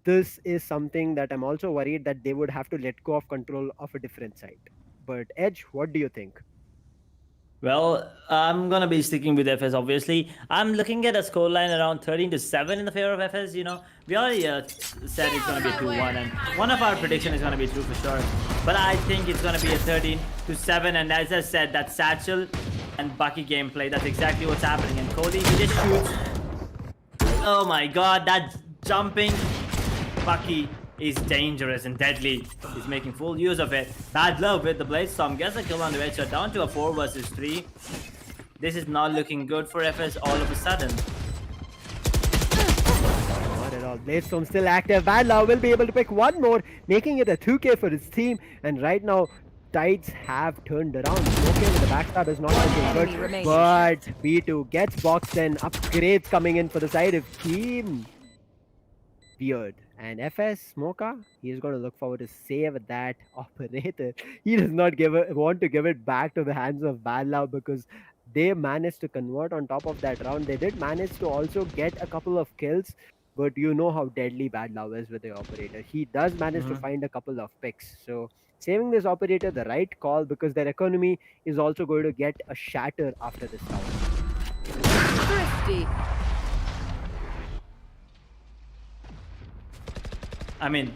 this is something that I'm also worried that they would have to let go of control of a different site. But Edge, what do you think? Well, I'm gonna be sticking with FS. Obviously, I'm looking at a scoreline around 13-7 in the favor of FS. You know, we already said it's gonna be 2-1, and one of our prediction is gonna be true for sure. But I think it's gonna be a 13-7, and as I said, that Satchel and Bucky gameplay—that's exactly what's happening. And Cody, he just shoots. Oh my God, that jumping Bucky is dangerous and deadly. He's making full use of it. Bad love with the Blade Storm. Gets a kill on the headshot down to a 4 versus 3. This is not looking good for FS all of a sudden. Not at all. Blade Storm still active. Bad Love will be able to pick one more, making it a 2K for his team. And right now, tides have turned around. Okay, with the backstab is not looking good. But B2 gets boxed in. Upgrades coming in for the side of team. Weird. And FS Smoka, he's going to look forward to save that operator. He does not want to give it back to the hands of Badlav because they managed to convert on top of that round. They did manage to also get a couple of kills, but you know how deadly Badlav is with the operator. He does manage to find a couple of picks. So saving this operator, the right call, because their economy is also going to get a shatter after this round. Thrifty. I mean,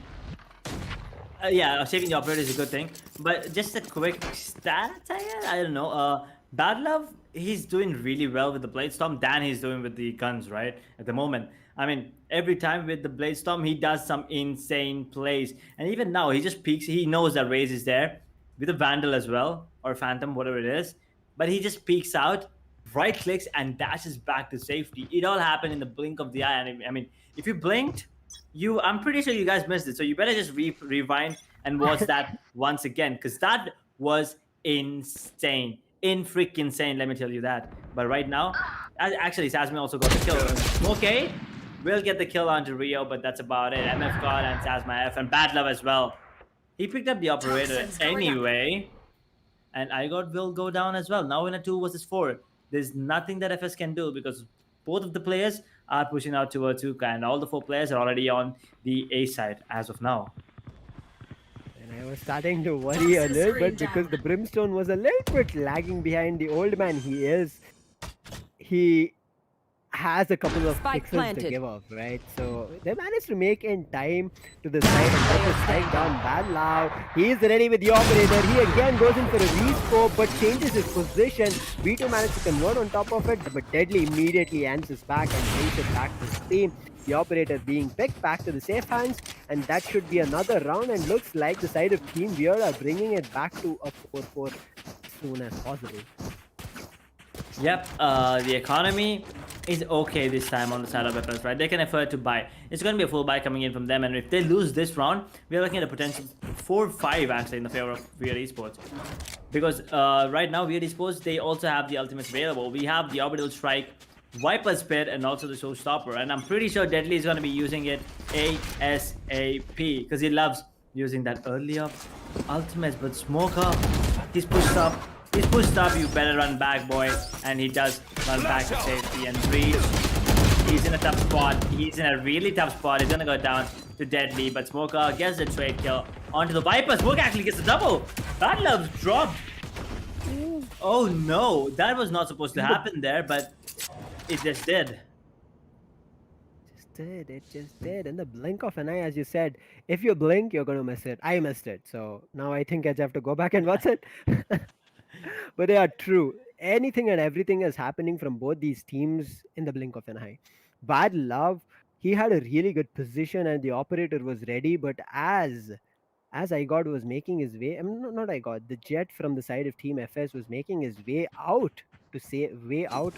yeah, saving the operator is a good thing. But just a quick stat, I don't know. Bad Love, he's doing really well with the Blade Storm than he's doing with the guns, right? At the moment. I mean, every time with the Blade Storm, he does some insane plays. And even now, he just peeks. He knows that Raze is there. With the Vandal as well. Or Phantom, whatever it is. But he just peeks out, right clicks, and dashes back to safety. It all happened in the blink of the eye. And I mean, if you blinked, I'm pretty sure you guys missed it, so you better just rewind and watch that once again, because that was insane, freaking insane. Let me tell you that. But right now, actually, Sasmi also got the kill. Okay, we'll get the kill onto Rio, but that's about it. MF God and Sasma F and Bad Love as well. He picked up the operator anyway. And iGod will go down as well. Now in a 2 versus 4. There's nothing that FS can do because both of the players are pushing out towards Uka, and all the 4 players are already on the A side as of now. And I was starting to worry a little bit because the Brimstone was a little bit lagging behind. The old man he has a couple of pixels to give off, right? So they managed to make in time to the side and get the strike down. Bad Lao. He's ready with the operator. He again goes in for a rescope but changes his position. Veto managed to convert on top of it, but Deadly immediately answers back and brings it back to his team. The operator being picked back to the safe hands, and that should be another round, and looks like the side of Team Weird are bringing it back to a 4-4 as soon as possible. Yep, the economy is okay this time on the side of FS, right? They can afford to buy. It's going to be a full buy coming in from them, and if they lose this round, we are looking at a potential 4-5 actually in the favor of Weird Esports. Because right now, Weird Esports, they also have the ultimates available. We have the Orbital Strike, Viper's Pit, and also the Showstopper, and I'm pretty sure Deadly is going to be using it ASAP because he loves using that earlier ultimates. But Smoker, he's pushed up. He's pushed up, you better run back, boy. And he does run back to safety and breach. He's in a tough spot. He's in a really tough spot. He's gonna go down to Deadly, but Smoker gets the trade kill onto the Viper. Smoker actually gets a double. Bad Love's dropped. Oh no, that was not supposed to happen there, but it just did. It just did. In the blink of an eye, as you said, if you blink, you're gonna miss it. I missed it, so now I think I have to go back and watch it. But they are true. Anything and everything is happening from both these teams in the blink of an eye. Bad Love, he had a really good position and the operator was ready, but as iGod was making his way, not iGod, the Jet from the side of Team FS was making his way out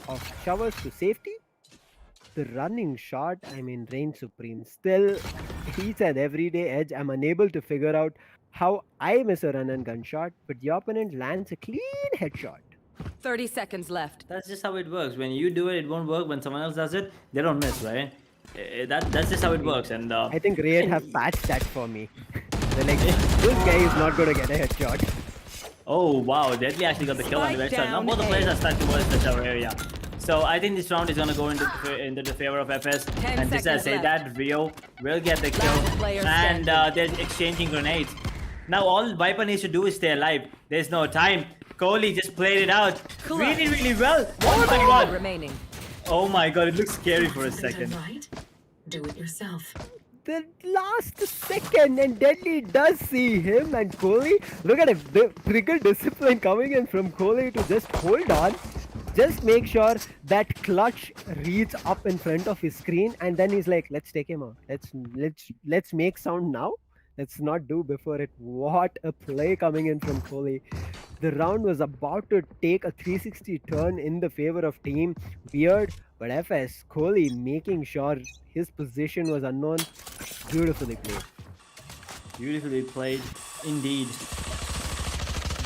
of showers to safety. The running shot, reigned supreme. Still, each and everyday edge, I'm unable to figure out how I miss a run and gun shot, but the opponent lands a clean headshot. 30 seconds left. That's just how it works. When you do it, it won't work. When someone else does it, they don't miss, right? That's just how it works. And I think Riot have patched that for me. They're like, this guy is not going to get a headshot. Oh wow, Deadly actually got the kill on the red shot. Now both the players are stuck towards the shower area. So I think this round is gonna go into the favor of FS. And just as I say that, Rio will get the kill. And they're exchanging grenades. Now all Viper needs to do is stay alive. There's no time. Kohli just played it out really, really well. Oh my god. Remaining. Oh my god, it looks scary for a second. Do it yourself. The last second, and Deadly does see him and Kohli. Look at him, the trigger discipline coming in from Kohli to just hold on. Just make sure that clutch reads up in front of his screen, and then he's like, let's take him out. Let's make sound now. Let's not do before it. What a play coming in from Kohli. The round was about to take a 360 turn in the favor of Team Weird, but FS, Kohli making sure his position was unknown. Beautifully played. Beautifully played, indeed.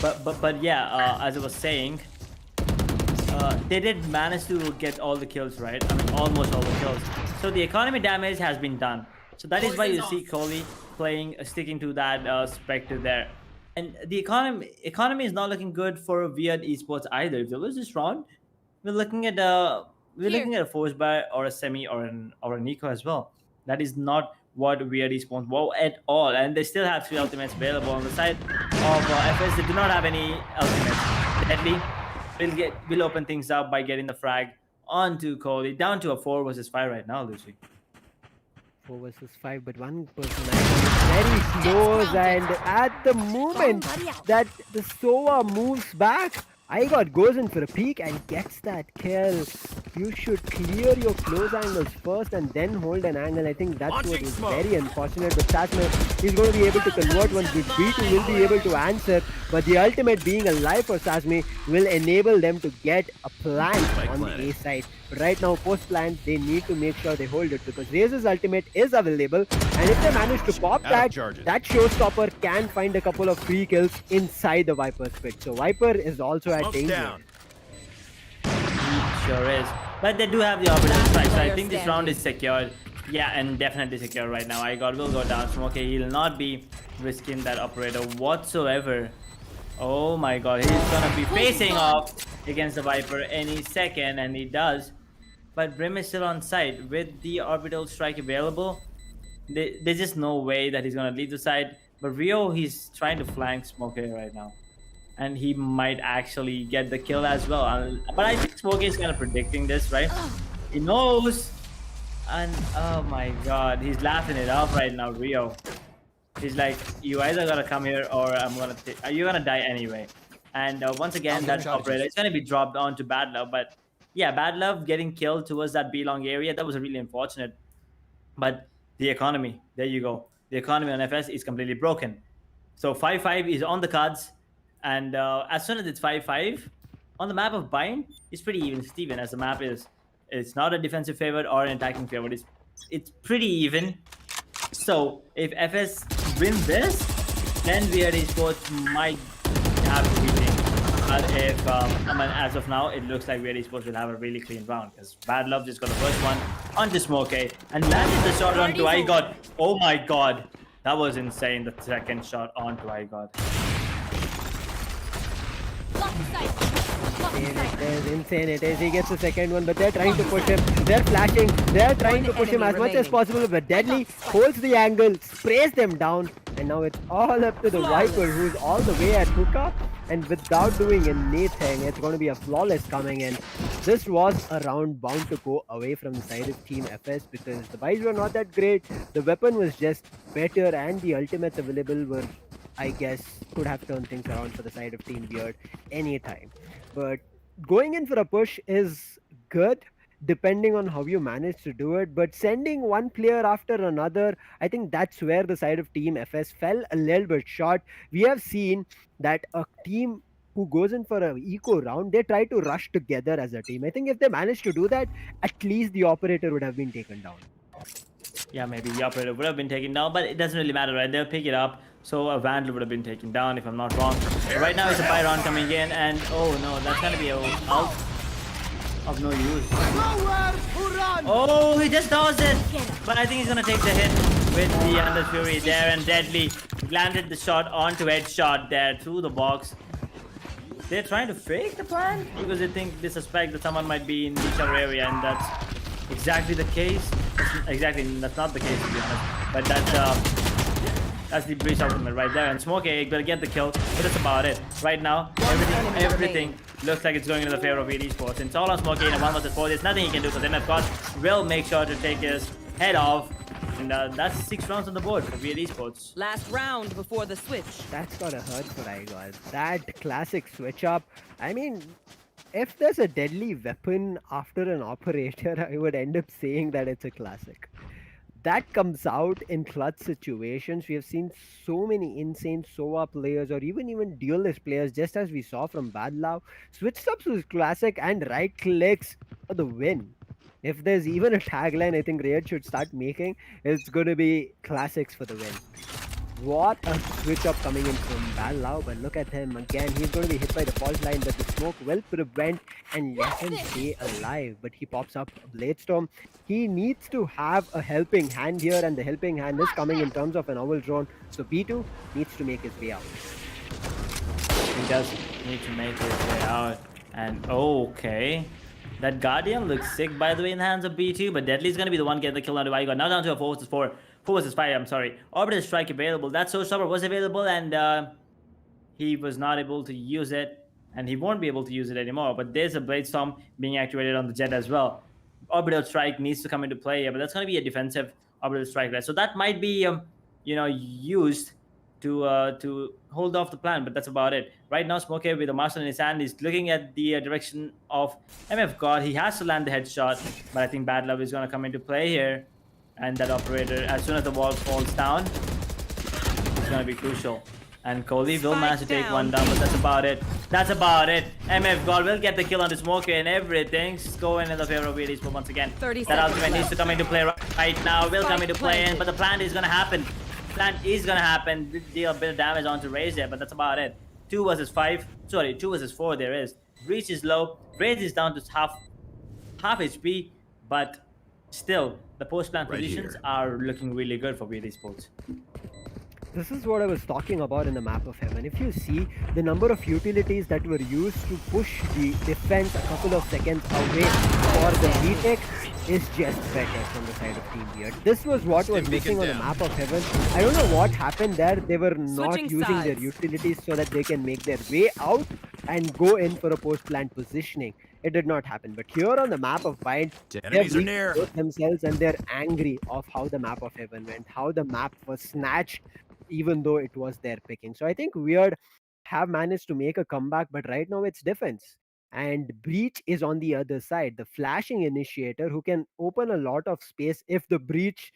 But yeah, as I was saying, they did manage to get all the kills, right? Almost all the kills. So the economy damage has been done. So that is why you see Kohli sticking to that Spectre there. And the economy is not looking good for Weird Esports either. If they lose this round, we're looking at a force buy or a semi or an eco as well. That is not what Weird Esports want at all. And they still have 3 ultimates available on the side of FS. They do not have any ultimates. Deadly will open things up by getting the frag onto Kohli, down to a 4 versus 5 right now, Lucy. 4 versus 5, but one person is very close, and at the moment that the Sova moves back, iGod goes in for a peek and gets that kill. You should clear your close angles first and then hold an angle. I think that's what is very unfortunate. But Sasme is going to be able to convert once with B2 will be able to answer. But the ultimate being alive for Sasme will enable them to get a plant on the A side. But right now, post plant, they need to make sure they hold it because Razor's ultimate is available. And if they manage to pop that showstopper can find a couple of free kills inside the Viper's pit. So Viper is also at danger. He sure is. But they do have the orbital strike, so I think this round is secured. Yeah, and definitely secure right now. iGod will go down. Smokey, he'll not be risking that operator whatsoever. Oh my god, he's gonna be facing off against the Viper any second, and he does. But Brim is still on site with the orbital strike available. There's just no way that he's gonna leave the side. But Rio, he's trying to flank Smokey right now, and he might actually get the kill as well. But I think Smokey is kind of predicting this, right? He knows, and oh my god, he's laughing it off right now, Rio. He's like, you either gotta come here or you're gonna die anyway. And once again, that operator is gonna be dropped onto Bad Love. But yeah, Bad Love getting killed towards that B-long area, that was really unfortunate. But the economy, there you go. The economy on FS is completely broken. So 5-5 is on the cards. And as soon as it's 5-5, on the map of Bind, it's pretty even Steven, as the map is. It's not a defensive favorite or an attacking favorite. It's pretty even. So if FS win this, then Yodha E-Sports might have to beating. But if, as of now, it looks like Yodha E-Sports will have a really clean round, because Bad Love just got the first one onto Smokey and landed the shot onto iGod. Oh my god, that was insane, the second shot onto iGod. It is insane. It is. He gets the second one, but they're trying to push him. They're flashing. They're trying to push him as much as possible, but Deadly holds the angle, sprays them down, and now it's all up to the Viper, who's all the way at hookah, and without doing anything, it's going to be a flawless coming in. This was a round bound to go away from the side of Team FS, because the buys were not that great. The weapon was just better, and the ultimates available were, I guess, could have turned things around for the side of Team Weird anytime. But going in for a push is good, depending on how you manage to do it. But sending one player after another, I think that's where the side of Team FS fell a little bit short. We have seen that a team who goes in for an eco round, they try to rush together as a team. I think if they manage to do that, at least the operator would have been taken down. Yeah, maybe the operator would have been taken down, but it doesn't really matter, right? They'll pick it up. So a Vandal would have been taken down, if I'm not wrong. But right now it's a Pyron coming in, and oh no, that's gonna be out of no use. Oh, he just dodged it, but I think he's gonna take the hit with the Under Fury there, and Deadly landed the shot onto headshot there through the box. They're trying to fake the plan because they suspect that someone might be in the other area, and that's exactly the case. That's not the case, to be honest. But that's the breach ultimate right there. And Smokey gonna get the kill, but that's about it. Right now, everything looks like it's going in the favor of Yodha E-Sports. It's all on Smokey in a 1 vs 4. There's nothing he can do, because MF will make sure to take his head off. And that's 6 rounds on the board for Yodha E-Sports. Last round before the switch. That's gotta hurt for iGod. That classic switch up. I mean, if there's a deadly weapon after an operator, I would end up saying that it's a classic. That comes out in clutch situations. We have seen so many insane SOA players, or even duelist players, just as we saw from Badlav. Switch stops was classic, and right clicks for the win. If there's even a tagline I think Riot should start making, it's going to be classics for the win. What a switch up coming in from Badlav, but look at him again. He's going to be hit by the fault line, but the smoke will prevent and let him stay alive. But he pops up Bladestorm. He needs to have a helping hand here, and the helping hand is coming in terms of an owl drone. So B2 needs to make his way out. He does need to make his way out. And okay. That Guardian looks sick, by the way, in the hands of B2, but Deadly's going to be the one getting the kill on the Igon. Now down to a 4 vs 4. 4 vs 5, I'm sorry. Orbital Strike available. That Soul Stopper was available, and he was not able to use it, and he won't be able to use it anymore. But there's a Bladestorm being activated on the Jet as well. Orbital Strike needs to come into play here, but that's going to be a defensive Orbital Strike, right? So that might be, used to hold off the plan, but that's about it. Right now, Smokey with a Marshal in his hand is looking at the direction of MF God. He has to land the headshot, but I think Bad Love is going to come into play here. And that operator, as soon as the wall falls down, it's going to be crucial. And Kohli will manage to take one down, but that's about it. That's about it. MF God will get the kill on the Smokey, and everything's going in the favor of Yodha E-Sports once again. That ultimate needs to come into play right now. Will come into play, but the plan is going to happen. Plan is going to happen. Deal a bit of damage onto Raze there, but that's about it. 2 vs 4 there is. Breach is low. Raze is down to half HP, but still, the post-plan positions are looking really good for Yodha E-Sports. This is what I was talking about in the map of heaven. If you see the number of utilities that were used to push the defense a couple of seconds away for the retake is just better from the side of Team Weird. This was what was missing on the map of heaven. I don't know what happened there. They were not Switching using their sides. utilities so that they can make their way out and go in for a post-plant positioning. It did not happen. But here on the map of Bind, Enemies are near. themselves and they're angry of how the map of heaven went, how the map was snatched even though it was their picking. So I think Weird have managed to make a comeback, but right now it's defense. And Breach is on the other side, the flashing initiator who can open a lot of space if the Breach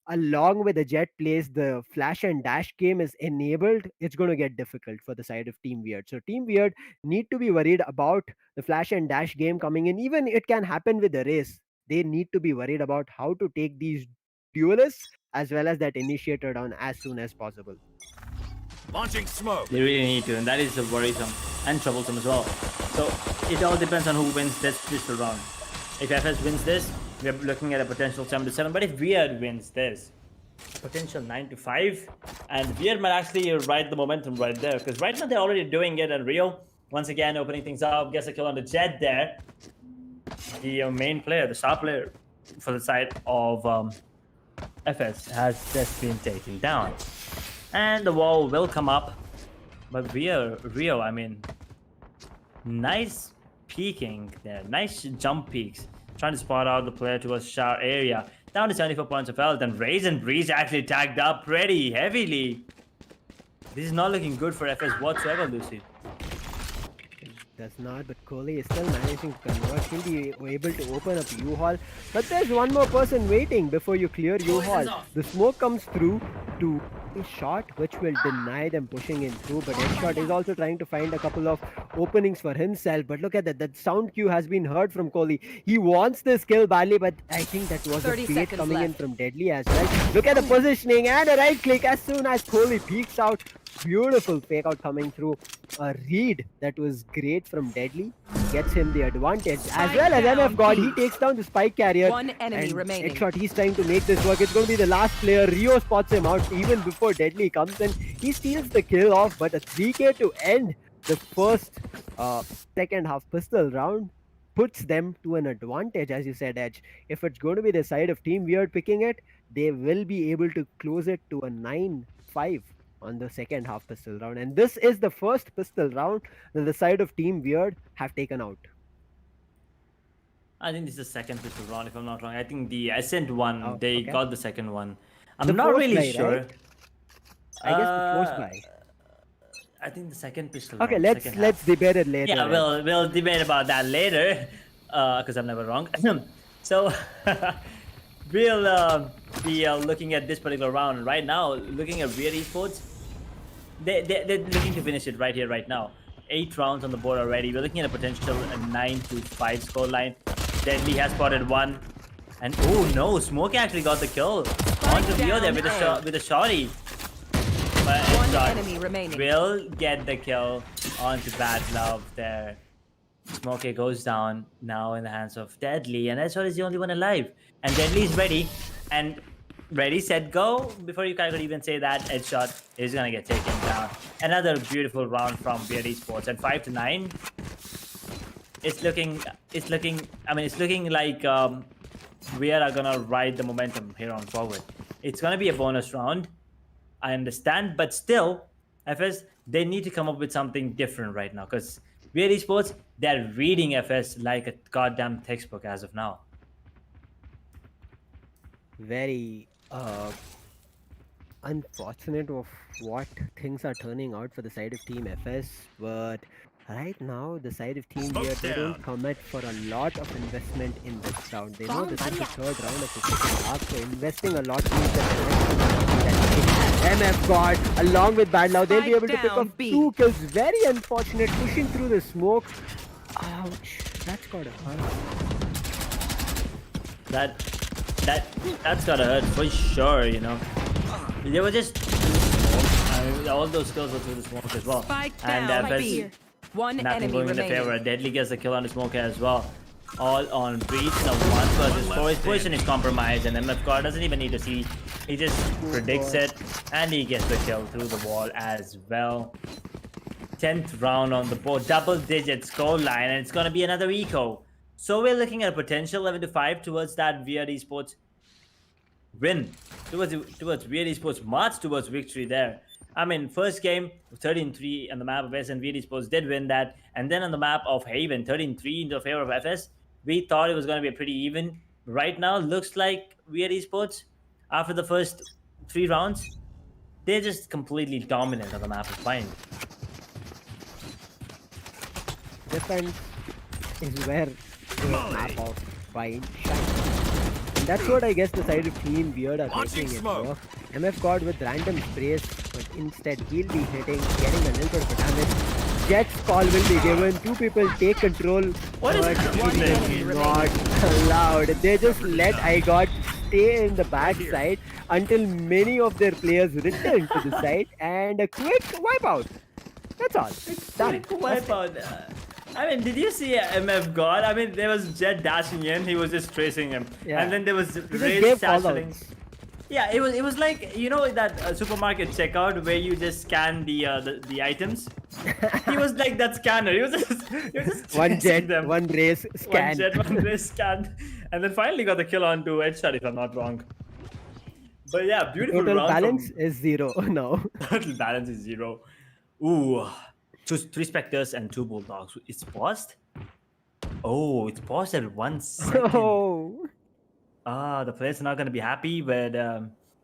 along with the Jet plays the flash and dash game is enabled. It's going to get difficult for the side of Team Weird. So Team Weird need to be worried about the flash and dash game coming in. Even it can happen with the race. They need to be worried about how to take these duelists as well as that initiator down as soon as possible. Launching smoke. They really need to, and that is worrisome and troublesome as well. So it all depends on who wins this pistol round. If FS wins this, we're looking at a potential 7-7. But if Weird wins this, potential 9-5, and Weird might actually ride the momentum right there, because right now they're already doing it at Rio. Once again, opening things up, gets a kill on the Jet there. The main player, the star player for the side of FS has just been taken down. And the wall will come up. But Rio, I mean, nice peeking there. Nice jump peeks. Trying to spot out the player towards shower area. Down to 74 points of health. And Raisin Breeze actually tagged up pretty heavily. This is not looking good for FS whatsoever, Lucy. Does not, but Kohli is still managing to convert. He'll be able to open up U-Haul. But there's one more person waiting before you clear U-Haul. The smoke comes through to a shot which will deny them pushing in through. But Headshot is also trying to find a couple of openings for himself. But look at that. That sound cue has been heard from Kohli. He wants this kill badly, but I think that was a 30 fate seconds coming in left. from Deadly as well. Look at the positioning and a right click as soon as Kohli peeks out. Beautiful fake out coming through. A read that was great from Deadly. Gets him the advantage. As well as MF God, he takes down the spike carrier. One enemy and remaining. Headshot, he's trying to make this work. It's going to be the last player. Rio spots him out even before Deadly comes in. He steals the kill off, but a 3k to end the first second half pistol round puts them to an advantage, as you said, Edge. If it's going to be the side of Team Weird picking it, they will be able to close it to a 9-5 on the second half pistol round. And this is the first pistol round that the side of Team Weird have taken out. I think this is the second pistol round, if I'm not wrong. I think the Ascent one, they okay. got the second one. I'm The not fourth really play, sure. right? I guess the first play. I think the second pistol Okay, round, let's second half. debate it later. Yeah, Edge. we'll debate about that later, because I'm never wrong. So we'll be looking at this particular round right now. Looking at Yodha Esports, they're looking to finish it right here, right now. 8 rounds on the board already. We're looking at a potential 9-5 score line. Deadly has spotted one, and oh no, Smoke actually got the kill onto Rio there with a shotty. But One Headshot enemy remaining. will get the kill onto Bad Love there. Smokey goes down now in the hands of Deadly, and Headshot is the only one alive. And Deadly is ready, and ready, set, go. Before you could even say that, Headshot is gonna get taken down. Another beautiful round from Yodha Esports, and 5-9. It's looking like we are gonna ride the momentum here on forward. It's gonna be a bonus round, I understand, but still, FS, they need to come up with something different right now, because Yodha Esports, they're reading FS like a goddamn textbook as of now. Very unfortunate of what things are turning out for the side of Team FS, but right now the side of Team Weird, they don't commit for a lot of investment in this round. They know this is the third round of the second half, so investing a lot means that MF God along with Bad Love, they'll be able to pick up 2 kills. Very unfortunate, pushing through the smoke. Ouch, that's gotta hurt. That's gotta hurt for sure, you know. They were just all those kills were through the smoke as well. Spike And down, FS, B. One nothing enemy going in the favor. remaining. Deadly gets the kill on the smoke as well. All on Breach. Now 1 versus 4. His position is compromised, and MF God doesn't even need to see He just predicts it, and he gets the kill through the wall as well. 10th round on the board, double-digit score line, and it's going to be another eco. So we're looking at a potential 11-5 towards that Yodha E-Sports win, towards Yodha E-Sports march towards victory there. I mean, first game 13-3 on the map of Ascent, Yodha E-Sports did win that, and then on the map of Haven 13-3 into favor of FS. We thought it was going to be a pretty even. Right now, looks like Yodha E-Sports, after the first 3 rounds, they're just completely dominant on the map of Find. This one is where the map of Find shines. And that's what I guess the side of Team Weird are Launching taking it. smoke. MF God with random sprays, but instead he'll be hitting, getting a little bit of damage. Jet's call will be given. 2 people take control. What is but happening? it is not allowed. They just let IGOT stay in the back side until many of their players return to the side, and a quick wipeout. That's all. It's done. Quick wipeout. I mean, did you see MF God? I mean, there was Jet dashing in. He was just tracing him, Yeah. and then there was He just Raze gave satcheling. callouts. Yeah, it was like, you know, that supermarket checkout where you just scan the items. He was like that scanner. He was just One chasing jet, them. one race, One scan. jet, one race scanned, and then finally got the kill onto Headshot, if I'm not wrong. But yeah, beautiful Total round balance from- is 0 now. Total balance is 0. Ooh, 3 Spectres and 2 Bulldogs. It's paused? Oh, it's paused at 1 second. Oh. The players are not going to be happy, but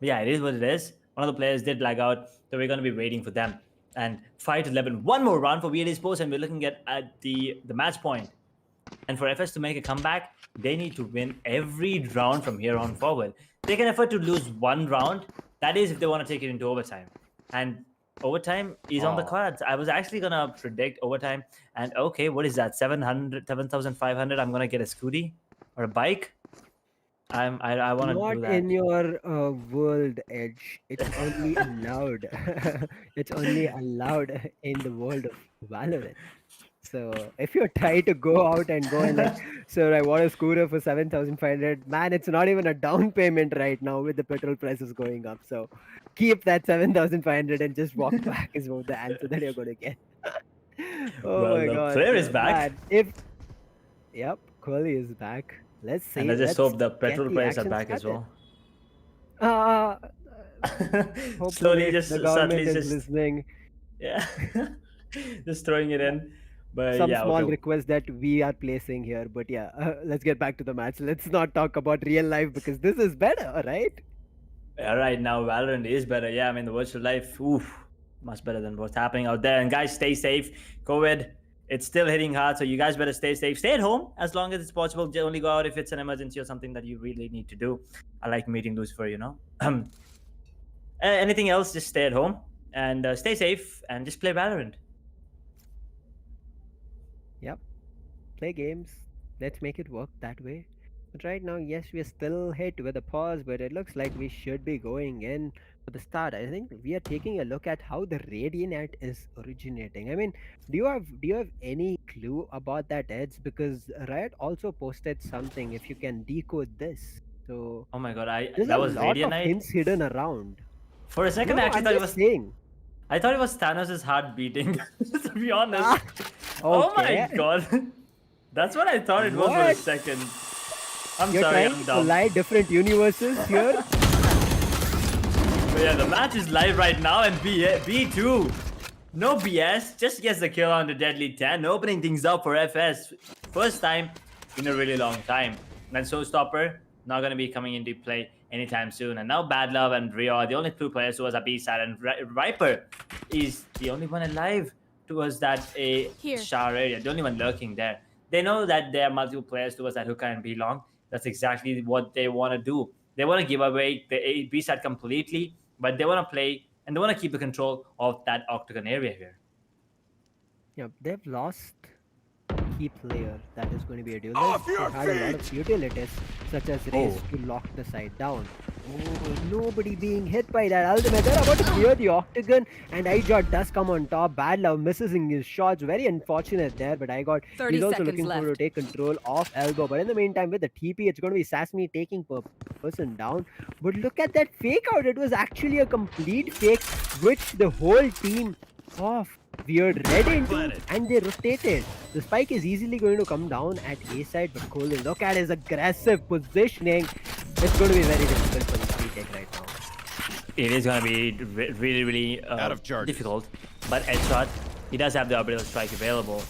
yeah, it is what it is. One of the players did lag out, so we're going to be waiting for them. And 5-11, one more round for Yodha E-Sports, and we're looking at the match point. And for FS to make a comeback, they need to win every round from here on forward. They can afford to lose 1 round. That is if they want to take it into overtime. And overtime is on the cards. I was actually going to predict overtime. And okay, what is that? 7,500. I'm going to get a scooty or a bike. I want to do Not that. in your world, Edge. It's only allowed. It's only allowed in the world of Valorant. So if you try to go out and go and like, sir, I want a scooter for 7,500. Man, it's not even a down payment right now with the petrol prices going up. So keep that 7,500 and just walk back is what the answer that you're going to get. Oh Well, my the god. player is so back. man, Yep, Kohli is back. Let's see. And I just let's hope the get petrol the prices are action back as started. well. Hopefully Slowly, just the government subtly, is just listening. yeah, just throwing it in. But Some yeah, small okay. request that we are placing here, but yeah, let's get back to the match. Let's not talk about real life because this is better, right? All right, now Valorant is better. Yeah, I mean the virtual life, oof, much better than what's happening out there. And guys, stay safe. COVID, it's still hitting hard, so you guys better stay safe. Stay at home as long as it's possible. Only go out if it's an emergency or something that you really need to do. I like meeting Lucifer, you know. Anything else, just stay at home and stay safe and just play Valorant. Yep. Play games. Let's make it work that way. But right now, yes, we're still hit with a pause, but it looks like we should be going in for the start. I think we are taking a look at how the Radianet is originating. I mean, do you have any clue about that, Eds? Because Riot also posted something. If you can decode this, so Oh my god, there's that a was lot of Radianite. hints hidden around. For a second, No, I actually I'm thought it just was. saying. I thought it was Thanos' heart beating. To be honest. Oh Okay. my god. That's what I thought it was for a What? second. I'm You're sorry, trying I'm to dumb. collide different universes here. But yeah, the match is live right now, and B2. No BS, just gets the kill on the Deadly 10, opening things up for FS. First time in a really long time. And Showstopper, not going to be coming into play anytime soon. And now Bad Love and Rio are the only 2 players who was a B-side, and Viper is the only one alive towards that Here. shower area, the only one lurking there. They know that there are multiple players towards that who can be long. That's exactly what they want to do. They want to give away the B-side completely, but they want to play and they want to keep the control of that octagon area here. Yep, they've lost key player that is going to be a duelist. Off They your had a lot feet! of utilities such as Raze to lock the side down. Oh, nobody being hit by that ultimate. They're about to clear the octagon, and iJot does come on top. Bad Love misses in his shots. Very unfortunate there, but I got. 30 He's also seconds looking forward to left. take control of Elbow. But in the meantime, with the TP, it's going to be Sasmi taking person down. But look at that fake out. It was actually a complete fake, which the whole team of Weird read into, and they rotated. The spike is easily going to come down at A side, but Cole, look at his aggressive positioning. It's going to be very difficult for this retake right now. It is going to be really Out of charges. difficult. But Headshot, he does have the orbital strike available.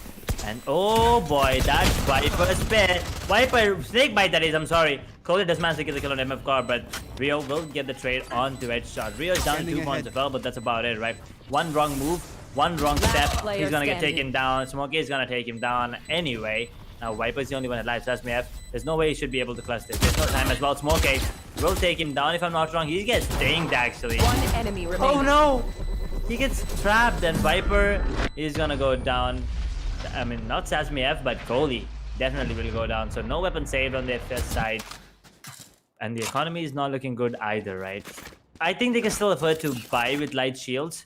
And oh boy, that's Viper spare. Viper snake bite that is, I'm sorry. Cole does manage to get the kill on MF car, but Rio will get the trade onto Headshot. Rio's down 2 points as well, but that's about it, right? One wrong move, one wrong step, player he's gonna get standing. taken down. Smokey is gonna take him down anyway. Now Viper's the only one alive, so that's me. There's no way he should be able to clutch this. There's no time as well. Smokey will take him down if I'm not wrong. He gets dinged actually. One enemy remaining. Oh no! He gets trapped and Viper is gonna go down. I mean, not Sasmi F, but Kohli definitely will go down. So no weapon saved on the FS side. And the economy is not looking good either, right? I think they can still afford to buy with light shields.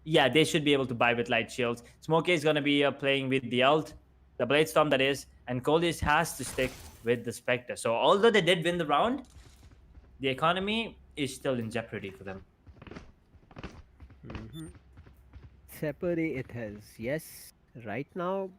Yeah, they should be able to buy with light shields. Smokey is gonna be playing with the ult, the Blade Storm that is, and Kohli has to stick with the Spectre. So although they did win the round, the economy is still in jeopardy for them. Separate it has. Yes, right now,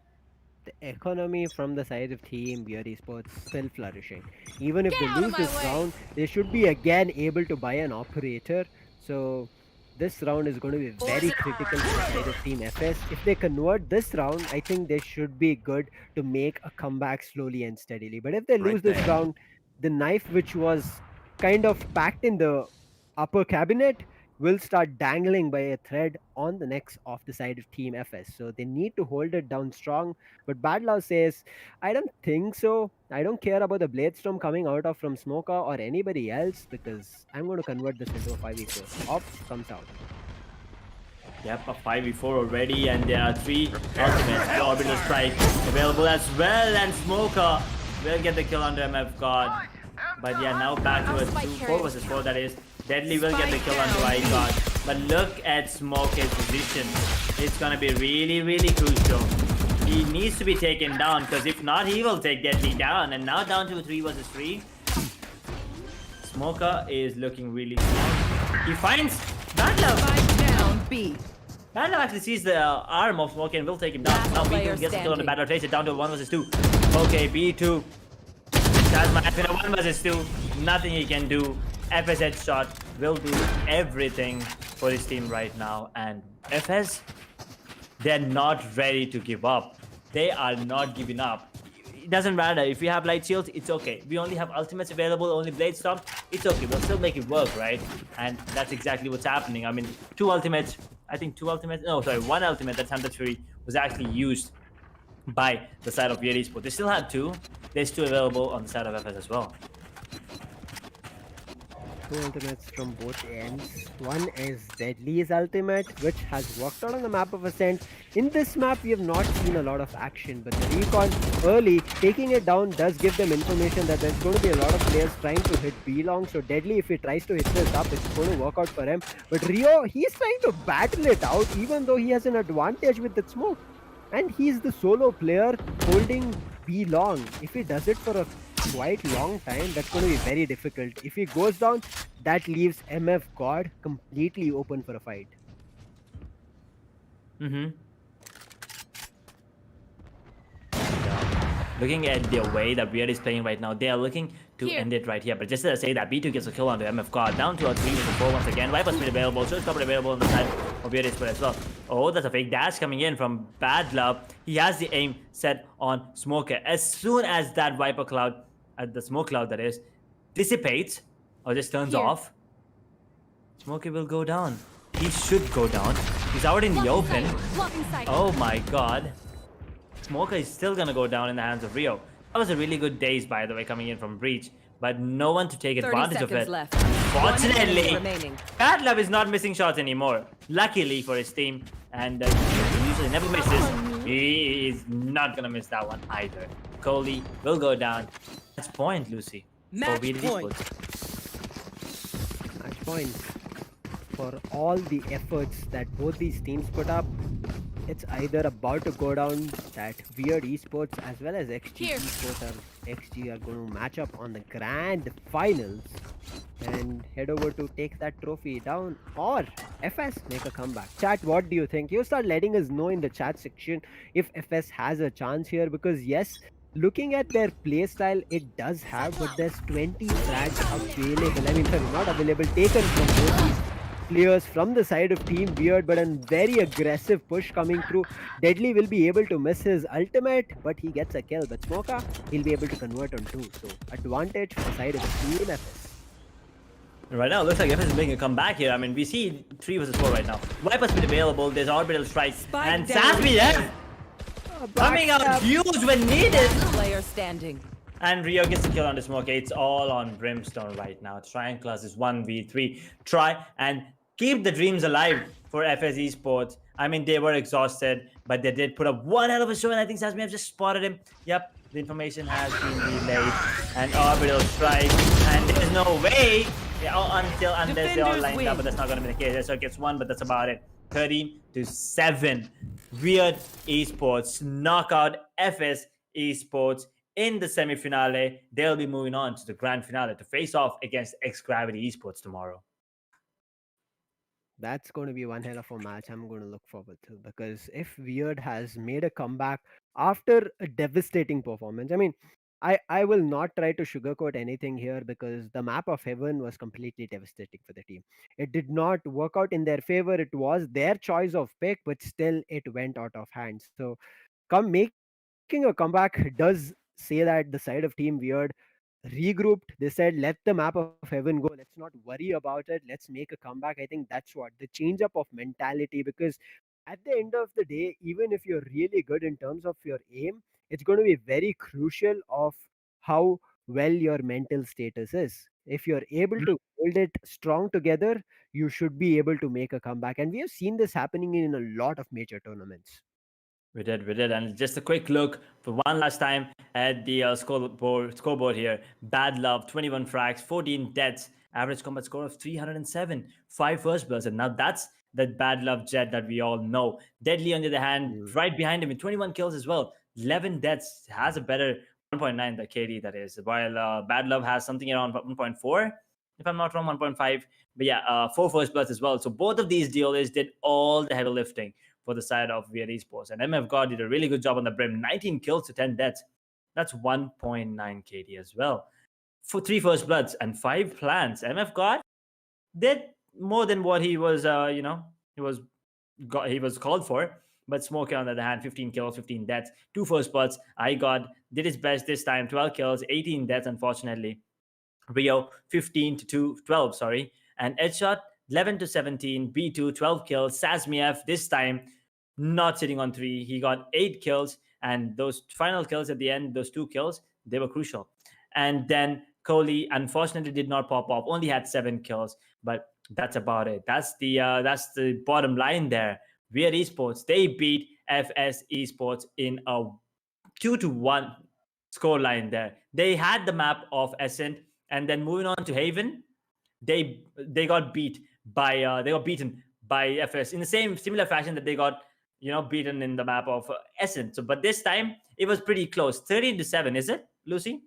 the economy from the side of Team Yodha E-Sports still flourishing. Even if they lose this round, they should be again able to buy an operator. So this round is going to be very critical for the side of Team FS. If they convert this round, I think they should be good to make a comeback slowly and steadily. But if they lose this round, the knife which was kind of packed in the upper cabinet will start dangling by a thread on the necks of the side of Team FS. So they need to hold it down strong. But Bad Love says, I don't think so. I don't care about the Blade Storm coming out of from Smoker or anybody else because I'm going to convert this into a 5v4. Off comes out. Yep, a 5v4 already, and there are 3 ultimates. The orbital strike available as well, and Smoker will get the kill under MF God. But yeah, now back to a 4 versus 4 that is. Deadly will get the kill onto iGod. But look at Smoke's position. It's gonna be really crucial. He needs to be taken down because if not, he will take Deadly down. And now down to a 3 versus 3. Smoker is looking really strong. He finds Bad Love. Spike down B. Bad Love actually sees the arm of Smoker and will take him down. Now B2 gets the kill on the Bad Love. Takes it down to a 1 versus 2. Okay, B2. Tasman in a 1 versus 2. Nothing he can do. FS Headshot will do everything for his team right now, and FS, they're not ready to give up. They are not giving up. It doesn't matter if we have light shields, it's okay. We only have ultimates available, only Blade Storm, it's okay. We'll still make it work, right? And that's exactly what's happening. I mean, 2 ultimates. I think 2 ultimates. No, sorry, 1 ultimate. That's Hunter Fury was actually used by the side of Yodha E-Sports. They still have 2. There's 2 available on the side of FS as well. 2 ultimates from both ends. One is Deadly's ultimate, which has worked out on the map of Ascent. In this map, we have not seen a lot of action, but the recon early, taking it down does give them information that there's going to be a lot of players trying to hit B long. So Deadly, if he tries to hit this up, it's going to work out for him. But Rio, he's trying to battle it out, even though he has an advantage with the smoke. And he's the solo player holding B long. If he does it for a quite long time, that's going to be very difficult. If he goes down, that leaves MF God completely open for a fight. Looking at the way that Weird is playing right now, they are looking to end it right here. But just to say that B2 gets a kill on the MF God, down to a 3 versus 4 once again. Viper's mid available, so it's available on the side of Weird Esports as well. Oh, that's a fake dash coming in from Bad Love. He has the aim set on Smoker. As soon as that Viper cloud, the smoke cloud that is, dissipates or just turns off, Smoker will go down. He should go down. He's out in the open. Oh my god. Smoker is still gonna go down in the hands of Rio. That was a really good daze, by the way, coming in from Breach, but no one to take advantage of it. Left. Unfortunately, Bad Love is not missing shots anymore. Luckily for his team, and he usually never misses. He is not gonna miss that one either. Kohli will go down. That's point, Lucy. Match for Yodha point. E-Sports. point, for all the efforts that both these teams put up, it's either about to go down that Weird Esports as well as Here. XG are going to match up on the grand finals and head over to take that trophy down, or FS make a comeback. Chat, what do you think? You start letting us know in the chat section if FS has a chance here, because yes, looking at their playstyle, it does have, but there's 20 frags available. I mean, sorry, not available, taken from both these players from the side of Team Weird, but a very aggressive push coming through. Deadly will be able to miss his ultimate, but he gets a kill. But Smoka, he'll be able to convert on two. So advantage for the side of Team FS. Right now, it looks like FS is making a comeback here. I mean, we see 3 versus 4 right now. Viper's been available. There's Orbital Strike. Spike And down. SahaGamerZ coming out huge when needed. Player standing. And Rio gets the kill on the smoke. It's all on Brimstone right now. Trying class is 1v3. Try and keep the dreams alive for FS Esports. I mean, they were exhausted, but they did put up one hell of a show, and I think SahaGamerZ just spotted him. Yep, the information has been relayed. And Orbital Strike. And there's no way unless they all Defenders lined win. up, but that's not going to be the case. So it gets 1, but that's about it. 13-7. Weird Esports knock out FS Esports in the semi-finale. They'll be moving on to the grand finale to face off against X-Gravity Esports tomorrow. That's going to be one hell of a match I'm going to look forward to, because if Weird has made a comeback after a devastating performance, I mean, I will not try to sugarcoat anything here, because the map of Heaven was completely devastating for the team. It did not work out in their favor. It was their choice of pick, but still it went out of hand. So making a comeback does say that the side of Team Weird regrouped. They said, let the map of Heaven go, let's not worry about it, let's make a comeback. I think that's what the change up of mentality, because at the end of the day, even if you're really good in terms of your aim, it's going to be very crucial of how well your mental status is. If you're able to hold it strong together, you should be able to make a comeback, and we have seen this happening in a lot of major tournaments. We did. And just a quick look for one last time at the scoreboard here. Bad Love, 21 frags, 14 deaths, average combat score of 307, 5 first bloods. And now that's that Bad Love Jet that we all know. Deadly, on the other hand, right behind him with 21 kills as well. 11 deaths, has a better 1.9 the KD that is. While Bad Love has something around 1.4, if I'm not wrong, 1.5. But yeah, 4 first bloods as well. So both of these dealers did all the heavy lifting for the side of Weird Esports. And MF God did a really good job on the Brim. 19 kills to 10 deaths. That's 1.9 KD as well. For 3 first bloods and 5 plants, MF God did more than what he was, he was called for. But Smokey, on the other hand, 15 kills, 15 deaths, 2 first bloods. iGod did his best this time, 12 kills, 18 deaths, unfortunately. Rio, 12, sorry. And Edshot, 11-17, B2, 12 kills. SahaGamerZ, this time, not sitting on 3. He got 8 kills, and those final kills at the end, those 2 kills, they were crucial. And then Kohli, unfortunately, did not pop off, only had 7 kills, but that's about it. That's the bottom line there. Weird Esports, they beat FS Esports in a 2-1 scoreline there. They had the map of Ascent, and then moving on to Haven, they got beaten by FS in the similar fashion that they got beaten in the map of Ascent. So, but this time it was pretty close, 13-7, is it, Lucy?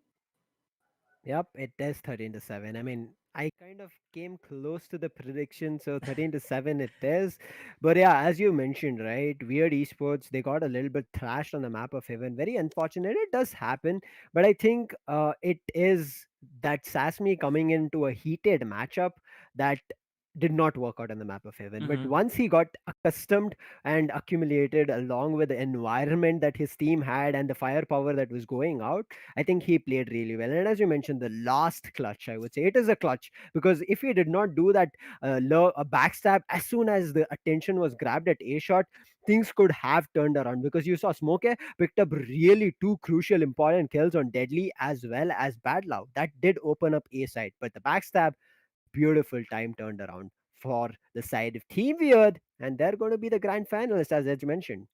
Yep, it is 13-7. I mean, I kind of came close to the prediction, so 13-7 it is. But yeah, as you mentioned, right, Weird Esports, they got a little bit thrashed on the map of Heaven. Very unfortunate. It does happen, but I think it is that SahaGamerZ coming into a heated matchup that did not work out on the map of Heaven. But once he got accustomed and accumulated along with the environment that his team had and the firepower that was going out, I think he played really well. And as you mentioned, the last clutch, I would say it is a clutch, because if he did not do that a backstab as soon as the attention was grabbed at A shot, things could have turned around, because you saw Smokey picked up really 2 crucial important kills on Deadly as well as Bad Love. That did open up A side, but the backstab, beautiful time turned around for the side of Team Weird, and they're going to be the grand finalists, as Edge mentioned.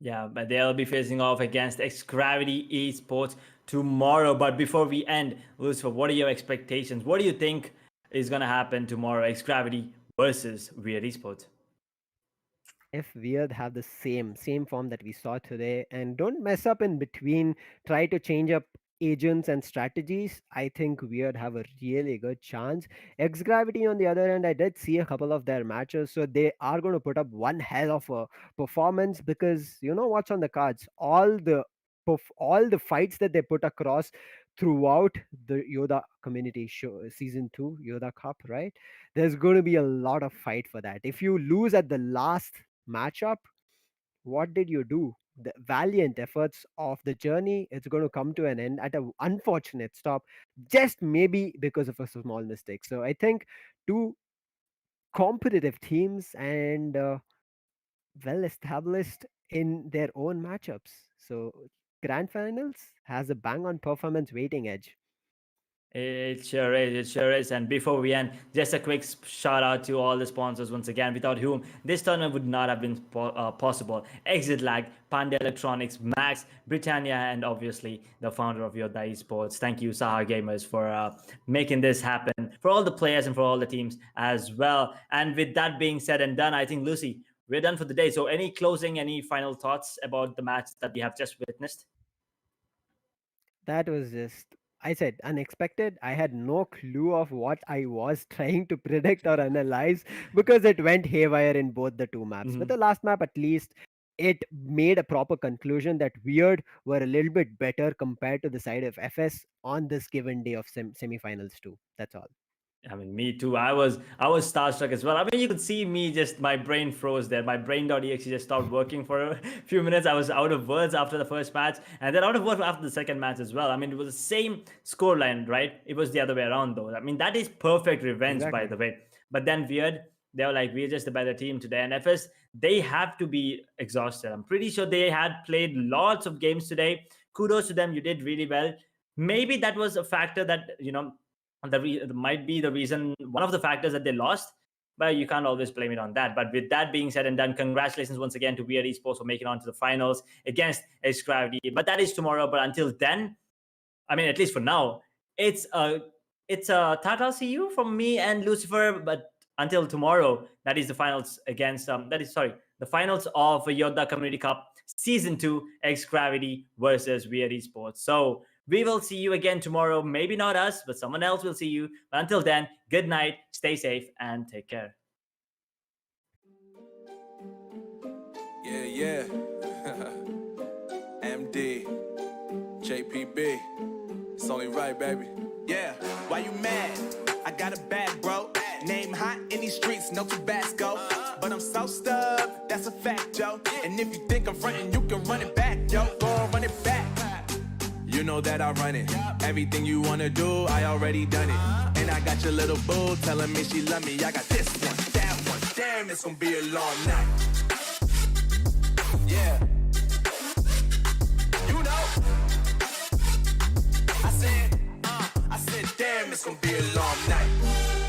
Yeah, but they'll be facing off against X-Gravity Esports tomorrow. But before we end, Lucifer, what are your expectations? What do you think is going to happen tomorrow. X Gravity versus Weird Esports. If Weird have the same form that we saw today and don't mess up in between, try to change up agents and strategies, I think Weird have a really good chance. X Gravity on the other end, I did see a couple of their matches, so they are going to put up one hell of a performance, because you know what's on the cards, all the fights that they put across throughout the Yodha community show season 2 Yodha Cup, right? There's going to be a lot of fight for that. If you lose at the last matchup, what did you do? The valiant efforts of the journey, it's going to come to an end at an unfortunate stop, just maybe because of a small mistake. So I think two competitive teams and well established in their own matchups. So grand finals has a bang on performance weighting edge. It sure is. It sure is. And before we end, just a quick shout out to all the sponsors once again, without whom this tournament would not have been possible. Exit Lag, Panda Electronics, Max, Britannia, and obviously the founder of Yodha Esports. Thank you, SahaGamerZ, for making this happen, for all the players and for all the teams as well. And with that being said and done, I think, Lucy, we're done for the day. So any final thoughts about the match that we have just witnessed? That was just, I said, unexpected. I had no clue of what I was trying to predict or analyze, because it went haywire in both the two maps. But the last map, at least, it made a proper conclusion that Weird were a little bit better compared to the side of FS on this given day of semifinals too. That's all. I mean, me too. I was starstruck as well. I mean, you could see me, just my brain froze there. My brain.exe just stopped working for a few minutes. I was out of words after the first match, and then out of words after the second match as well. I mean, it was the same scoreline, right? It was the other way around, though. I mean, that is perfect revenge, by the way. But then Weird, they were like, we're just the better team today. And FS, they have to be exhausted. I'm pretty sure they had played lots of games today. Kudos to them. You did really well. Maybe that was a factor that, that might be the reason, one of the factors that they lost, but you can't always blame it on that. But with that being said and done, congratulations once again to Weird Esports for making it on to the finals against X Gravity. But that is tomorrow. But until then, I mean, at least for now, it's a Tata see you from me and Lucifer. But until tomorrow, that is the finals against the finals of Yodha Community Cup Season 2, X Gravity versus Weird Esports. So we will see you again tomorrow. Maybe not us, but someone else will see you. But until then, good night, stay safe, and take care. Yeah. MD, JPB, it's only right, baby. Yeah, why you mad? I got a bag, bro. Name hot in these streets, no Tabasco. But I'm so stubbed, that's a fact, yo. And if you think I'm frontin', you can run it back, yo. Go on, run it back. You know that I run it. Everything you wanna do, I already done it. And I got your little boo telling me she love me. I got this one, that one. Damn, it's gonna be a long night. Yeah. You know. I said, damn, it's gonna be a long night.